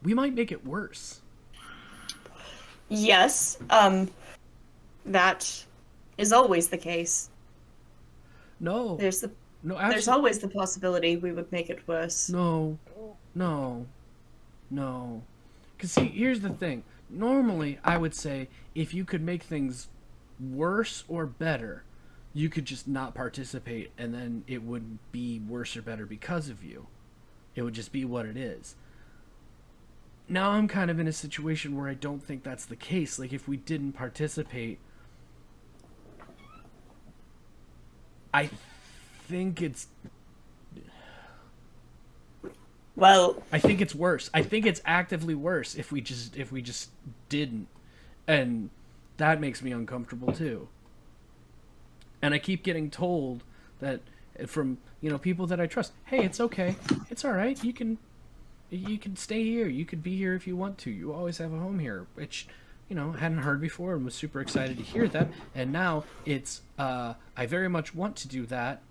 we might make it worse. Yes, that is always the case. No. There's always the possibility we would make it worse. No. Because see, here's the thing. Normally, I would say if you could make things worse or better, you could just not participate, and then it wouldn't be worse or better because of you. It would just be what it is. Now I'm kind of in a situation where I don't think that's the case. Like, if we didn't participate, I think it's... Well, I think it's worse. I think it's actively worse if we just didn't. And that makes me uncomfortable too. And I keep getting told that from, people that I trust, hey, it's okay. It's all right. You can stay here. You could be here if you want to. You always have a home here, which, hadn't heard before and was super excited to hear that. And now it's, I very much want to do that.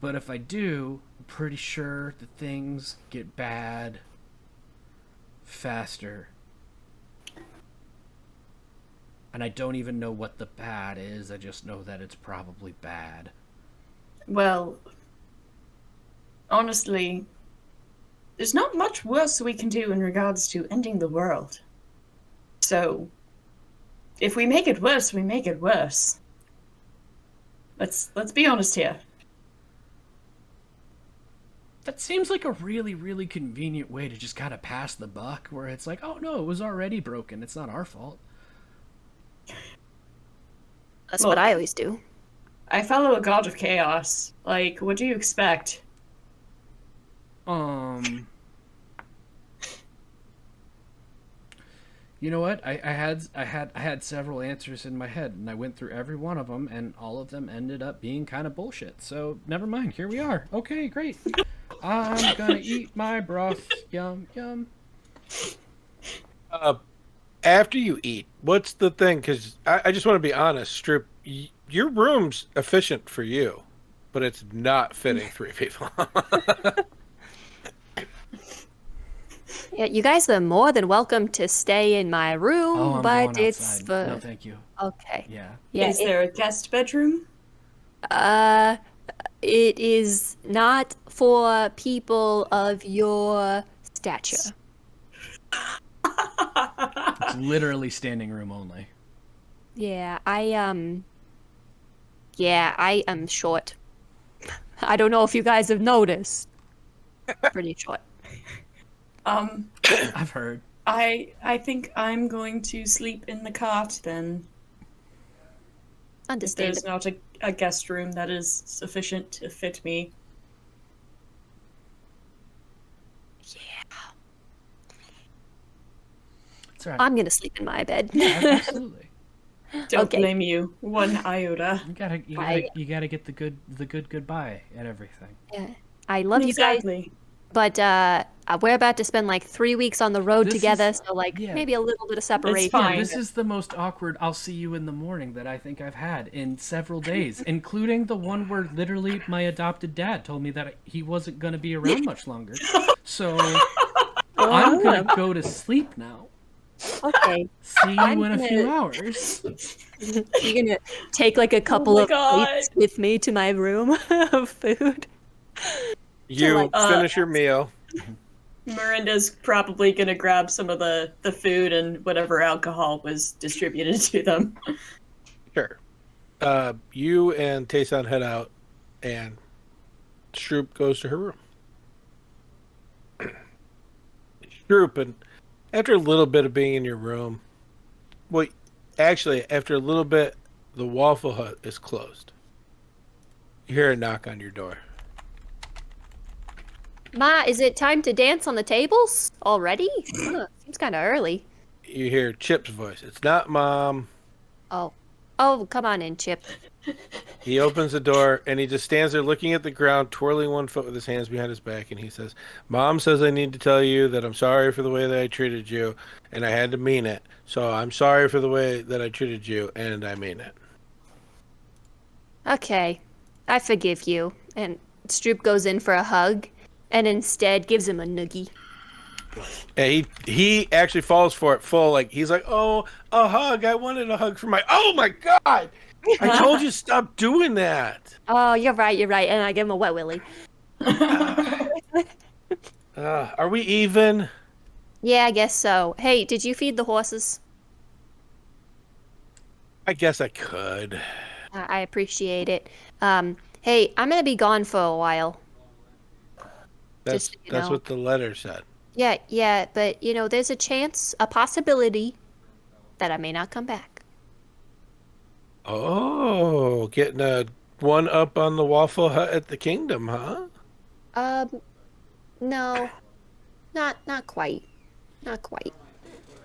But if I do, I'm pretty sure that things get bad faster. And I don't even know what the bad is. I just know that it's probably bad. Well, honestly, there's not much worse we can do in regards to ending the world. So, if we make it worse, we make it worse. Let's be honest here. That seems like a really, really convenient way to just kind of pass the buck, where it's like, oh no, it was already broken. It's not our fault. That's what I always do. I follow a god of chaos. Like, what do you expect? You know what? I had several answers in my head, and I went through every one of them, and all of them ended up being kind of bullshit. So never mind. Here we are. Okay, great. I'm gonna eat my broth. Yum yum. After you eat, what's the thing? Because I just want to be honest, Stroop. Your room's efficient for you, but it's not fitting 3 people. Yeah, you guys are more than welcome to stay in my room, Oh, I'm but going it's outside. for... No, thank you. Okay. Yeah. Yeah, Is there a guest bedroom? it is not for people of your stature. It's literally standing room only. Yeah, I am short. I don't know if you guys have noticed. Pretty short. I've heard. I think I'm going to sleep in the cart then. If there's Understandable. not a guest room that is sufficient to fit me. It's all right. I'm gonna sleep in my bed. Yeah, absolutely. Don't Okay. blame you. One iota. You gotta get the good goodbye at everything. Yeah. I love you guys. Exactly. but we're about to spend like 3 weeks on the road This together, is- so like yeah. maybe a little bit of separation. fine. Yeah, this is the most awkward "I'll see you in the morning" that I think I've had in several days, including the one where literally my adopted dad told me that he wasn't going to be around much longer. So I'm going to go to sleep now. Okay. See you I'm in a gonna- few hours. You're gonna take like a couple my of God. plates with me to my room of food. You like, finish your meal. Myrynda's probably gonna grab some of the food and whatever alcohol was distributed to them. Sure. You and Te'son head out, and Stroop goes to her room. Stroop, and after a little bit of being in your room, well, actually, after a little bit, the Waffle Hut is closed. You hear a knock on your door. Ma, is it time to dance on the tables already? Seems kind of early. You hear Chip's voice. It's not Mom. Oh, come on in, Chip. He opens the door, and he just stands there looking at the ground, twirling one foot with his hands behind his back, and he says, Mom says I need to tell you that I'm sorry for the way that I treated you, and I had to mean it. So I'm sorry for the way that I treated you, and I mean it. Okay, I forgive you. And Stroop goes in for a hug, and instead gives him a noogie. And he actually falls for it full, like, he's like, oh, a hug. I wanted a hug for my... Oh, my God! I told you stop doing that. Oh, you're right. And I give him a wet willy. Are we even? Yeah, I guess so. Hey, did you feed the horses? I guess I could. I appreciate it. Hey, I'm gonna be gone for a while. That's Just, you that's know. what the letter said. Yeah, but there's a possibility that I may not come back. Oh, getting a one up on the Waffle Hut at the Kingdom, huh? No, not quite. Not quite.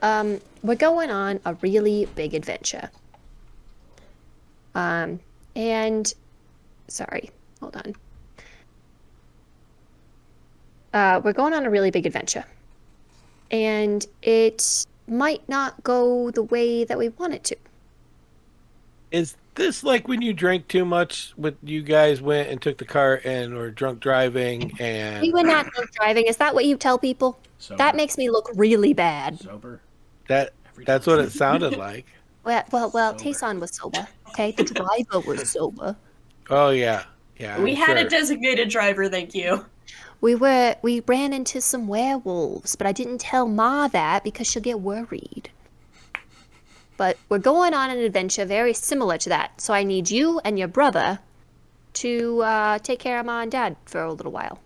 We're going on a really big adventure. And sorry, hold on. We're going on a really big adventure. And it might not go the way that we want it to. Is this like when you drank too much? When you guys went and took the car and were drunk driving We and were not drunk driving. Is that what you tell people? Sober. That makes me look really bad. Sober. that's what it sounded like. Well, Sober. Te'son was sober. Okay, the driver was sober. Oh yeah, We I'm had a sure. designated driver, thank you. We ran into some werewolves, but I didn't tell Ma that because she'll get worried. But we're going on an adventure very similar to that, so I need you and your brother to take care of Ma and Dad for a little while.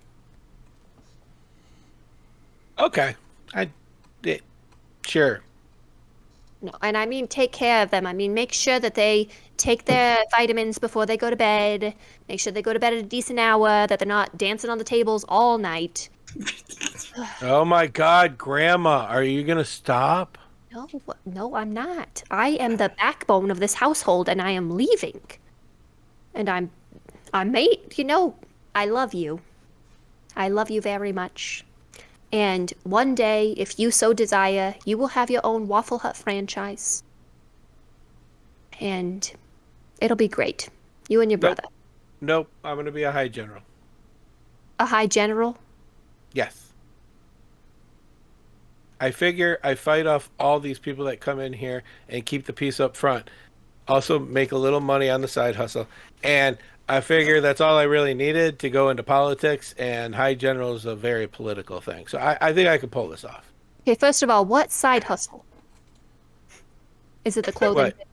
Okay, sure. No, and I mean take care of them. I mean make sure that they take their vitamins before they go to bed. Make sure they go to bed at a decent hour, that they're not dancing on the tables all night. Oh my God, Grandma, are you gonna stop? No, I'm not. I am the backbone of this household, and I am leaving. And I love you. I love you very much. And one day, if you so desire, you will have your own Waffle Hut franchise. And it'll be great. You and your brother. Nope, I'm gonna be a high general. A high general? Yes. I figure I fight off all these people that come in here and keep the peace up front. Also make a little money on the side hustle. And I figure that's all I really needed to go into politics, and high general is a very political thing. So I think I could pull this off. Okay, first of all, what side hustle? Is it the clothing? What?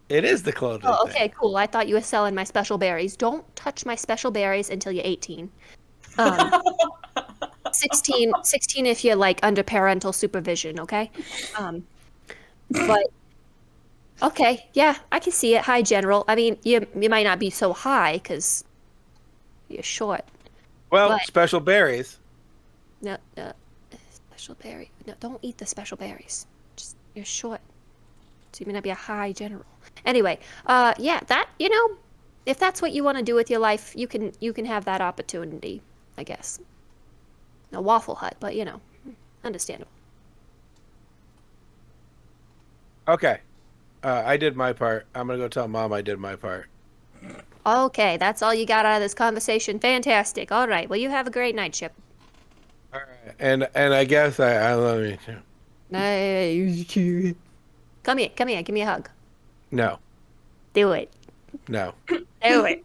It is the clothing Oh, thing. okay, cool. I thought you were selling my special berries. Don't touch my special berries until you're 18. 16 if you're like under parental supervision, okay? But okay, yeah, I can see it. High general. I mean, you might not be so high because you're short. Well, But- special berries. No, special berry. No, don't eat the special berries. Just you're short, so you may not be a high general. Anyway, yeah, that if that's what you want to do with your life, you can have that opportunity, I guess. a Waffle Hut, but understandable. Okay. I did my part. I'm going to go tell Mom I did my part. Okay, that's all you got out of this conversation. Fantastic. All right. Well, you have a great night, Chip. All right. And I guess I love you too. Come here. Give me a hug. No. Do it. No. Do it.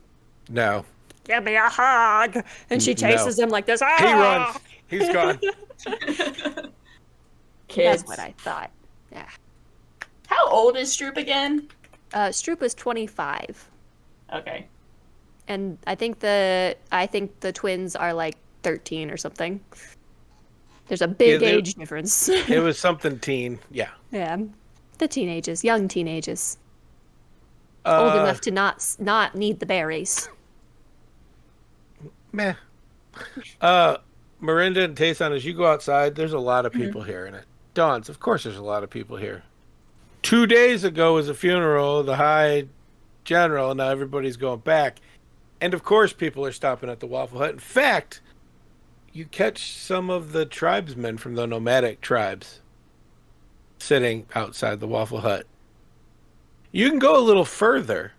No. Give me a hug. And she chases him like this. He runs. He's gone. Kids. That's what I thought. Yeah. How old is Stroop again? Stroop is 25. Okay. And I think the twins are like 13 or something. There's a big age difference. It was something teen. Yeah. Yeah. The teenagers, young teenagers. Old enough to not need the berries. Meh. Myrynda and Te'son, as you go outside, there's a lot of people here, and it dawns. Of course, there's a lot of people here. 2 days ago was a funeral, the High General, and now everybody's going back. And of course, people are stopping at the Waffle Hut. In fact, you catch some of the tribesmen from the nomadic tribes sitting outside the Waffle Hut. You can go a little further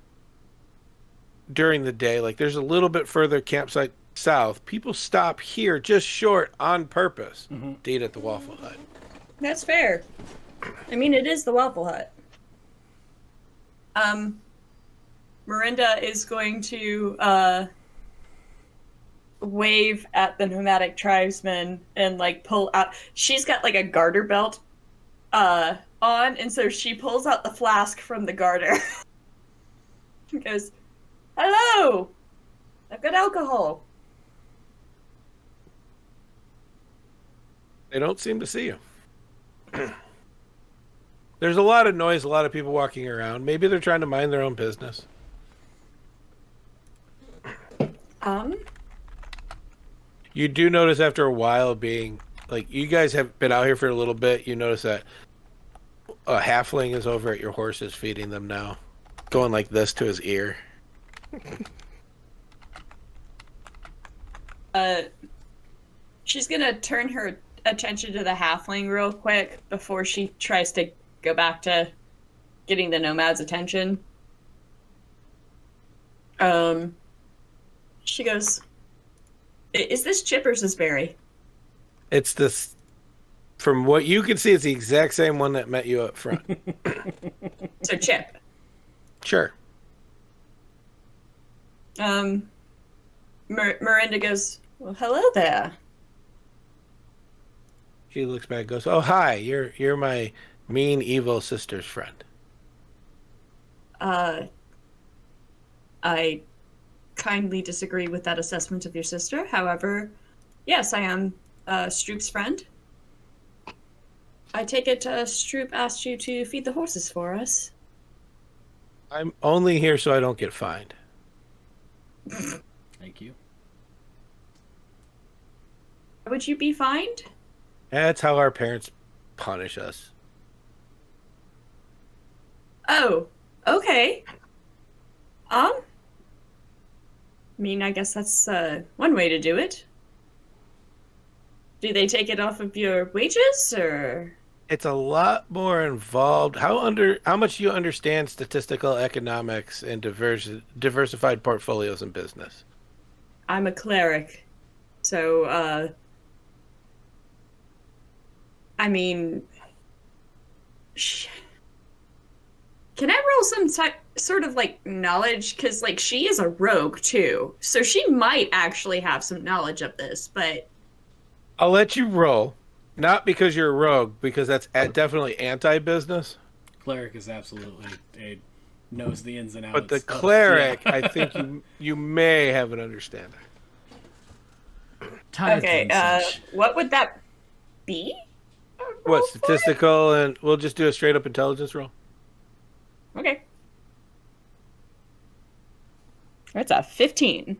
during the day. Like, there's a little bit further campsite south. People stop here just short on purpose to eat at the Waffle Hut. That's fair. I mean, it is the Waffle Hut. Myrynda is going to wave at the nomadic tribesmen and like pull out. She's got like a garter belt on, and so she pulls out the flask from the garter. She goes, "Hello, I've got alcohol." They don't seem to see you. There's a lot of noise, a lot of people walking around. Maybe they're trying to mind their own business. You do notice after a while being, like, you guys have been out here for a little bit, you notice that a halfling is over at your horses feeding them now. Going like this to his ear. She's gonna turn her attention to the halfling real quick before she tries to go back to getting the nomad's attention. She goes, "Is this Chip or is this Barry?" It's this, from what you can see, it's the exact same one that met you up front. So Chip. Sure. Myrynda goes, "Well, hello there." She looks back and goes, "Oh, hi, you're my mean, evil sister's friend." I kindly disagree with that assessment of your sister. However, yes, I am Stroop's friend. I take it Stroop asked you to feed the horses for us. I'm only here so I don't get fined. Thank you. Would you be fined? That's how our parents punish us. Oh, okay. I mean, I guess that's one way to do it. Do they take it off of your wages, or? It's a lot more involved. How much do you understand statistical economics and diversified portfolios in business? I'm a cleric, so I mean, can I roll some sort of like knowledge? Because like she is a rogue too, so she might actually have some knowledge of this. But I'll let you roll, not because you're a rogue, because that's definitely anti-business. Cleric is absolutely knows the ins and outs. But the cleric, yeah. I think you may have an understanding. Okay, what would that be? What, statistical, and we'll just do a straight up intelligence roll. Okay. That's a 15.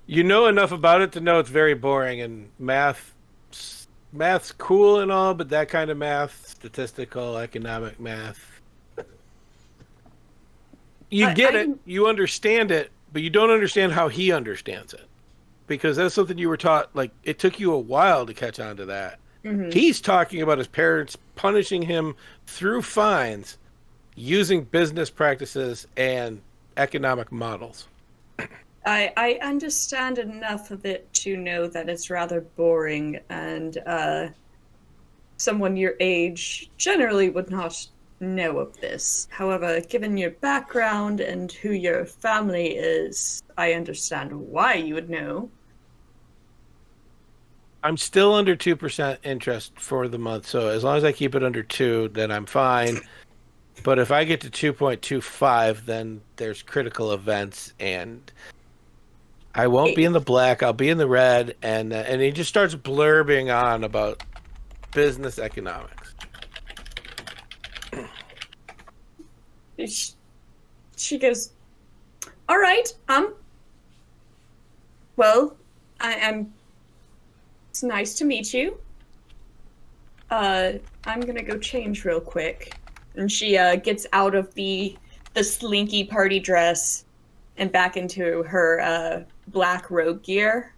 You know enough about it to know it's very boring, and math's cool and all, but that kind of math, statistical, economic math, you get it, you understand it, but you don't understand how he understands it. because that's something you were taught. Like, it took you a while to catch on to that. Mhm. He's talking about his parents punishing him through fines using business practices and economic models. I understand enough of it to know that it's rather boring, and someone your age generally would not know of this. However, given your background and who your family is, I understand why you would know. I'm still under 2% interest for the month, so as long as I keep it under 2, then I'm fine. But if I get to 2.25, then there's critical events, and I won't be in the black. I'll be in the red, and he just starts blurbing on about business economics. She goes, all right, well, I'm, it's nice to meet you. I'm gonna go change real quick. And she gets out of the slinky party dress and back into her black rogue gear,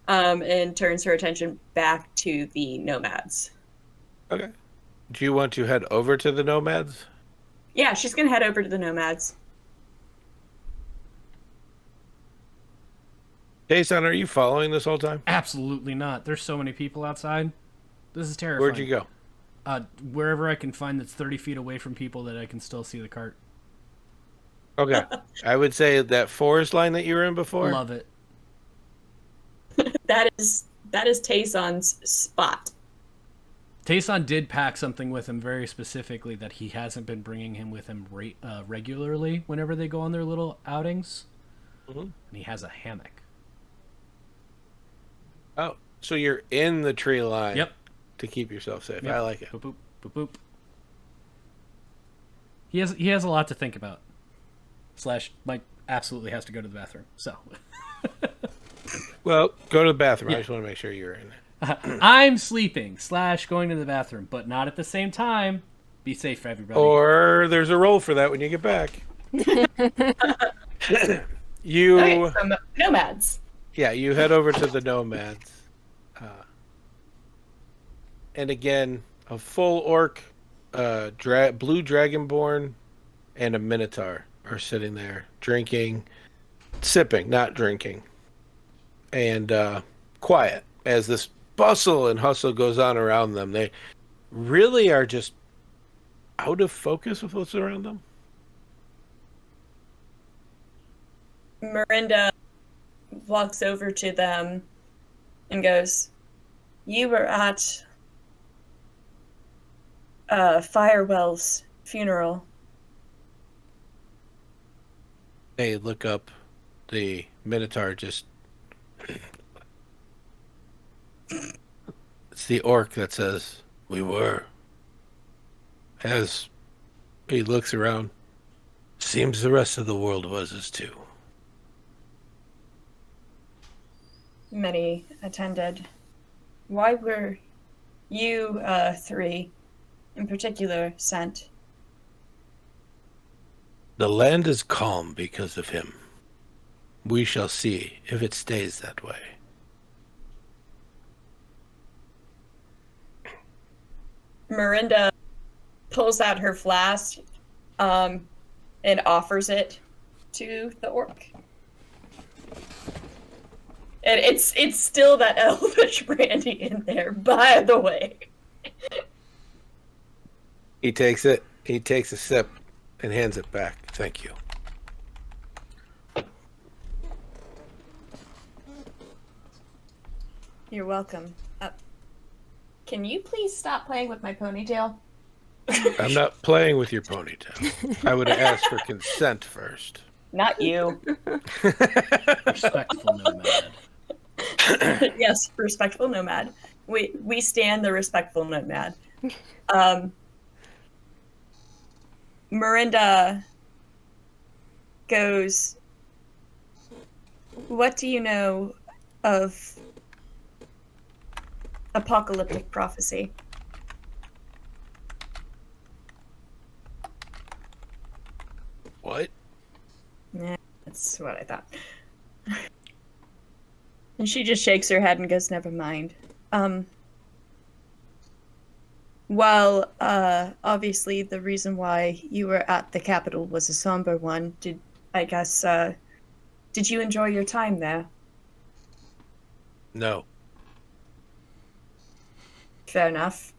and turns her attention back to the nomads. Okay. Do you want to head over to the nomads? Yeah, she's gonna head over to the nomads. Te'son, are you following this whole time? Absolutely not. There's so many people outside. This is terrifying. Where'd you go? Wherever I can find that's 30 feet away from people that I can still see the cart. Okay. I would say that forest line that you were in before. Love it. That is Te'son's spot. Te'son did pack something with him very specifically that he hasn't been bringing him with him regularly whenever they go on their little outings. Mm-hmm. And he has a hammock. Oh, so you're in the tree line. Yep. To keep yourself safe. Yep. I like it. Boop, boop, boop, boop. He has a lot to think about. / Mike absolutely has to go to the bathroom. So. Well, go to the bathroom. Yeah. I just want to make sure you're in it. I'm sleeping / going to the bathroom, but not at the same time. Be safe, everybody. Or there's a roll for that when you get back. You. Okay, so nomads. Yeah, you head over to the nomads. And again, a full orc, blue dragonborn, and a minotaur are sitting there drinking, sipping, not drinking, and quiet as this bustle and hustle goes on around them. They really are just out of focus with what's around them. Myrynda walks over to them and goes, you were at Firewell's funeral. They look up. The minotaur just... It's the orc that says, we were. As he looks around, seems the rest of the world was as too. Many attended. Why were you three in particular sent? The land is calm because of him. We shall see if it stays that way. Myrynda pulls out her flask and offers it to the orc. And it's still that elvish brandy in there, by the way. He takes it. He takes a sip and hands it back. Thank you. You're welcome. Can you please stop playing with my ponytail? I'm not playing with your ponytail. I would have asked for consent first. Not you. Respectful nomad. Yes, respectful nomad. We stand the respectful nomad. Myrynda goes, what do you know of apocalyptic prophecy? What? Yeah, that's what I thought. And she just shakes her head and goes, never mind. Well, obviously the reason why you were at the capital was a somber one. Did you enjoy your time there? No. Fair enough.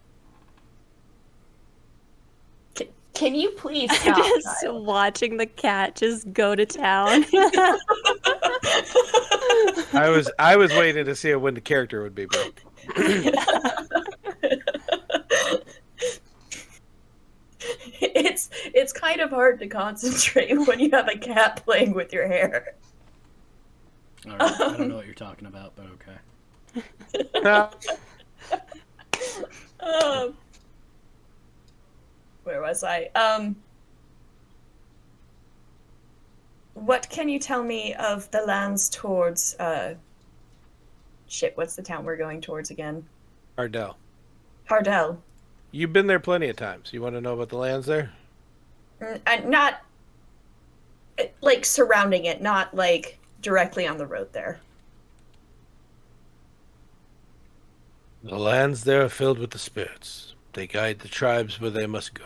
Can you please stop? Just watching the cat just go to town. I was waiting to see when the character would be built. It's kind of hard to concentrate when you have a cat playing with your hair. All right, I don't know what you're talking about, but okay. Where was I? What can you tell me of the lands towards, what's the town we're going towards again? Ardell. Hardell. You've been there plenty of times. You want to know about the lands there? And not, like, surrounding it, not, like, directly on the road there. The lands there are filled with the spirits. They guide the tribes where they must go.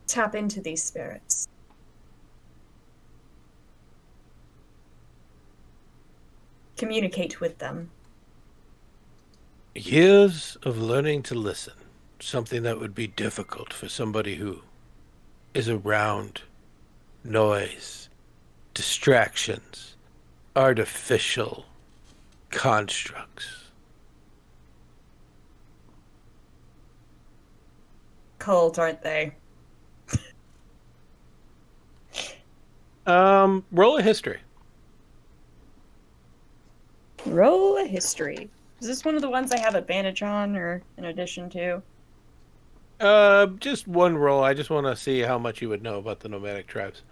Tap into these spirits. Communicate with them. Years of learning to listen. Something that would be difficult for somebody who is around noise, distractions, artificial constructs. Cold, aren't they? Roll a history. Roll a history. Is this one of the ones I have advantage on, or in addition to? Just one roll. I just want to see how much you would know about the nomadic tribes.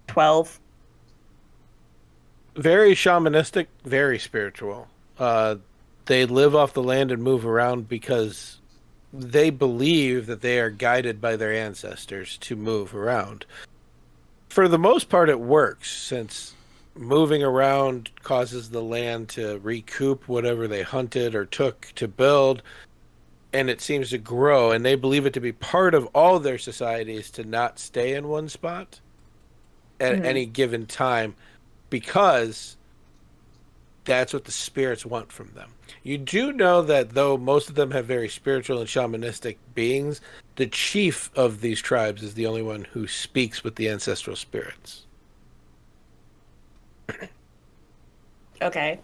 12. Very shamanistic, very spiritual. They live off the land and move around because they believe that they are guided by their ancestors to move around. For the most part, it works, since moving around causes the land to recoup whatever they hunted or took to build, and it seems to grow, and they believe it to be part of all their societies to not stay in one spot at any given time, because that's what the spirits want from them. You do know that though most of them have very spiritual and shamanistic beings, the chief of these tribes is the only one who speaks with the ancestral spirits. Okay.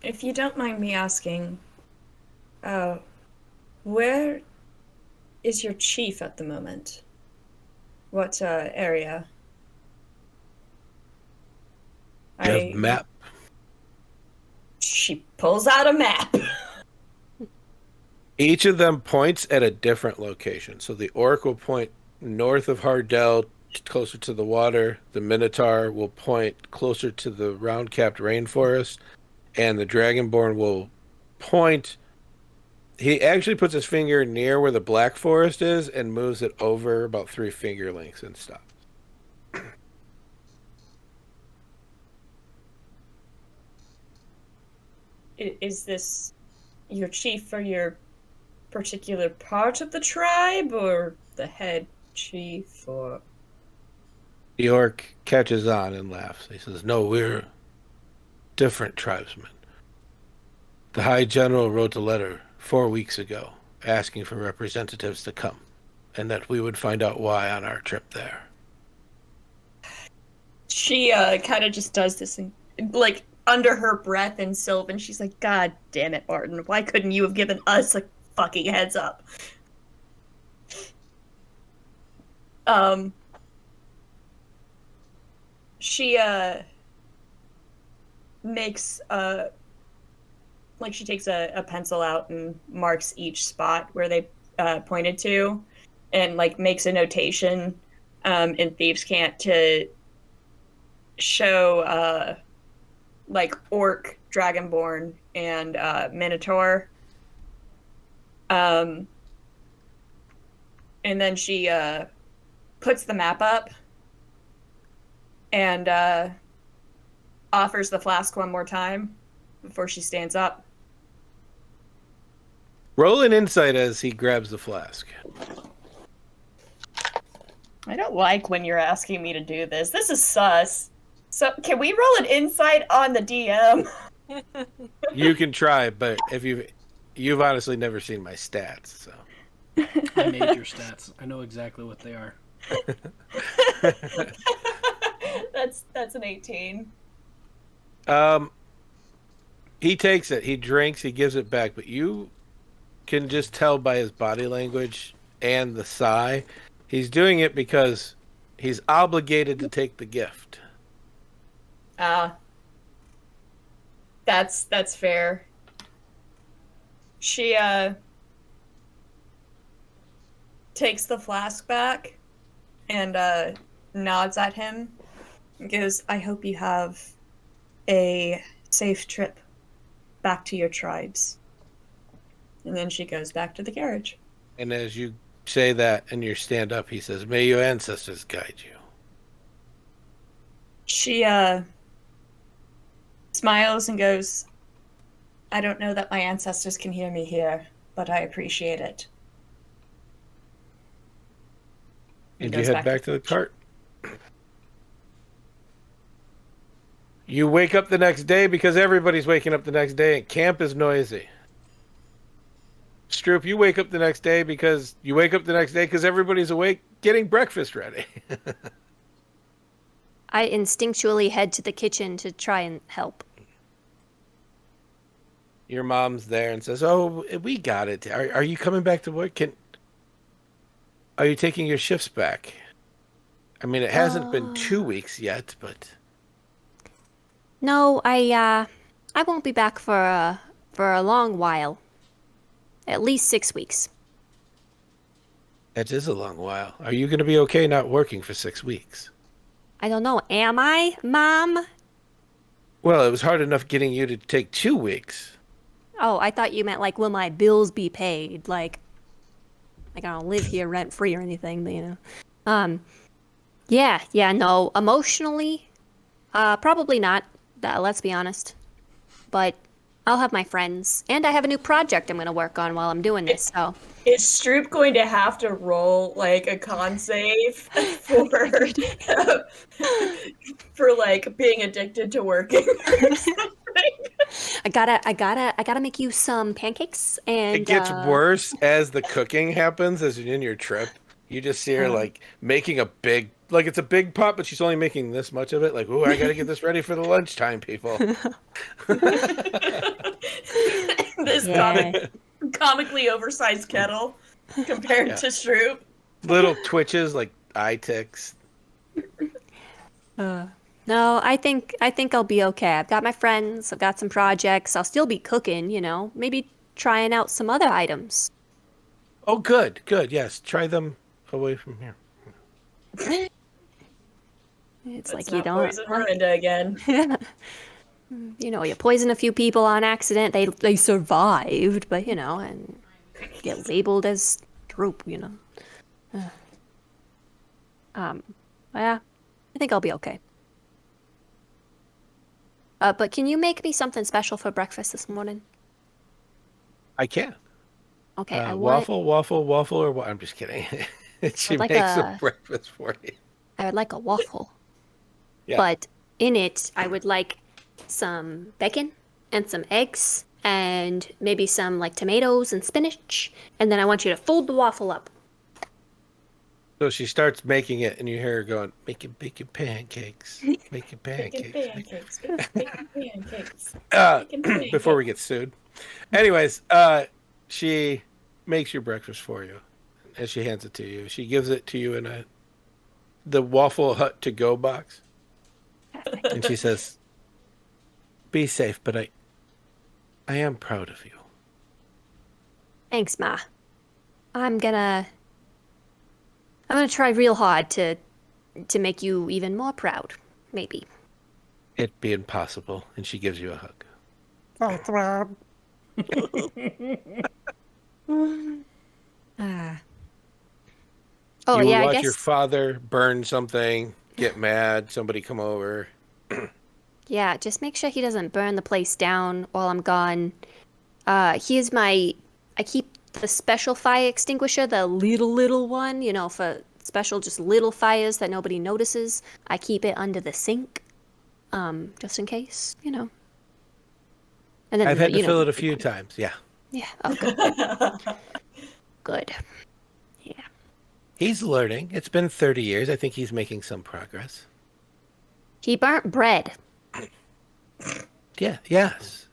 If you don't mind me asking, where is your chief at the moment? What area? Map. She pulls out a map. Each of them points at a different location. So the orc will point north of Hardell, closer to the water. The Minotaur will point closer to the round-capped rainforest. And the Dragonborn will point... He actually puts his finger near where the Black Forest is and moves it over about 3 finger lengths and stops. Is this your chief for your particular part of the tribe, or the head chief, or... The orc catches on and laughs. He says, "No, we're different tribesmen. The High General wrote a letter 4 weeks ago asking for representatives to come, and that we would find out why on our trip there." She kind of just does this, like, under her breath in Sylvan. She's like, "God damn it, Martin. Why couldn't you have given us a fucking heads up?" She makes like, she takes a pencil out and marks each spot where they pointed to, and like makes a notation in Thieves' Cant to show like orc, dragonborn, and minotaur. And then she puts the map up and offers the flask one more time before she stands up. Roll an insight as he grabs the flask. I don't like when you're asking me to do this. This is sus. So can we roll an insight on the DM? You can try, but if you've honestly never seen my stats, so. I made your stats. I know exactly what they are. That's an 18. He takes it, he drinks, he gives it back, but you can just tell by his body language and the sigh, he's doing it because he's obligated to take the gift. That's fair. She takes the flask back and nods at him and goes, I hope you have a safe trip back to your tribes. And then she goes back to the carriage. And as you say that and you stand up, he says, may your ancestors guide you. She smiles and goes, I don't know that my ancestors can hear me here, but I appreciate it. And you head back to the cart. You wake up the next day because everybody's waking up the next day and camp is noisy. Stroop, you wake up the next day because everybody's awake getting breakfast ready. I instinctually head to the kitchen to try and help. Your mom's there and says, oh, we got it. Are you coming back to work? Are you taking your shifts back? I mean, it hasn't been 2 weeks yet, but... No, I won't be back for a long while. At least 6 weeks. That is a long while. Are you going to be okay not working for 6 weeks? I don't know. Am I, Mom? Well, it was hard enough getting you to take 2 weeks. Oh, I thought you meant, like, will my bills be paid? Like I don't live here rent-free or anything, but, you know. Yeah, no. Emotionally, probably not. Let's be honest. But I'll have my friends. And I have a new project I'm going to work on while I'm doing this, so... Is Stroop going to have to roll, like, a con save for like, being addicted to working or something? I gotta make you some pancakes, and... It gets worse as the cooking happens, as you're in your trip. You just see her, like, making a big... Like, it's a big pot, but she's only making this much of it. Like, ooh, I gotta get this ready for the lunchtime, people. This comically oversized kettle compared to Stroop. Little twitches, like eye ticks. No, I think I'll be okay. I've got my friends, I've got some projects. I'll still be cooking, you know. Maybe trying out some other items. Oh, good. Yes, try them away from here. It's Let's like you not don't poison Myrynda again. You know, you poison a few people on accident. They survived, but you know, and get labeled as troop, you know. Yeah, I think I'll be okay. But can you make me something special for breakfast this morning? I can. Okay, I want waffle, or what? I'm just kidding. She like makes a breakfast for you. I would like a waffle. Yeah. But in it, I would like some bacon and some eggs and maybe some like tomatoes and spinach. And then I want you to fold the waffle up. So she starts making it, and you hear her going, making pancakes. Making pancakes. Before we get sued. Anyways, she makes your breakfast for you, and she hands it to you. She gives it to you in the Waffle Hut to-go box. And she says, be safe, but I am proud of you. Thanks, Ma. I'm gonna try real hard to make you even more proud, maybe. It'd be impossible. And she gives you a hug. Oh, you yeah, would I watch guess. your father burn something, get mad, somebody come over. Yeah, just make sure he doesn't burn the place down while I'm gone. I keep the special fire extinguisher, the little one, for special just little fires that nobody notices. I keep it under the sink, just in case, And then, I've had to fill it a the few queen. times. Yeah. Yeah, oh, good. Good. Yeah. He's learning. It's been 30 years. I think he's making some progress. He burnt bread. Yeah, yes.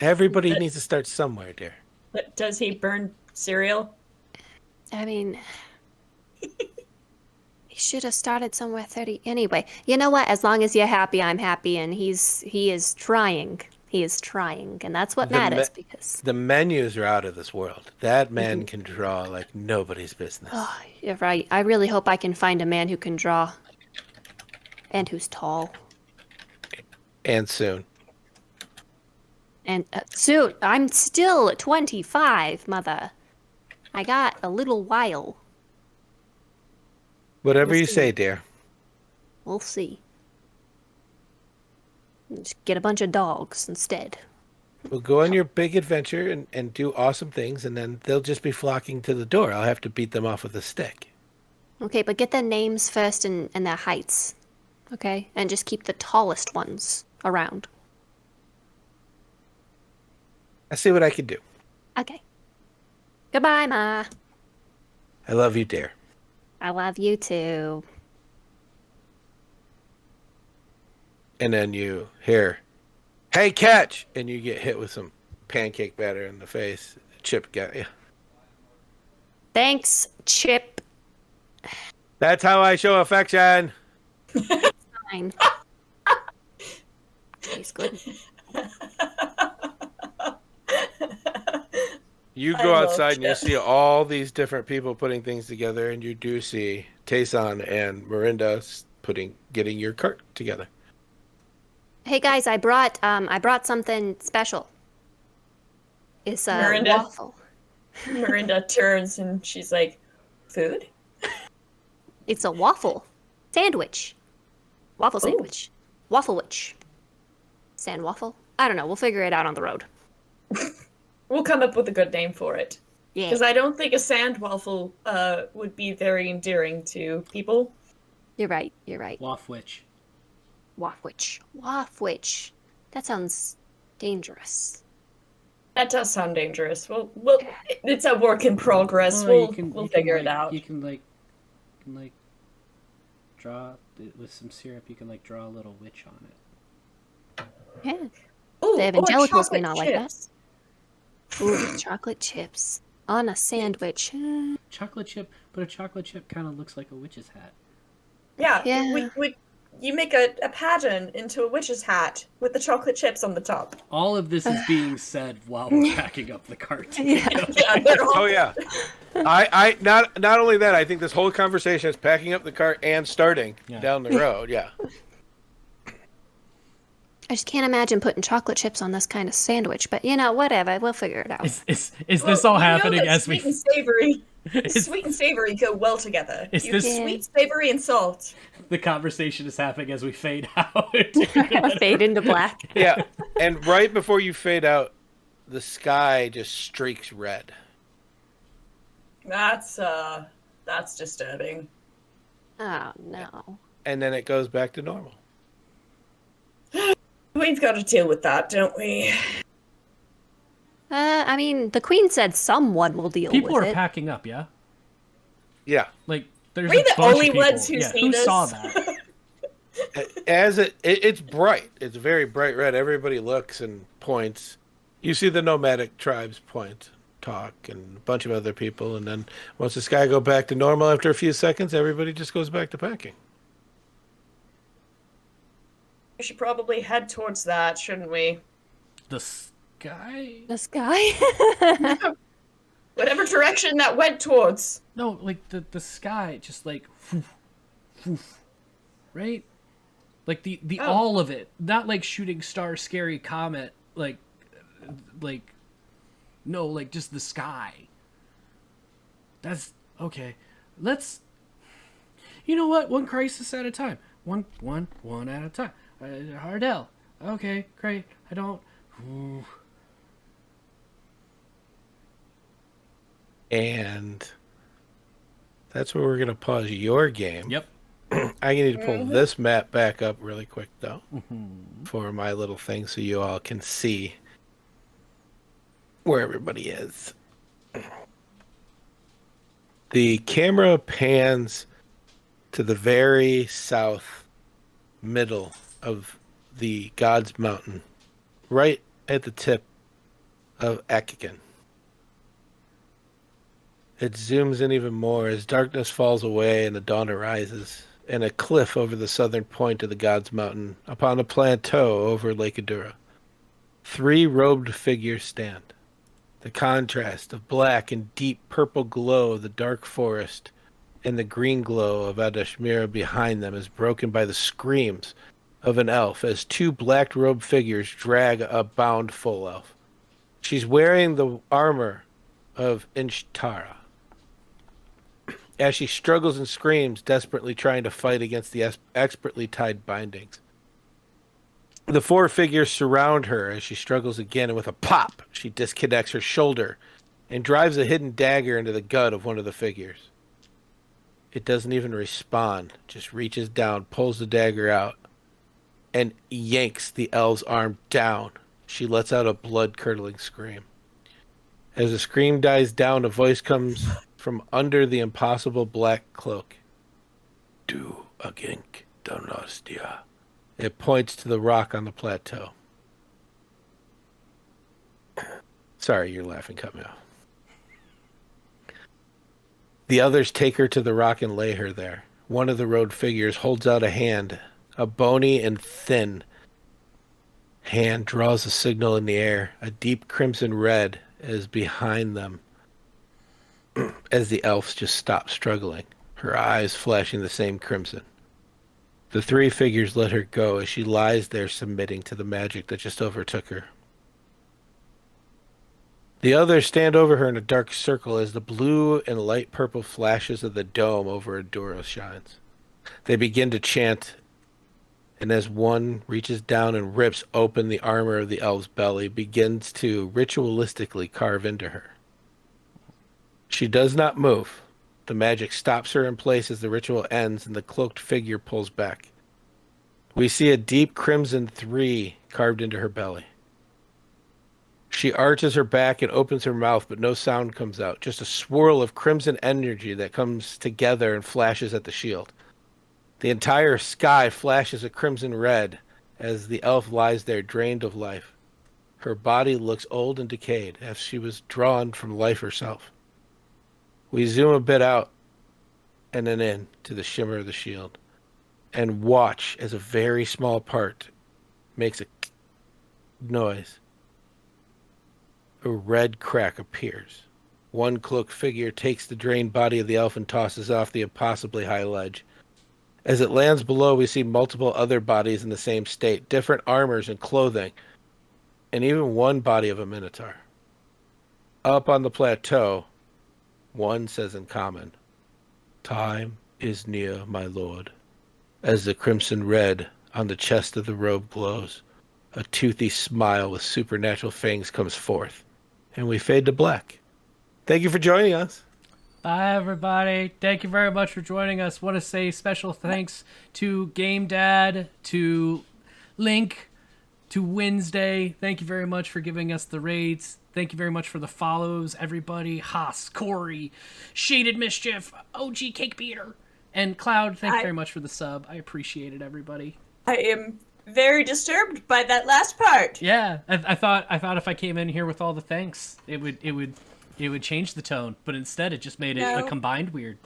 Everybody needs to start somewhere, dear. But does he burn cereal? I mean, he should have started somewhere 30. Anyway, you know what? As long as you're happy, I'm happy, and he is trying. He is trying, and that's what matters because. The menus are out of this world. That man can draw like nobody's business. Oh, you're right. I really hope I can find a man who can draw, and who's tall. And soon. And soon. I'm still 25, mother. I got a little while. Whatever We'll you see. say, dear. We'll see. Just get a bunch of dogs instead. We'll go on your big adventure and do awesome things, and then they'll just be flocking to the door. I'll have to beat them off with a stick. Okay, but get their names first and their heights. Okay? And just keep the tallest ones around. I'll see what I can do. Okay. Goodbye, Ma. I love you, dear. I love you too. And then you hear, "Hey, catch!" And you get hit with some pancake batter in the face. Chip got you. Thanks, Chip. That's how I show affection. Fine. Tastes good. You I go love outside and you Chip. see all these different people putting things together, and you do see Te'son and Myrynda getting your cart together. Hey guys, I brought something special. It's a Myrynda? waffle. Myrynda turns and she's like, "Food?" It's a waffle sandwich. Waffle sandwich. Waffle witch. Sand waffle? I don't know. We'll figure it out on the road. We'll come up with a good name for it. Yeah. Because I don't think a sand waffle would be very endearing to people. You're right. You're right. Waffwitch. Waffwitch. Waffwitch. That sounds dangerous. That does sound dangerous. Well, it's a work in progress. Well, We'll figure it out. You can draw it with some syrup. You can draw a little witch on it. Yeah. Ooh, The or evangelicals may chocolate not like that. chips. Ooh, chocolate chips on a sandwich. Chocolate chip, but a chocolate chip kind of looks like a witch's hat. Yeah, Yeah. you make a pattern into a witch's hat with the chocolate chips on the top. All of this is being said while we're packing up the cart. Yeah, they're all- Oh yeah. I not only that, I think this whole conversation is packing up the cart and starting down the road. Yeah. I just can't imagine putting chocolate chips on this kind of sandwich, but whatever. We'll figure it out. Is this all you know happening that as we? sweet and savory? Sweet and savory go well together. Is You this- sweet, savory, and salt? The conversation is happening as we fade out. Fade into black. Yeah. And right before you fade out, the sky just streaks red. That's disturbing. Oh no. And then it goes back to normal. We've got to deal with that, don't we? I mean, the queen said someone will deal People with are it. packing up, yeah. Yeah. There's We're a the bunch only of people. ones who see who this. saw that? As it's bright. It's very bright red. Everybody looks and points. You see the nomadic tribes point, talk, and a bunch of other people. And then once the sky go back to normal after a few seconds, everybody just goes back to packing. We should probably head towards that, shouldn't we? The sky? The sky? Whatever direction that went towards. No, the sky, just woof, woof, right? Like the all of it, not like shooting star scary comet, like no, like just the sky. That's okay. Let's, you know what? One crisis at a time. One at a time. Hardell. Okay, great. I don't. Ooh. And that's where we're gonna pause your game. Yep. I need to pull this map back up really quick though, for my little thing, so you all can see where everybody is. The camera pans to the very south middle of the God's Mountain, right at the tip of Ekingen. It zooms in even more as darkness falls away and the dawn arises, and a cliff over the southern point of the God's Mountain, upon a plateau over Lake Adura. 3 robed figures stand. The contrast of black and deep purple glow of the dark forest and the green glow of Adashmira behind them is broken by the screams of an elf as 2 black-robed figures drag a bound full elf. She's wearing the armor of Inshtara as she struggles and screams, desperately trying to fight against the expertly tied bindings. The 4 figures surround her as she struggles again, and with a pop, she disconnects her shoulder and drives a hidden dagger into the gut of one of the figures. It doesn't even respond, just reaches down, pulls the dagger out, and yanks the elf's arm down. She lets out a blood-curdling scream. As the scream dies down, a voice comes from under the impossible black cloak. "Du agink donastia." It points to the rock on the plateau. Sorry, you're laughing. Cut me off. The others take her to the rock and lay her there. One of the robed figures holds out a hand. A bony and thin hand draws a signal in the air. A deep crimson red is behind them as the elves just stop struggling, her eyes flashing the same crimson. The 3 figures let her go as she lies there submitting to the magic that just overtook her. The others stand over her in a dark circle as the blue and light purple flashes of the dome over Adura shines. They begin to chant, and as one reaches down and rips open the armor of the elf's belly, begins to ritualistically carve into her. She does not move. The magic stops her in place as the ritual ends and the cloaked figure pulls back. We see a deep crimson 3 carved into her belly. She arches her back and opens her mouth, but no sound comes out, just a swirl of crimson energy that comes together and flashes at the shield. The entire sky flashes a crimson red as the elf lies there drained of life. Her body looks old and decayed, as she was drawn from life herself. We zoom a bit out and then in to the shimmer of the shield and watch as a very small part makes a noise. A red crack appears. One cloaked figure takes the drained body of the elf and tosses off the impossibly high ledge. As it lands below, we see multiple other bodies in the same state, different armors and clothing, and even one body of a minotaur. Up on the plateau, one says in common, "Time is near, my lord." As the crimson red on the chest of the robe glows, a toothy smile with supernatural fangs comes forth, and we fade to black. Thank you for joining us. Bye, everybody. Thank you very much for joining us. Want to say special thanks to Game Dad, to Link, to Wednesday. Thank you very much for giving us the raids. Thank you very much for the follows, everybody. Haas, Corey, Shaded Mischief, OG Cake Beater, and Cloud. Thank you very much for the sub. I appreciate it, everybody. I am very disturbed by that last part. Yeah, I thought if I came in here with all the thanks, it would change the tone, but instead it just made it a combined weird.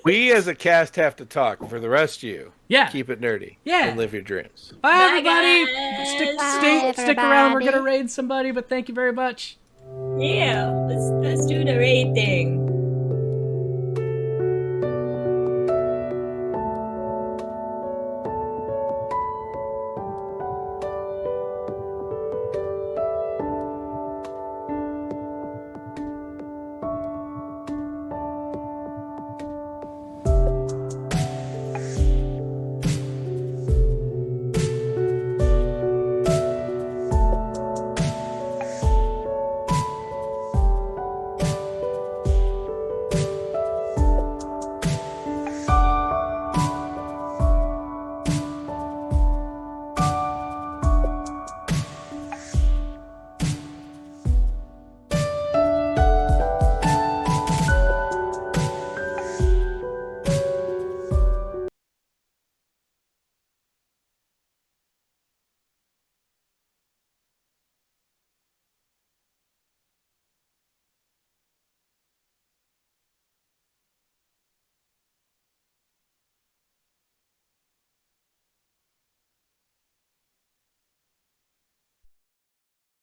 We as a cast have to talk. For the rest of you, keep it nerdy. Yeah. And live your dreams. Bye, everybody. Bye, Stick around. We're everybody. gonna raid somebody, but thank you very much. Yeah, let's do the raid thing.